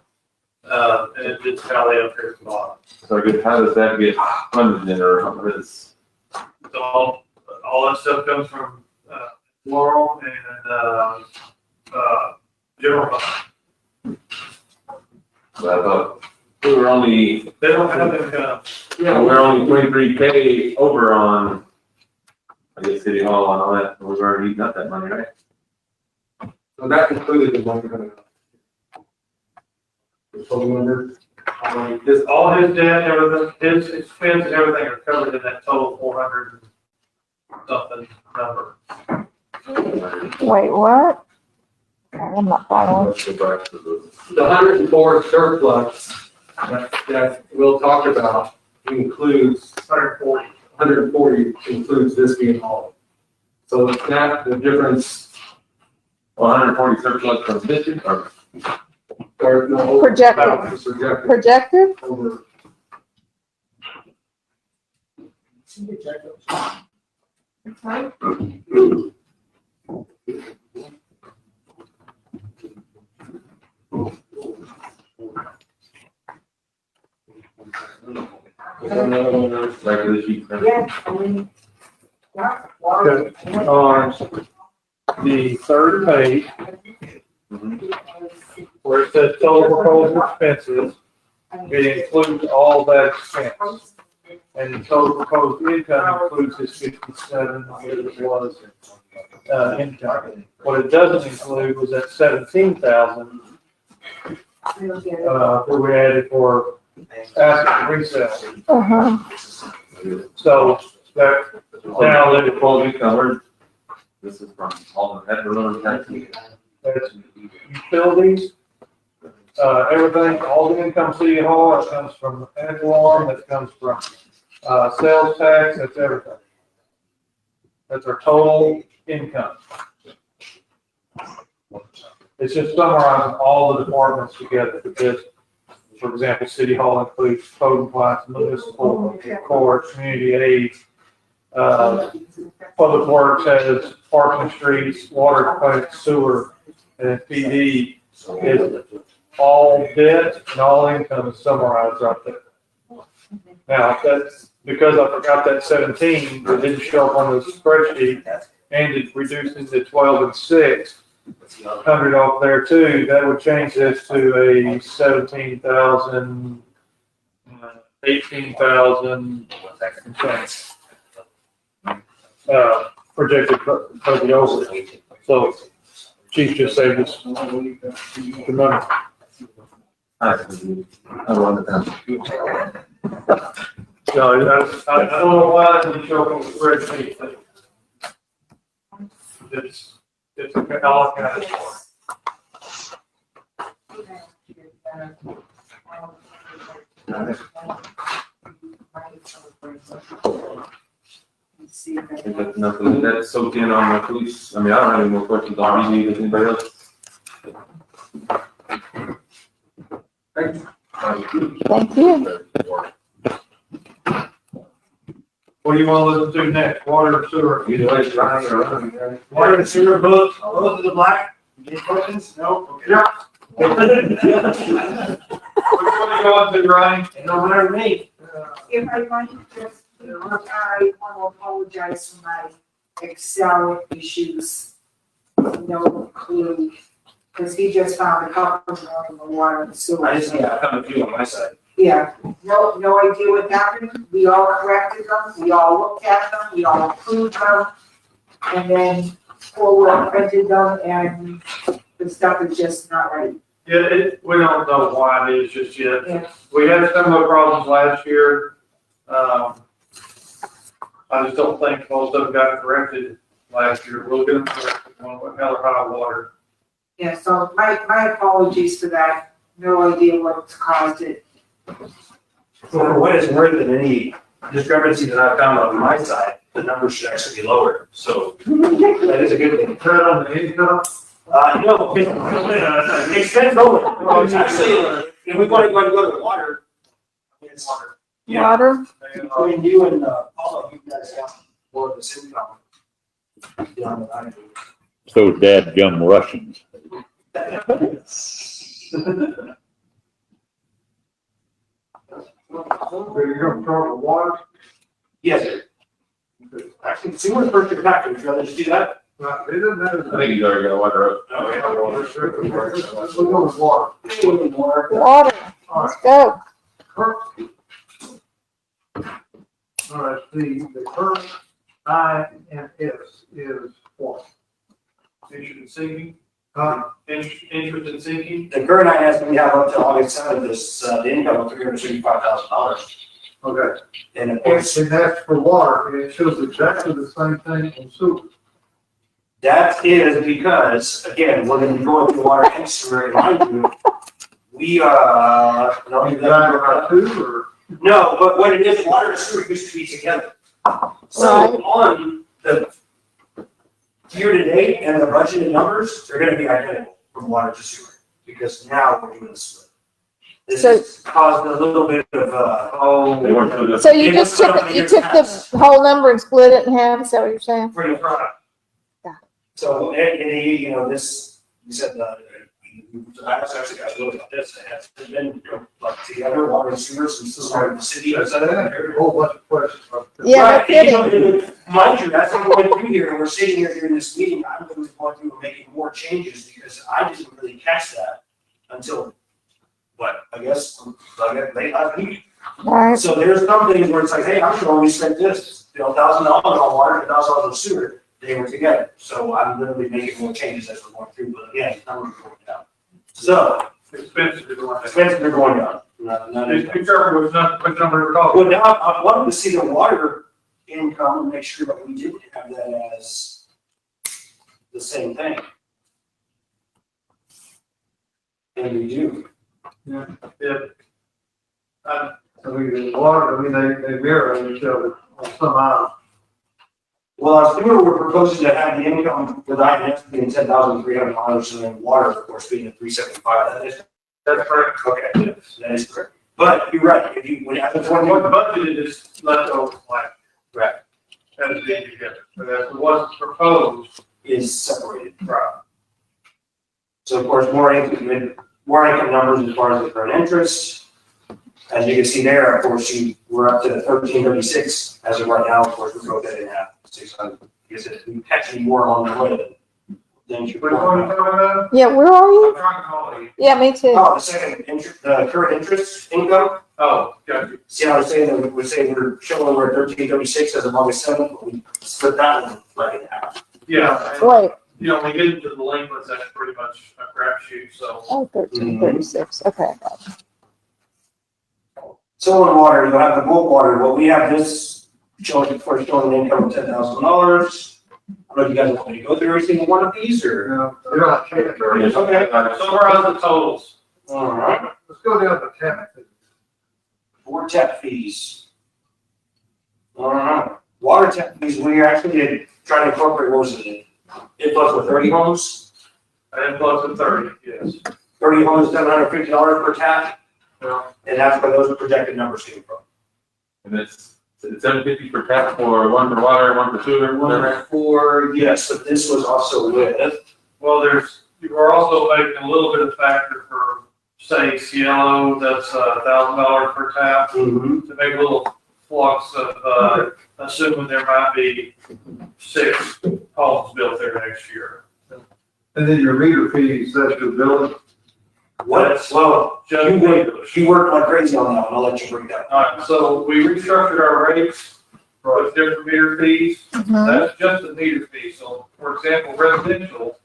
And it did tally up here at the bottom. So I guess, how does that get funded then, or how does? So all that stuff comes from, Laurel and, general fund. I thought we were only, They don't have income. we're only 23K over on, I guess, City Hall and all that, and we've already got that money, right? So that included the one you're gonna. The total number? This, all his debt, everything, his expense and everything are covered in that total 400 something number. Wait, what? I'm not following. Let's go back to the. The 104 surplus that we'll talk about includes 140 includes this being all. So that, the difference, 140 surplus from fishing or? or no. Projected. balance is projected Projected? over. Regular sheet. Yeah, I mean, yeah, Okay. On the third page, where it says total proposed expenses, it includes all that expense. And the total proposed income includes this 57, whatever it was, income. What it doesn't include was that 17,000, that we added for asset resale. Uh-huh. So that, now that it Well, we covered, this is from all the federal taxes. that's utilities, everything, all the income city hall, that comes from ad valorem, that comes from, sales tax, that's everything. That's our total income. It's just summarizing all the departments together, because, for example, city hall includes code compliance, municipal court, community aid, public works has parks and streets, water, plant, sewer, and then PD is all debt and all income is summarized right there. Now, that's because I forgot that 17, that didn't show up on the spreadsheet, and it reduces to 12 and 6, 100 off there too, that would change this to a 17,000, 18,000, and change. Projected budget over. So Chief just saved us the money. I wrote it down. No, I don't know why that didn't show up on the spreadsheet. but It's okay, I'll look at it. I think that's nothing, that's soaked in on my police. I mean, I don't have any more questions on you, does anybody else? Thank you. What do you want to listen to next? Water or sewer? Either way, it's fine, or- Water and sewer, both of the black, any questions? No? Yeah. Which one do you want to, Ryan? It don't matter to me. if I might just, I want to apologize for my Excel issues. No clue, because he just found a couple more in the water and sewer. I just, yeah, I found a few on my side. Yeah, no idea what happened. We all corrected them, we all looked at them, we all approved them. And then forward printed them and the stuff is just not right. Yeah, we don't know why it is just yet. Yeah. We had similar problems last year. I just don't think most of them got corrected last year. We'll get them corrected on hell or high water. Yeah, so my apologies for that. No idea what's caused it. For what it's worth, in any discrepancy that I found on my side, the numbers should actually be lower, so that is a good thing. Turn on the income. No, expense over. It's actually, if we want to go to water, it's water. Yeah, Water? between you and, Paula, you guys have more of the city income. So dadgum Russians. You're gonna start with water? Yes, sir. Actually, sewer's first to back, would you rather just do that? It doesn't matter. I think he's already got water up. Let's go with water. Water. Let's go. All right, the current INS is what? Interest in sinking? Interest in sinking? The current INS we have up to August 7th is, the income of $365,000. Okay. And of course, And that's for water, and it shows exactly the same thing on sewer. that is because, again, we're gonna be going through water and sewer, and mind you, We, no, You got about two, or? no, but what it is, water and sewer used to be together. So Right. on the year-to-date and the budgeted numbers, they're gonna be identical from water to sewer, because now we're doing a split. This So- has caused a little bit of, They weren't so So you just took, you took the whole number and split it in half, is that what you're saying? for your product. Yeah. So, you know, this, you said, I was actually got a little about this, it has been, like, together, water and sewer, since the start of the city. There's a whole bunch of questions about this. Yeah, no Right, and, you know, kidding. and mind you, that's what we're going through here, and we're sitting here during this meeting, I'm literally going through and making more changes, because I didn't really catch that until, what, I guess late last week. Right, So there's some things where it's like, hey, I'm sure we spent this, $1,000 on water, $1,000 on sewer, they were together. So I'm literally making more changes as we're going through, but again, numbers are going down. So, Expenses are going down. expenses are going down. Not Be income. careful with not, which number you're calling. Well, now I wanted to see the water income and make sure that we didn't have that as the same thing. And we do. Yeah. I mean, the water, I mean, they mirror each other on some items. Well, our sewer, we're proposing to have the income with INS being $10,300, and then water, of course, being at $375. That is, That's correct. okay, yes, that is correct. But you're right, if you, when you have the What 21, budgeted is left over flat. Right. That is being together. But as what's proposed, is separated. right. So of course, more income numbers as far as the current interest. As you can see there, of course, we're up to 1336 as of right now. Of course, we broke that in half, 600. I guess it's actually more along the way than you. Which one are you talking about? yeah, where are I'm you? trying to call you. Yeah, me too. Oh, the second the current interest income. Oh, got you. See how I was saying that we're saying we're showing we're at 1336 as of August 7th, but we split that one right in half. Yeah. and, Wait, You know, when we get into delinquents, that's pretty much a crapshoot, so. oh, 1336, okay. So in water, you have the bulk water. Well, we have this showing for showing an income of $10,000. I don't know if you guys want me to go through every single one of these or. You know, they're not changing. Okay. Summarize the totals. All right. Let's go down to 10. Board tap fees. All right. Water tap fees, we actually trying to incorporate, what was it? It plus with 30 homes, And plus the 30, yes. 30 homes, $750 per tap. Yeah. And that's where those projected numbers came from. And it's $750 per tap for one for water, one for sewer, whatever. For, yes, but this was also with, Well, you are also making a little bit of factor for, say, Cielo, that's $1,000 per tap, to make a little flux of, assuming there might be 6 homes built there next year. And then your meter fees, that's your billing. what, well, Just meters. you worked like crazy on that one, I'll let you break that. All right, so we restructured our rates with different meter fees. Mhm. That's just the meter fee. So, for example, residential,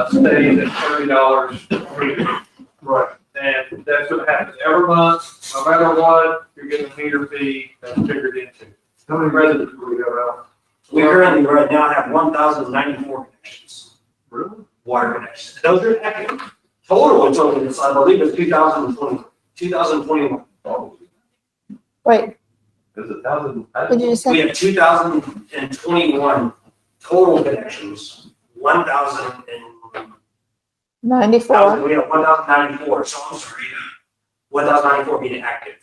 stays at $30 per meter. Right. And that's what happens every month, no matter what, you're getting a meter fee that's figured into. How many residents do we have out? We currently right now have 1,094 connections, Really? water connections. Those are active. Total, it's only, I believe it's 2021. Wait, There's 1,000. what did you We say? have 2021 total connections, 1,000 and 94? we have 1,094, so I'm sorry, 1,094 being active.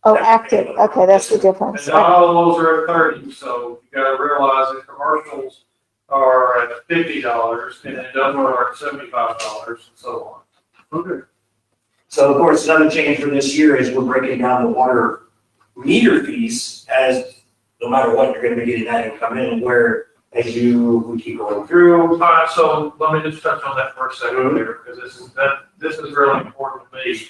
Oh, active, okay, that's the difference. And not all those are at 30, so you gotta realize that commercials are at $50 and industrial are at $75 and so on. Okay. So of course, another change for this year is we're breaking down the water meter fees as no matter what, you're gonna be getting that income in, where as we keep going through. All right, so let me just touch on that for a second here, because this is really important to me.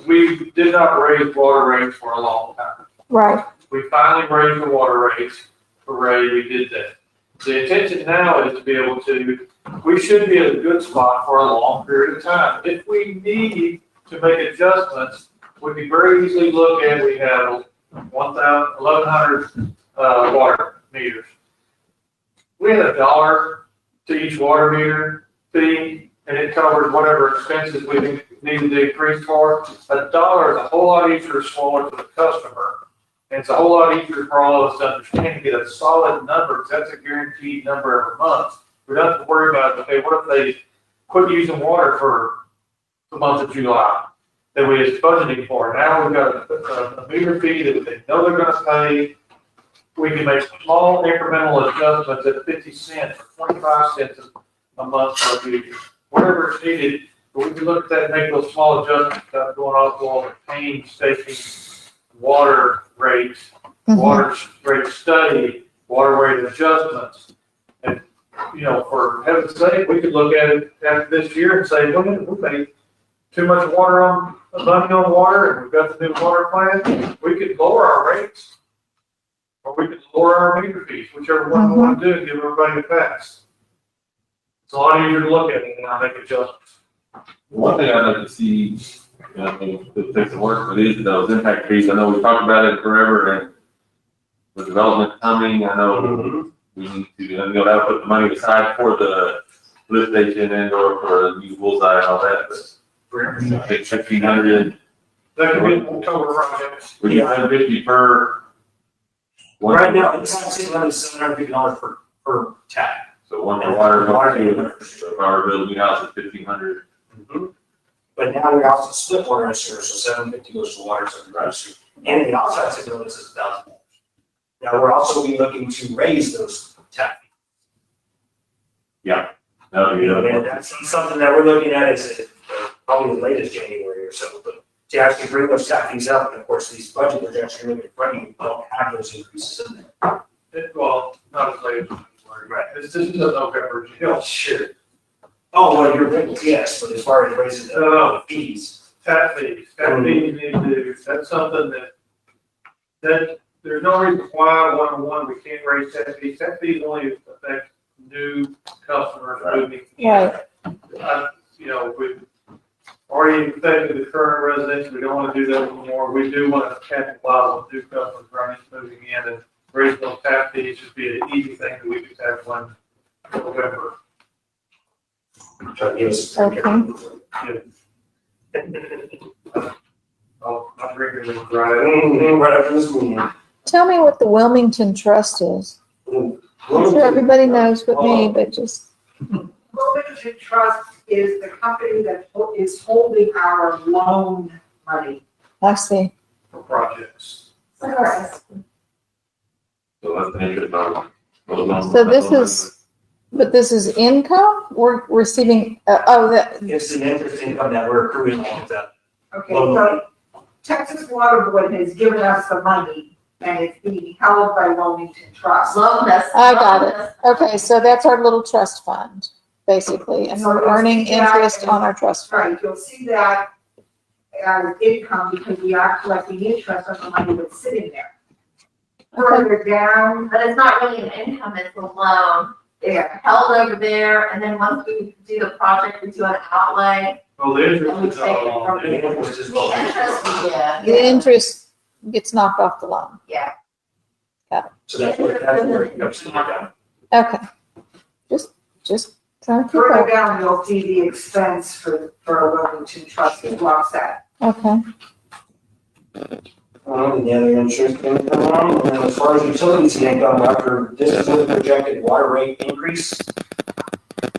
We did not raise water rates for a long time. Right, We finally raised the water rates. Hooray, we did that. The intention now is to be able to, we should be at a good spot for a long period of time. If we need to make adjustments, we can very easily look at, we have 1,100 water meters. We had $1 to each water meter fee. and it covers whatever expenses we needed to increase for. $1 is a whole lot easier to swallow to the customer. And it's a whole lot easier for all of us to understand to get a solid number, because that's a guaranteed number every month. We don't have to worry about, okay, what if they quit using water for the month of July that we was budgeting for? Now we've got a meter fee that they know they're gonna pay. We can make small incremental adjustments at 50 cents or 25 cents a month for a meter, whatever is needed. But we can look at that and make those small adjustments without going off to all the painstaking water rates, water rate study, water rate adjustments. And, you know, for heaven's sake, we could look at it after this year and say, well, we made too much money on water, and we've got the new water plant. We could lower our rates, or we could lower our meter fees, whichever one we want to do, and give everybody a pass. It's a lot easier to look at it and not make adjustments. One thing I'd like to see, to take some work for these, those impact fees. I know we've talked about it forever, and with development coming, I know we need to, you know, that'll put the money aside for the lift station and or for the new bullseye and all that, but take 1,500. That could be October projects. We get 150 per. one. Right now, it's $750 per tap. So one for water, so our bill, we house is 1,500. But now we also split water and sewer, so $750 goes to water, $750 to sewer. And the outside facilities is $1,000. Now, we're also be looking to raise those tap fees. No, you know, And that's something that we're looking at is probably the latest January or so, but to actually bring those tap fees up, and of course, these budget projections are in front of you, don't have those increases in there. Well, not as late as January. Right. This is a November deal. Sure. Oh, well, you're right, yes, but as far as raising the fees. Tap fees, need to do, that's something that there's no reason why one we can't raise tap fees. Tap fees only affect new customers moving in. Right. You know, we've already affected the current residents, we don't wanna do that anymore. We do wanna capitalize on new customers moving in, and raising those tap fees should be an easy thing that we could have one November. Try to give us. I'm drinking this right. Right after this meeting. Tell me what the Wilmington Trust is. I'm sure everybody knows but me, but just, Wilmington Trust is the company that is holding our loan money. I see. For projects. so that's the interest on. So this is, but this is income? We're receiving, It's an interest income that we're accruing on that. Okay, so Texas Water Board has given us the money, and it's being held by Wilmington Trust. I got it. Okay, so that's our little trust fund, basically, and we're earning interest on our trust fund. Right, you'll see that as income because we are collecting interest on the money that's sitting there. Further down, But it's not really an income, it's a loan. yeah, It's held over there, and then once we do the project, we do an outlay. Well, the And we interest is take it all from on The it. interest is The well. interest we get. The interest gets knocked off the loan. Yeah. So that's where it comes to down. Okay. Just trying to keep further up. down, you'll see the expense for Wilmington Trust is offset. Okay. And the other insurance income, and then as far as utilities income, after this is the projected water rate increase.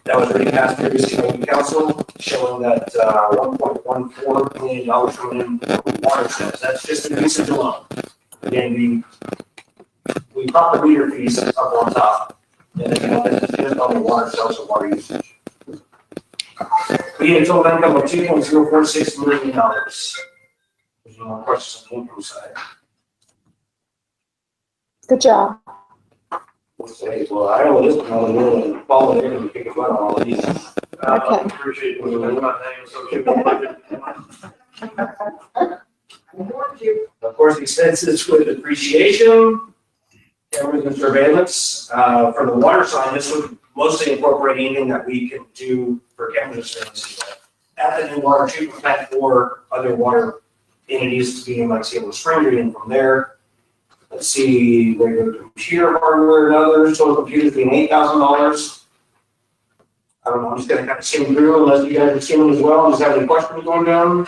That was already passed previously by the council, showing that, $1.14 million coming in from water sales. That's just the usage alone. Again, we brought the meter fees up on top. And then this is just on the water sales and water usage. We had a total income of $2.046 million. There's no more questions on the income side. Good job. Well, I know this one, I'm going to follow it and pick a fun on all of these. Okay. I appreciate it. My name is so Of course, expenses with depreciation, cameras and surveillance. For the water side, this would mostly incorporate anything that we can do for cameras and surveillance. At the new water treatment plant or other water entities to be, like, say, with spring reading from there. Let's see, regular computer hardware and others, total computers being $8,000. I don't know, I'm just gonna kind of skim through unless you guys are skimming as well. Does have any questions going down?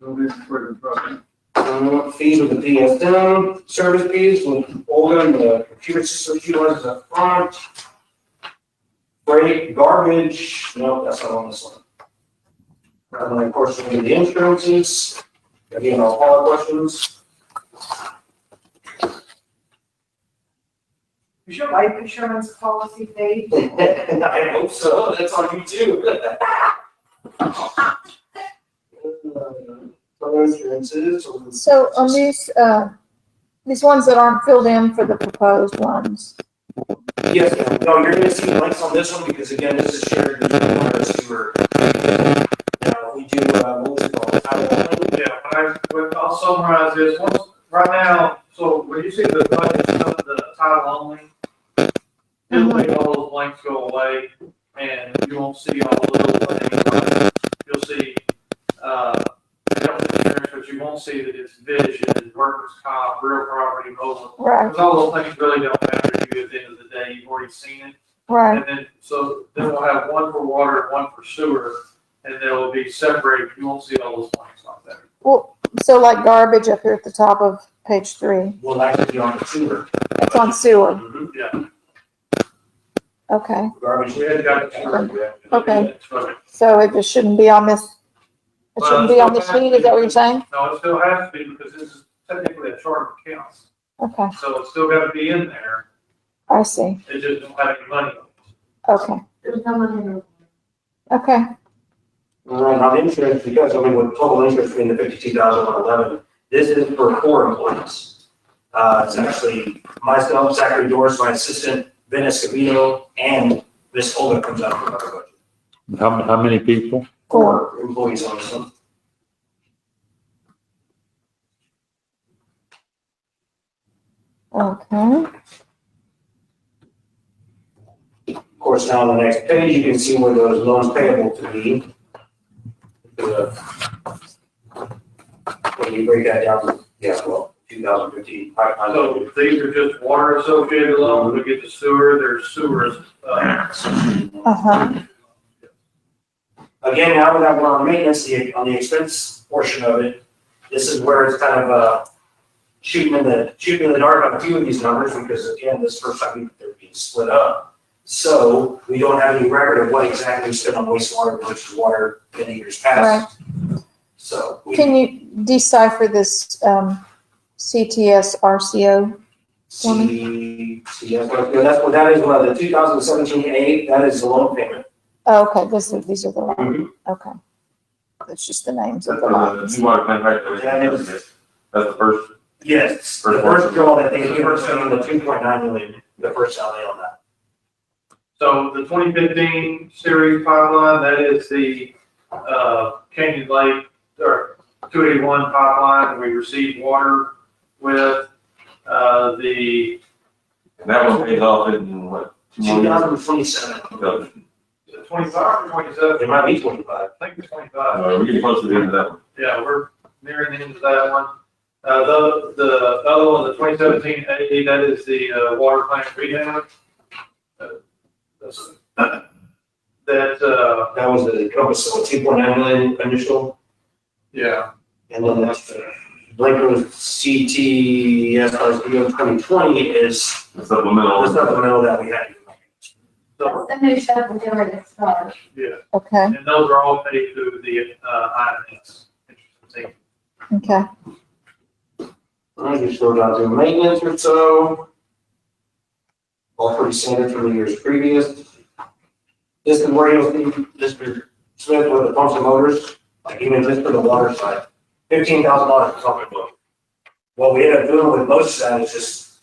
No business for the property. Fees with the PSM, service fees with Olga and the computer system she was up front. Freight, garbage, no, that's not on this one. And then of course, the insurances, again, all our questions. Is your life insurance policy paid? I hope so, that's on you too. Other insurances. So on these ones that aren't filled in for the proposed ones, Yes, no, you're gonna see links on this one because again, this is shared with the water sewer. Now, we do, what was it called? I'll summarize this. Right now, so when you see the budget, the title only, it'll make all those blanks go away, and you won't see all the little things. You'll see, health insurance, but you won't see that it's vision, workers' comp, real property, mobile. right, Because all those things really don't matter to you at the end of the day. You've already seen it. right, And then, so then we'll have one for water and one for sewer, and they'll be separated. You won't see all those blanks like that. well, so like garbage up here at the top of page 3, Will actually be on the sewer. it's on sewer, Yeah. okay, Garbage. We had got sewer. Okay. Right. so it just shouldn't be on this, it shouldn't be on the sheet, is that what you're saying? No, it still has to be because this is technically a chart of accounts. Okay, So it's still got to be in there. I see, It just don't have any money. okay, There's no money in it. okay, All right, on insurance, because I mean, with total interest being the 52,111, this is for 4 employees. It's actually myself, Zachary Doris, my assistant, Ben Escobedo, and Miss Olga comes out from our budget. How many people? 4 employees on this one. okay, Of course, now on the next page, you can see where those loans payable to be. When you break that down, yeah, well, 2015, 500. So these are just water associated loans. We get the sewer, there's sewers. uh-huh, Again, now that we're on maintenance, on the expense portion of it, this is where it's kind of, shooting in the dark on a few of these numbers, because again, this first time they're being split up. So we don't have any record of what exactly we spent on wastewater versus water in years past. So. can you decipher this, CTS RCO? Yeah, that's what that is, the 2017 A, that is the loan payment. Oh, okay, these are the, Mhm. okay. That's just the names That's of the the lines. new water plant right there. Yeah, it is. That's the first. Yes, the first draw that they gave us on the 2.9 million, the first outlay on that. So the 2015 series pipeline, that is the Canyon Lake, or 281 pipeline we received water with. The And that one pays off in what? 2 more years? 2027, 25 or 27? it might be 25. I think it's 25. We're getting close to the end of that one. Yeah, we're nearing the end of that one. The other one, the 2017 A, that is the water plant rehab. That was the Compass, so 2.9 million initial, Yeah, and then that's the Blanco CTS RSBO 2020 is The supplemental. the supplemental that we had. so, The new stuff we already started. yeah, Okay, and those are all paid through the INS. okay, I just go down to maintenance or so. All pretty standard from the years previous. This is where you'll see Mr. Smith with the pumps and motors, like even just for the water side, $15,000 is something. What we end up doing with most of that is just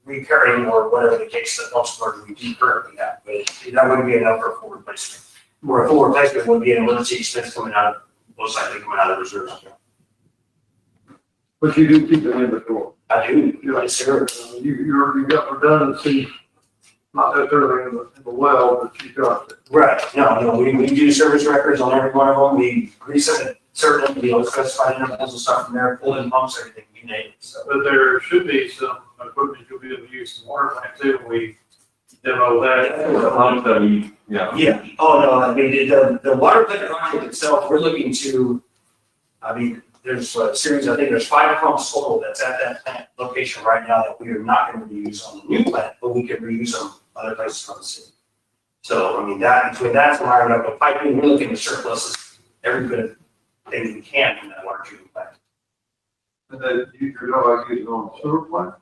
repairing or whatever the case, the pumps and motors we do currently have, but that wouldn't be enough for a full replacement. Where a full replacement would be an emergency expense coming out of, most likely coming out of reserves. But you do keep an inventory. I do, right, sir. You got redundancy, not necessarily in the well, but you got it. Right, no, we do service records on every one of them, we reset certain, specified intervals and stuff from there, pull in pumps, everything, you name it, so. But there should be some equipment you'll be able to use in water plant too. We demo that. The pump that we, yeah. Yeah, oh, no, I mean, the water plant project itself, we're looking to, I mean, there's a series, I think there's 5 pumps total that's at that plant location right now that we are not gonna reuse on the new plant, but we can reuse them other places on the city. So, I mean, that, between that and wiring up the piping, we're looking to surplus every bit of thing we can from that water treatment plant. And then you're not like using on the sewer plant?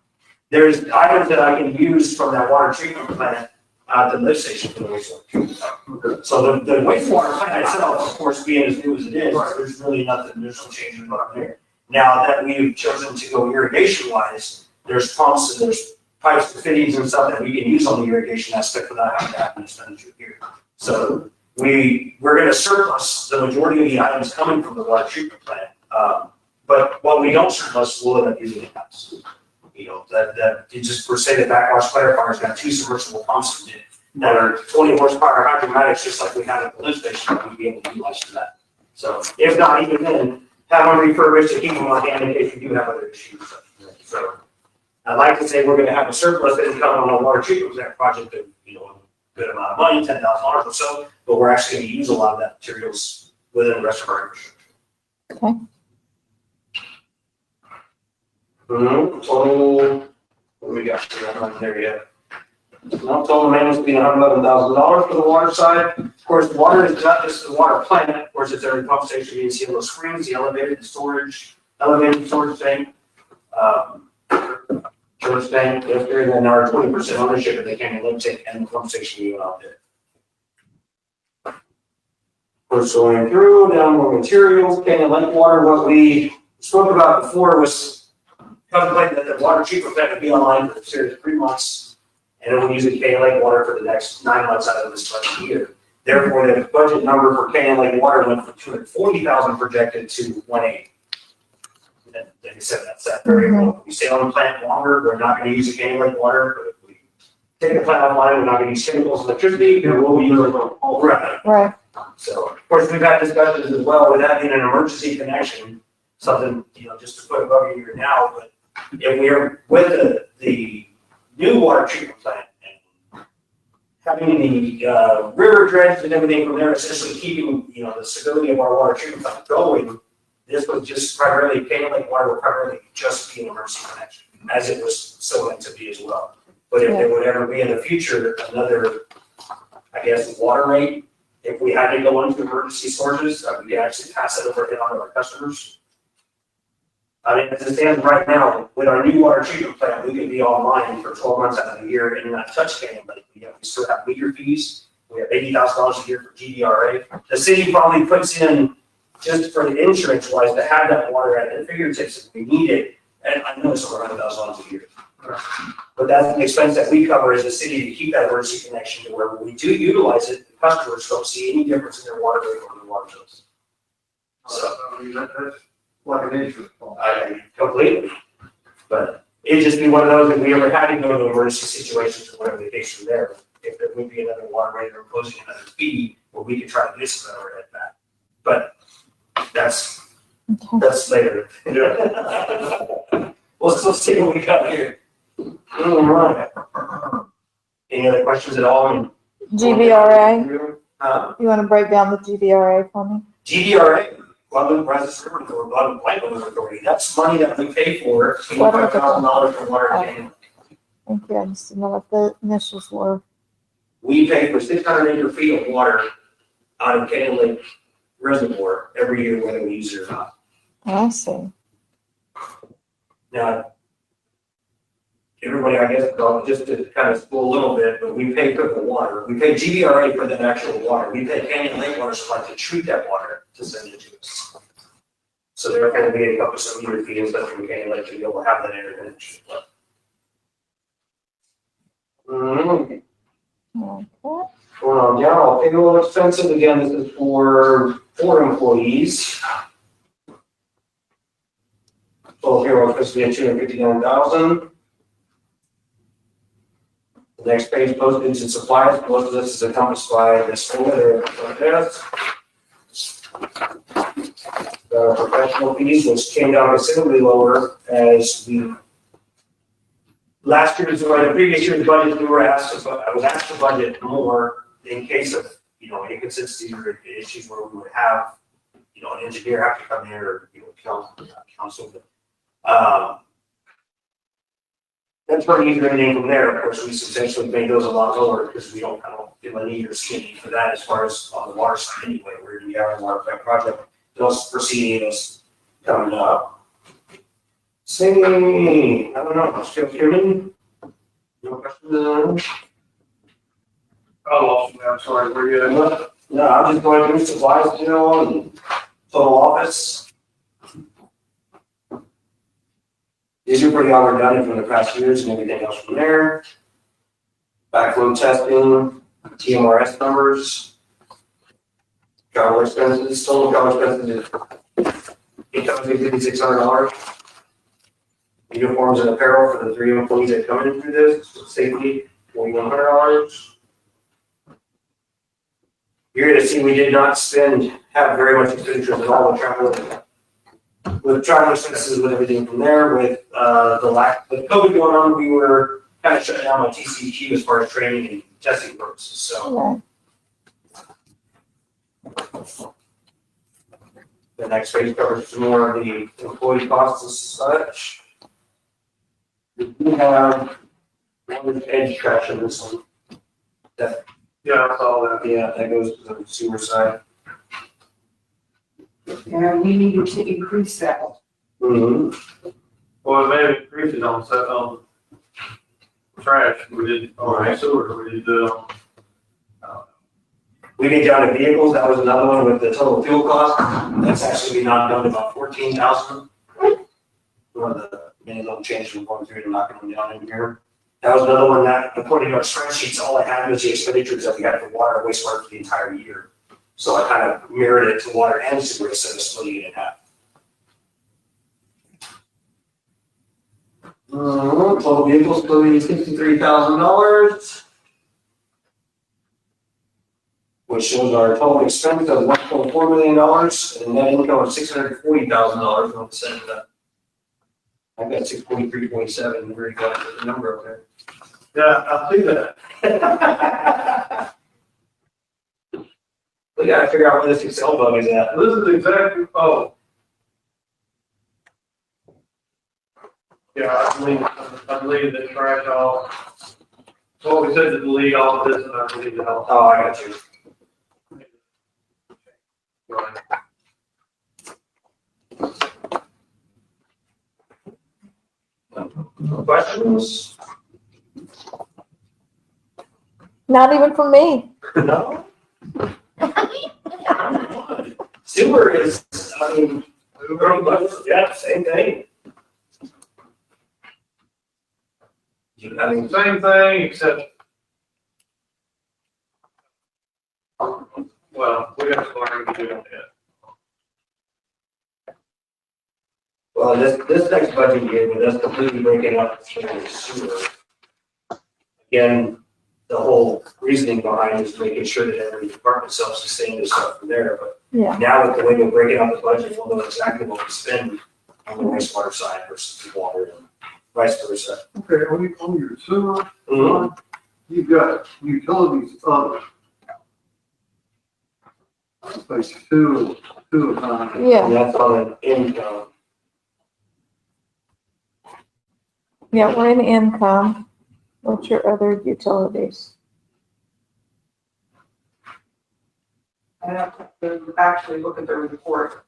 There's items that I can use from that water treatment plant at the lift station for the wastewater treatment plant. So the wastewater plant itself, of course, being as new as it is, there's really nothing, there's no change in what there. Now that we've chosen to go irrigation wise, there's pumps and there's pipes and fittings and stuff that we can use on the irrigation aspect without having to have an expenditure here. So we're gonna surplus the majority of the items coming from the water treatment plant. But what we don't surplus, we'll end up using in-house. You know, that you just, per se, the backwash clarifiers got 2 submersible pumps in it that are 20 horsepower hydromatics, just like we had at the lift station, we'd be able to utilize for that. So if not, even then, have them refurbished to keep them on hand in case we do have other issues. So I'd like to say we're gonna have a surplus that is coming on a water treatment plant project of, you know, a good amount of money, $10,000 or so, but we're actually gonna use a lot of that materials within the rest of our infrastructure. Okay. Total, what do we got? We're not there yet. No, total maintenance being $111,000 for the water side. Of course, water is not just the water plant. Of course, it's every pump station. You can see those screens, the elevated storage, elevated storage tank, storage tank, lifter, and then our 20% ownership of the Canyon Lake tank and the pump station unit out there. We're going through, down more materials, Canyon Lake water. What we spoke about before was contemplating that the water treatment plant would be online for a series of 3 months, and then we'll use the Canyon Lake water for the next 9 months out of this budget year. Therefore, the budget number for Canyon Lake water went from $240,000 projected to $180,000. And they said that's that very low. If we stay on the plant longer, we're not going to use the Canyon Lake water. But if we take the plant offline, we're not going to use chemicals, electricity, and we'll use it all right. Right. So, of course, we've had discussions as well with that being an emergency connection, something, you know, just to put above you here now, but if we're with the new water treatment plant and having the river dredge and everything from there, essentially keeping, you know, the stability of our water treatment plant going, this was just primarily, Canyon Lake water will primarily just be an emergency connection, as it was so meant to be as well. But if there would ever be in the future another, I guess, water rate, if we had to go into emergency sources, we could actually pass that over to our customers. I mean, as it stands right now, with our new water treatment plant, we can be online for 12 months out of the year and not touch Canyon Lake. We still have meter fees. We have $80,000 a year for GDRA. The city probably puts in, just for the insurance wise, to have that water at their fingertips if we need it. And I know it's over $100,000 a year. But that's an expense that we cover as a city to keep that emergency connection to where when we do utilize it, the customers don't see any difference in their water rate or their water bills. So, I mean, that's like an insurance policy. I completely, but it'd just be one of those, if we ever had to go to emergency situations or whatever the case from there, if there would be another water rate or imposing another fee, where we could try to get some of that back. But that's later. We'll see what we got here. All right. Any other questions at all? GBRA, you want to break down the GBRA for me? GDRA, Guadalupe Brazos River Authority, Guadalupe White River Authority, that's money that we pay for, $25,000 for water. Thank you, I just didn't know what the initials were. We pay for 600 acre feet of water out of Canyon Lake Reservoir every year, whether we use it or not. I see. Now, everybody, I guess, just to kind of spool a little bit, but we pay for the water. We pay GBRA for the actual water. We pay Canyon Lake Water Supply to treat that water to send it to us. So they're kind of getting up with some meter fee and stuff from Canyon Lake to be able to have that interconnection. Okay. Going on down, I'll pay a little expensive. Again, this is for 4 employees. Total payroll is supposed to be at $259,000. The next page, postage and supplies. Most of this is encompassed by this folder like this. The professional fees, which came down considerably lower as we last year's, or the previous year's budget, I was asked to budget more in case of, inconsistencies or issues where we would have, an engineer have to come in or, council. That's where you get anything from there. Of course, we substantially made those a lot lower because we don't feel a need or skinny for that as far as on the water side anyway, where we have a water plant project. Those proceedings coming up. I don't know, still hearing? No questions? I lost me, I'm sorry, where you at? No, I'm just going through supplies, and total office. These are pretty all done from the past years and everything else from there. Backflow testing, TMRS numbers. Travel expenses, total travel expenses is $8,600. Uniforms and apparel for the 3 employees that come in through this, safety, $4,100. You're gonna see we did not have very much expenditures at all with travel expenses, with everything from there, with with COVID going on, we were kind of shut down on TCQ as far as training and testing purposes, so. The next page covers some more of the employee costs and such. We do have one edge trash in this one. Yeah, I saw that. Yeah, that goes to the sewer side. And we needed to increase that. Mm-hmm. Well, it may have increased it on trash, we did, or Right. sewer, we did, We get down to vehicles, that was another one with the total fuel cost, that's actually not down to about 14,000. One of the many little changes we're going through to knocking them down in here. That was another one that, according to our spreadsheets, all I had was the expenditures that we had for water and wastewater for the entire year. So I kind of mirrored it to water and sewer instead of splitting it in half. Total vehicles, $63,000. Which shows our total expense of $1.4 million and net income of $640,000 on the center of that. I've got 643.7, very glad for the number up there. yeah, I see that. We gotta figure out where this Excel bug is at. This is exactly, yeah, I believe that trash all, what we said to delete all of this, and I believe it all. Oh, I got you. Right. Questions? Not even from me. No? Sewer is, very much, yeah, same thing. I mean, Same thing, except, well, we got some learning to do on that. well, this next budget year, with us completely breaking up the sewer. Again, the whole reasoning behind is making sure that every department self-sustains and stuff from there, but Yeah. now with the way we're breaking up the budget, we'll know exactly what we spend on the wastewater side versus the water and vice versa. Okay, on your sewer, Mm-hmm. you've got utilities other. Like two, Yeah, And that's on an income. yeah, we're in income. What's your other utilities? I have to actually look at the report.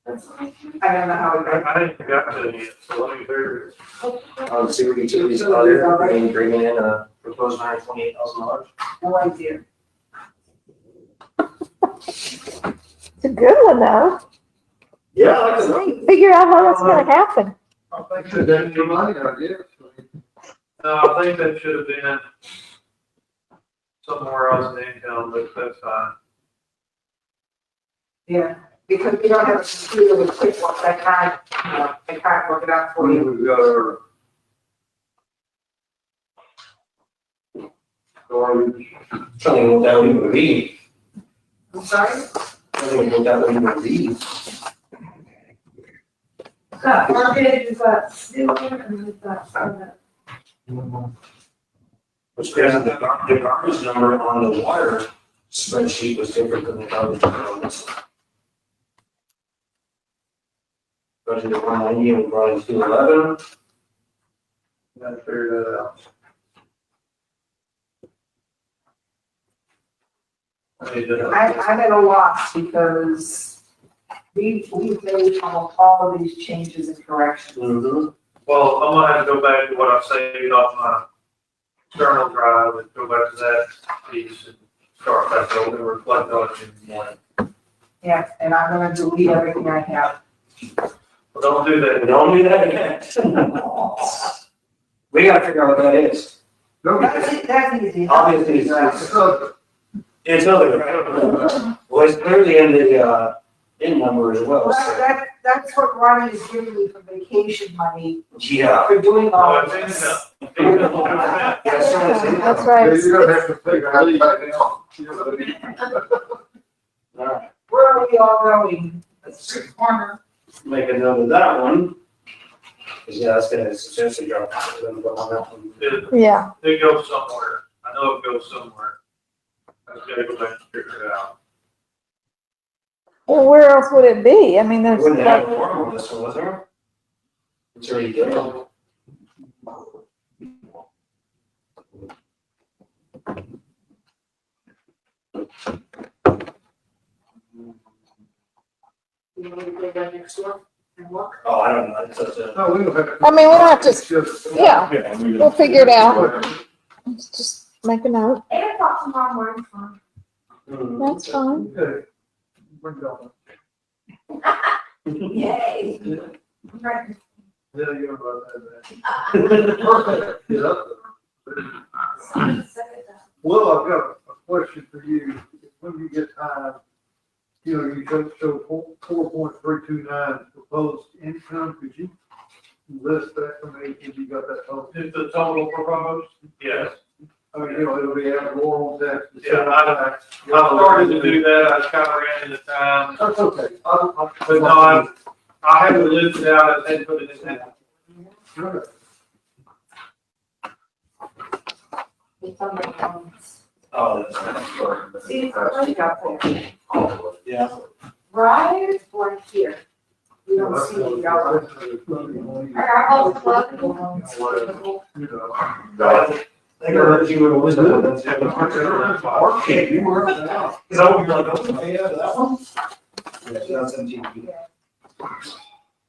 I don't know how it I didn't forget to it yet, so let me hear it. On sewer utilities other, and bringing in a proposed $128,000. no idea. It's a good one though. Yeah, I like the Figure out how that's gonna happen. I think that's your money, I guess. No, I think that should have been somewhere else in the income, but that's fine. Yeah, because we don't have a computer with QuickBooks, I can't work it out for you. We've got our garbage. Trying to what that would be. I'm sorry? Trying to what that would be. got garbage, we've got sewer, and we've got, Which the garbage number on the water spreadsheet was different than the garbage number on this one. Budget of 190 and we brought in 211. Gotta figure that out. I'm at a loss because we've made almost all of these changes and corrections. Mm-hmm. Well, I'm gonna have to go back to what I saved off my external drive and go back to that piece and start back over and reflect on it in the morning. Yeah, and I'm gonna delete everything I have. But don't do that. Don't do that again. We gotta figure out what that is. That's easy. Obviously, it's other, well, it's clearly in the, in number as well, so. That's what Ronnie is giving me for vacation money Yeah. for doing all Oh, of it's this. in the. That's Yeah, right. you're gonna have to figure out how to back down. Where are we all going? Corner. Make a note of that one. 'Cause, yeah, that's gonna substantially drop. On that one. Yeah, It goes somewhere. I know it goes somewhere. I just gotta go back and figure it out. well, where else would it be? I mean, there's Wouldn't have a like, form on this one, was there? It's already done. You want me to go down next door and look? Oh, I don't know, it's such a. No, we don't have to. I mean, we don't have to, It's just- yeah, we'll figure it out. Just make a note. 8 o'clock tomorrow morning, fine. That's fine. Okay. Bring it on. Yay. Right. Yeah, you're about that. Yeah. Well, I've got a question for you. When you get time, you know, you show 4.329 proposed income, could you list that for me, if you got that total? Is the total proposed? Yes. I mean, you know, it'll be ad valorem tax. Yeah, I started to do that. I just kind of ran into time. That's okay. But no, I haven't listed out and then put it in there. Good. It's on my phone. Oh, that's right. See, it's right up there. Yeah. Right or here? You don't see the yellow. I got all the plug. I think I heard you were listening to that. Okay, you were. Because I would be like, oh, yeah, that one. Yeah, 2017. Yeah.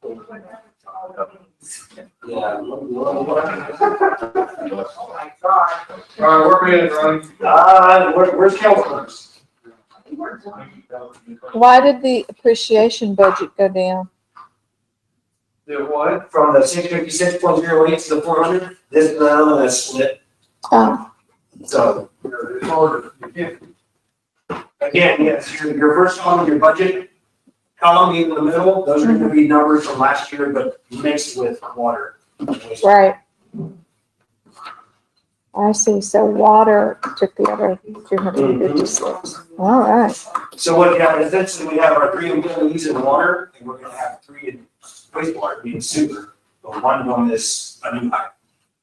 Oh my God. All right, where we at, Ronnie? Where's Calvin's? Why did the appreciation budget go down? Do what? From the 656.08 to the 400, this is another that's split. Oh, So, It's hard, you can't. again, yes, your first column, your budget column in the middle, those are gonna be numbers from last year, but mixed with water. right. I see. So water took the other 256. All right. So what, yeah, essentially, we have our 3 employees in water, and we're gonna have 3 in wastewater, being sewer, but one of them is a new hire.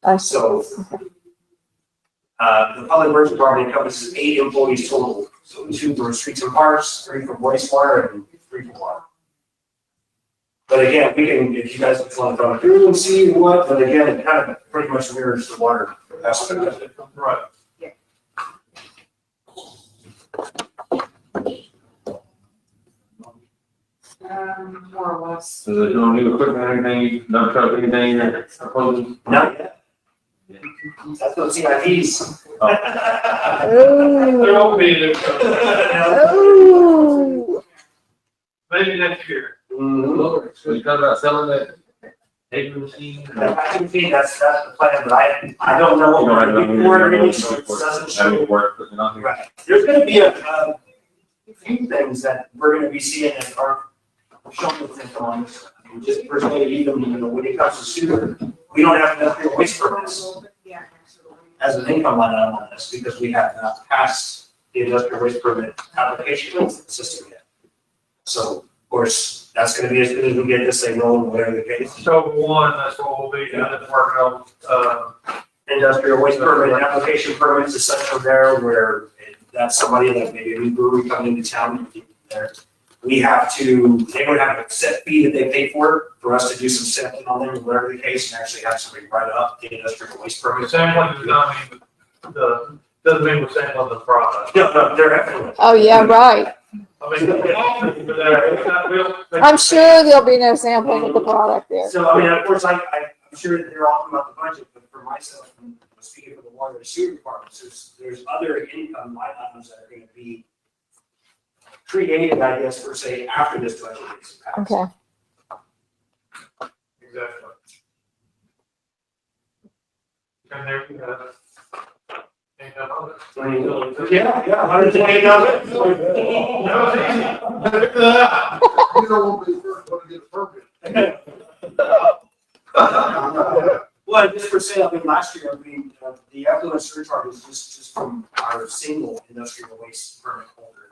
I see. So, the public works department encompasses 8 employees total, so 2 for streets and parks, 3 for wastewater, and 3 for water. But again, we can, if you guys want to go through and see what, but again, it kind of pretty much mirrors the water aspect of it. Right. More or less. So there's no new equipment, anything, no truck, anything, proposing? Not yet. That's what CIPs. There Oh, won't be a new truck. oh. Maybe next year. Mhm. So you talking about selling that paper machine? I think that's the plan, but I don't know what we're gonna do for it, so it doesn't show. That would work, putting it on here. Right. There's gonna be a few things that we're gonna be seeing that are showing things on this. Just personally, even, when it comes to sewer, we don't have enough waste permits as an income line item on this, because we have not passed the industrial waste permit application system yet. So, of course, that's gonna be as soon as we get this thing rolling, whatever the case. So one, that's what we'll be, and then working on, Industrial waste permit, application permits is such from there where that's somebody like maybe a new brewery coming into town there. We have to, they would have a set fee that they pay for us to do some sampling on them, whatever the case, and actually have somebody write up the industrial waste the permit. sampling does not mean, doesn't mean we're sampling the product. No, they're excellent. Oh, yeah, right. I mean, it's not real. I'm sure there'll be no sampling of the product there. So, I mean, of course, I'm sure that they're all about the budget, but for myself, and speaking for the water and sewer departments, there's other income line items that are gonna be created, I guess, per se, after this budget is passed. Okay. Exactly. And there you have it. Yeah, $120. You don't want to be the first one to get a permit. Well, just for sale, I mean, last year, I mean, the effluent surcharge is just from our single industrial waste permit holder.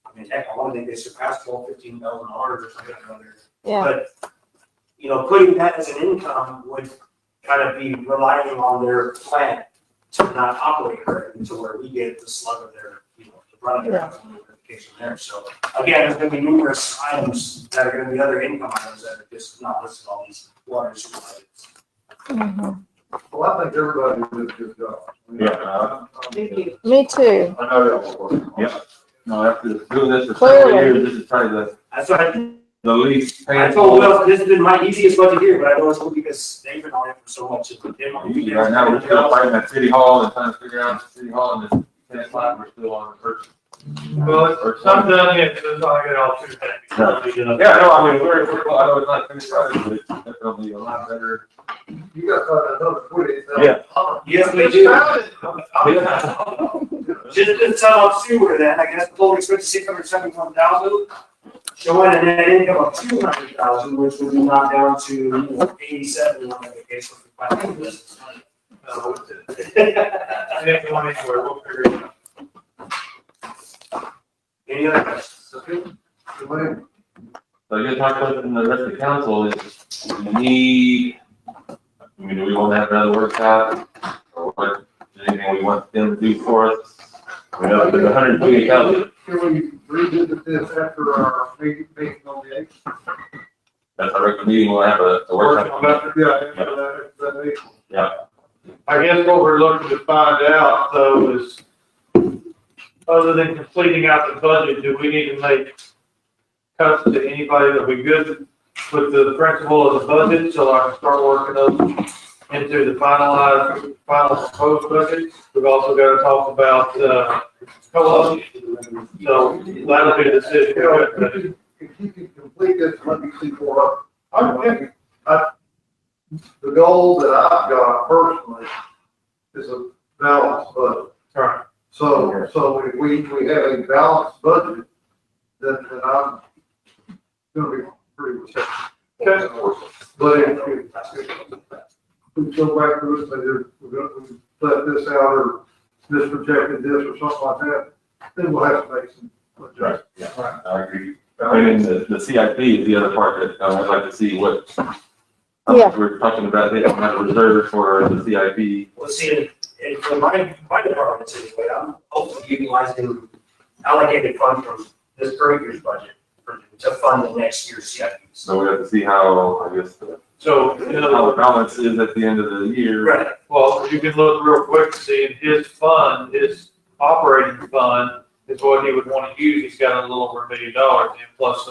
I mean, heck, I want to think they surpassed $15,000 or something or other. Yeah. But, you know, putting that as an income would kind of be relying on their plant to not operate correctly to where we get the slug of their, you know, the brunt of their verification there. So again, there's going to be numerous items that are going to be other income items that are just not listed on these water and sewer budgets. Mhm. Well, I think everybody did a good job. Yeah. Thank you. Me too. I know that will work. Yeah. No, after doing this for several Clearly. years, this is probably That's what I the least told painful. Will, this has been my easiest budget here, but I know it's only because they've been on it for so much. Usually right now, we're still fighting at City Hall and trying to figure out City Hall and then 10 o'clock, we're still on the first. Well, it's not done yet, so it's not gonna get all too happy. Yeah, no, I mean, we're, I know it's not finished right, but it's definitely a lot better. You got another 20. Yeah. Yes, we do. Just to sum up sewer then, I guess the total expense is $671,000, showing a net income of $200,000, which would be knocked down to 87 on the case for five business. No, it's one anywhere, we'll figure it out. Any other questions? So I guess my question to the rest of the council is, do we need, I mean, do we want to have another workshop? Or what, anything we want them to do for us? We know there's 120,000, Can we revisit this after our meeting on the 8th? that's our regular meeting, we'll have a workshop. Yeah, after that meeting. Yeah, I guess what we're looking to find out though is, other than completing out the budget, do we need to make cuts to anybody that we good with the principle of the budget, so I can start working those into the final proposed budget? We've also got to talk about, co-op, so that'll be a decision. If you can complete this, let me see for, the goal that I've got personally is a balanced budget. Right. So if we have a balanced budget, then I'm gonna be pretty receptive. Okay. But if we go back to it, say we're gonna let this out or this projected this or something like that, then we'll have to make some adjustments. yeah, I agree. And then the CIP is the other part that I'd like to see what, Yeah. we're talking about, they have a reserve for the CIP. Well, see, and for my department anyway, I'm hopefully utilizing allocated funds from this current year's budget to fund the next year's CIPs. So we have to see how, I guess, So, you how know, the balance is at the end of the year. Right. well, you can look real quick to see in his fund, his operating fund is what he would want to use. He's got a little over $1 million and plus,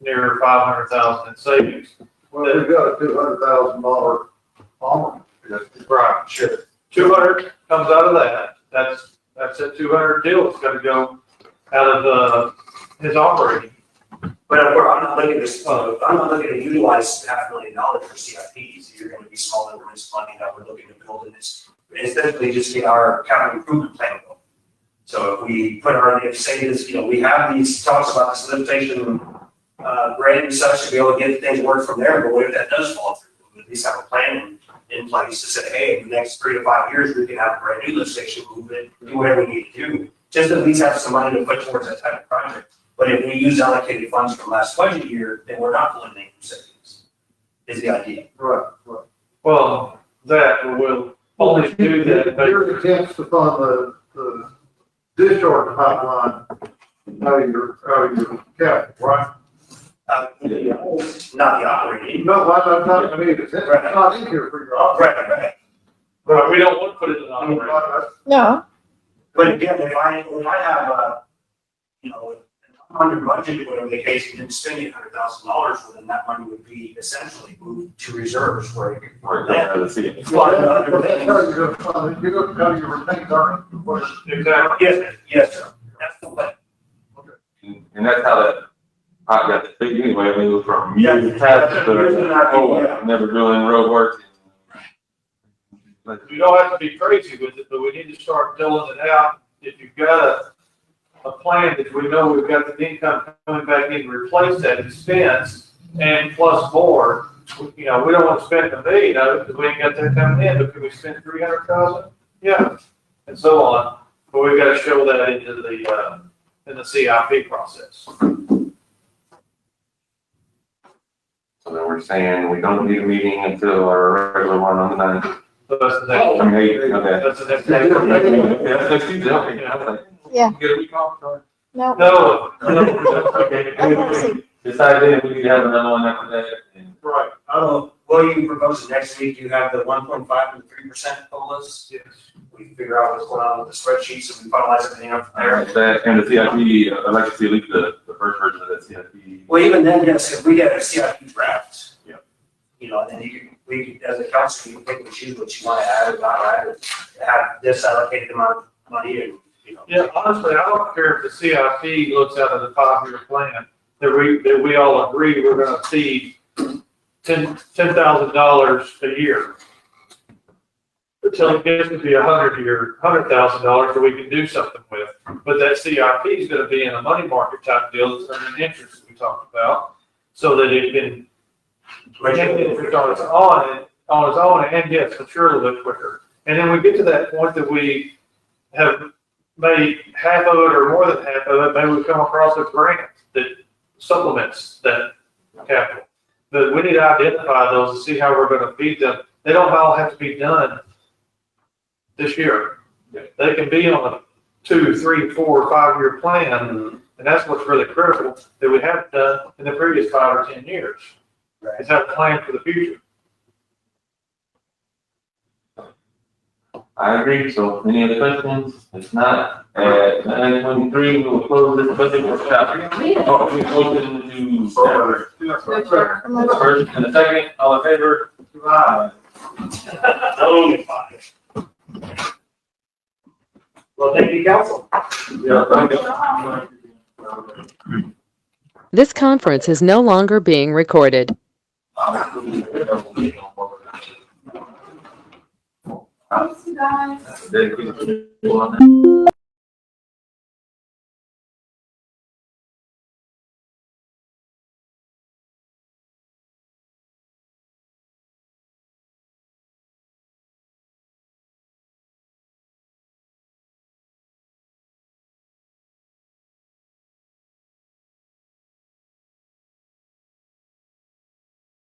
near 500,000 in savings. Well, we've got a $200,000 bond. Right, sure. 200 comes out of that. That's a 200 deal. It's gotta go out of, his operating. But I'm not looking to, I'm not looking to utilize $500,000 for CIPs. You're gonna be small increments funding that we're looking to build in this. Essentially just get our capital improvement plan going. So if we put if say this, you know, we have these talks about this limitation, grant and such to be able to get things work from there, but what if that does fall through? We at least have a plan in place to say, hey, in the next 3 to 5 years, we can have a brand new lift station movement, do whatever we need to do. Just at least have some money to put towards that type of project. But But if we use allocated funds from last budget year, then we're not eliminating savings, is the idea. Right, right. Well, that will only do that, but Your attempts to fund the discharge pipeline out of your capital, right? Not the operating. No, I mean, it's not in here for your operating. Right. but we don't want to put it in operating. No, But again, if I have under budget, whatever the case, and didn't spend $800,000, well, then that money would be essentially moved to reserves where it could. Or down to the city. Well, that's how you're gonna fund it, you're gonna tell your retained earnings. Exactly. Yes, sir. That's the way. And that's how that pot got the big anyway. I mean, it was from Yeah. years past, Years and not- yeah. never doing road work. You don't have to be crazy with it, but we need to start filling it out. If you've got a plan that we know we've got the income coming back in to replace that expense and plus more, we don't want to spend $1 million of it because we ain't got that coming in, but can we spend 300,000? Yeah, and so on. But we've got to show that into in the CIP process. So then we're saying we don't need a meeting until our regular one on the 9th. So that's the next. I mean, okay. That's the next. Yeah, that's next Tuesday, okay. I was like, Yeah. Get a week off, sorry. no. No. Okay. Decide then if we need to have another one after that. and- Right. Will you propose next week, you have the 1.5 and 3% COLAs? Yes. We can figure out what's going on with the spreadsheets and we finalize everything up from All there. right, that, and the CIP, I'd like to see at least the first version of that CIP. Well, even then, yes, if we get a CIP draft. Yeah. And then we, as a council, you can pick and choose what you want to add or not add, and have this allocated amount of money and, Yeah, honestly, I don't care if the CIP looks out of the 5-year plan, that we all agree we're gonna see $10,000 a year. Until it gets to be $100,000 that we can do something with. But that CIP is gonna be in a money market type deal, that's earning interest that we talked about, so that it can make interest on its own, and yes, mature a little bit quicker. And then we get to that point that we have made half of it or more than half of it, maybe we come across a grant that supplements that capital. But we need to identify those and see how we're gonna feed them. They don't all have to be done this year. They can be on a 2, 3, 4, 5-year plan, and that's what's really critical that we haven't done in the previous 5 or 10 years. Is have a plan for the future. I agree, so any other questions? If not, at 9:23, we will close this budget workshop. Oh, we open to first and a second, all in favor? Aye. only 5. Well, thank you, council. Yeah, thank you. This conference is no longer being recorded. Thanks, you guys. Dedicated to-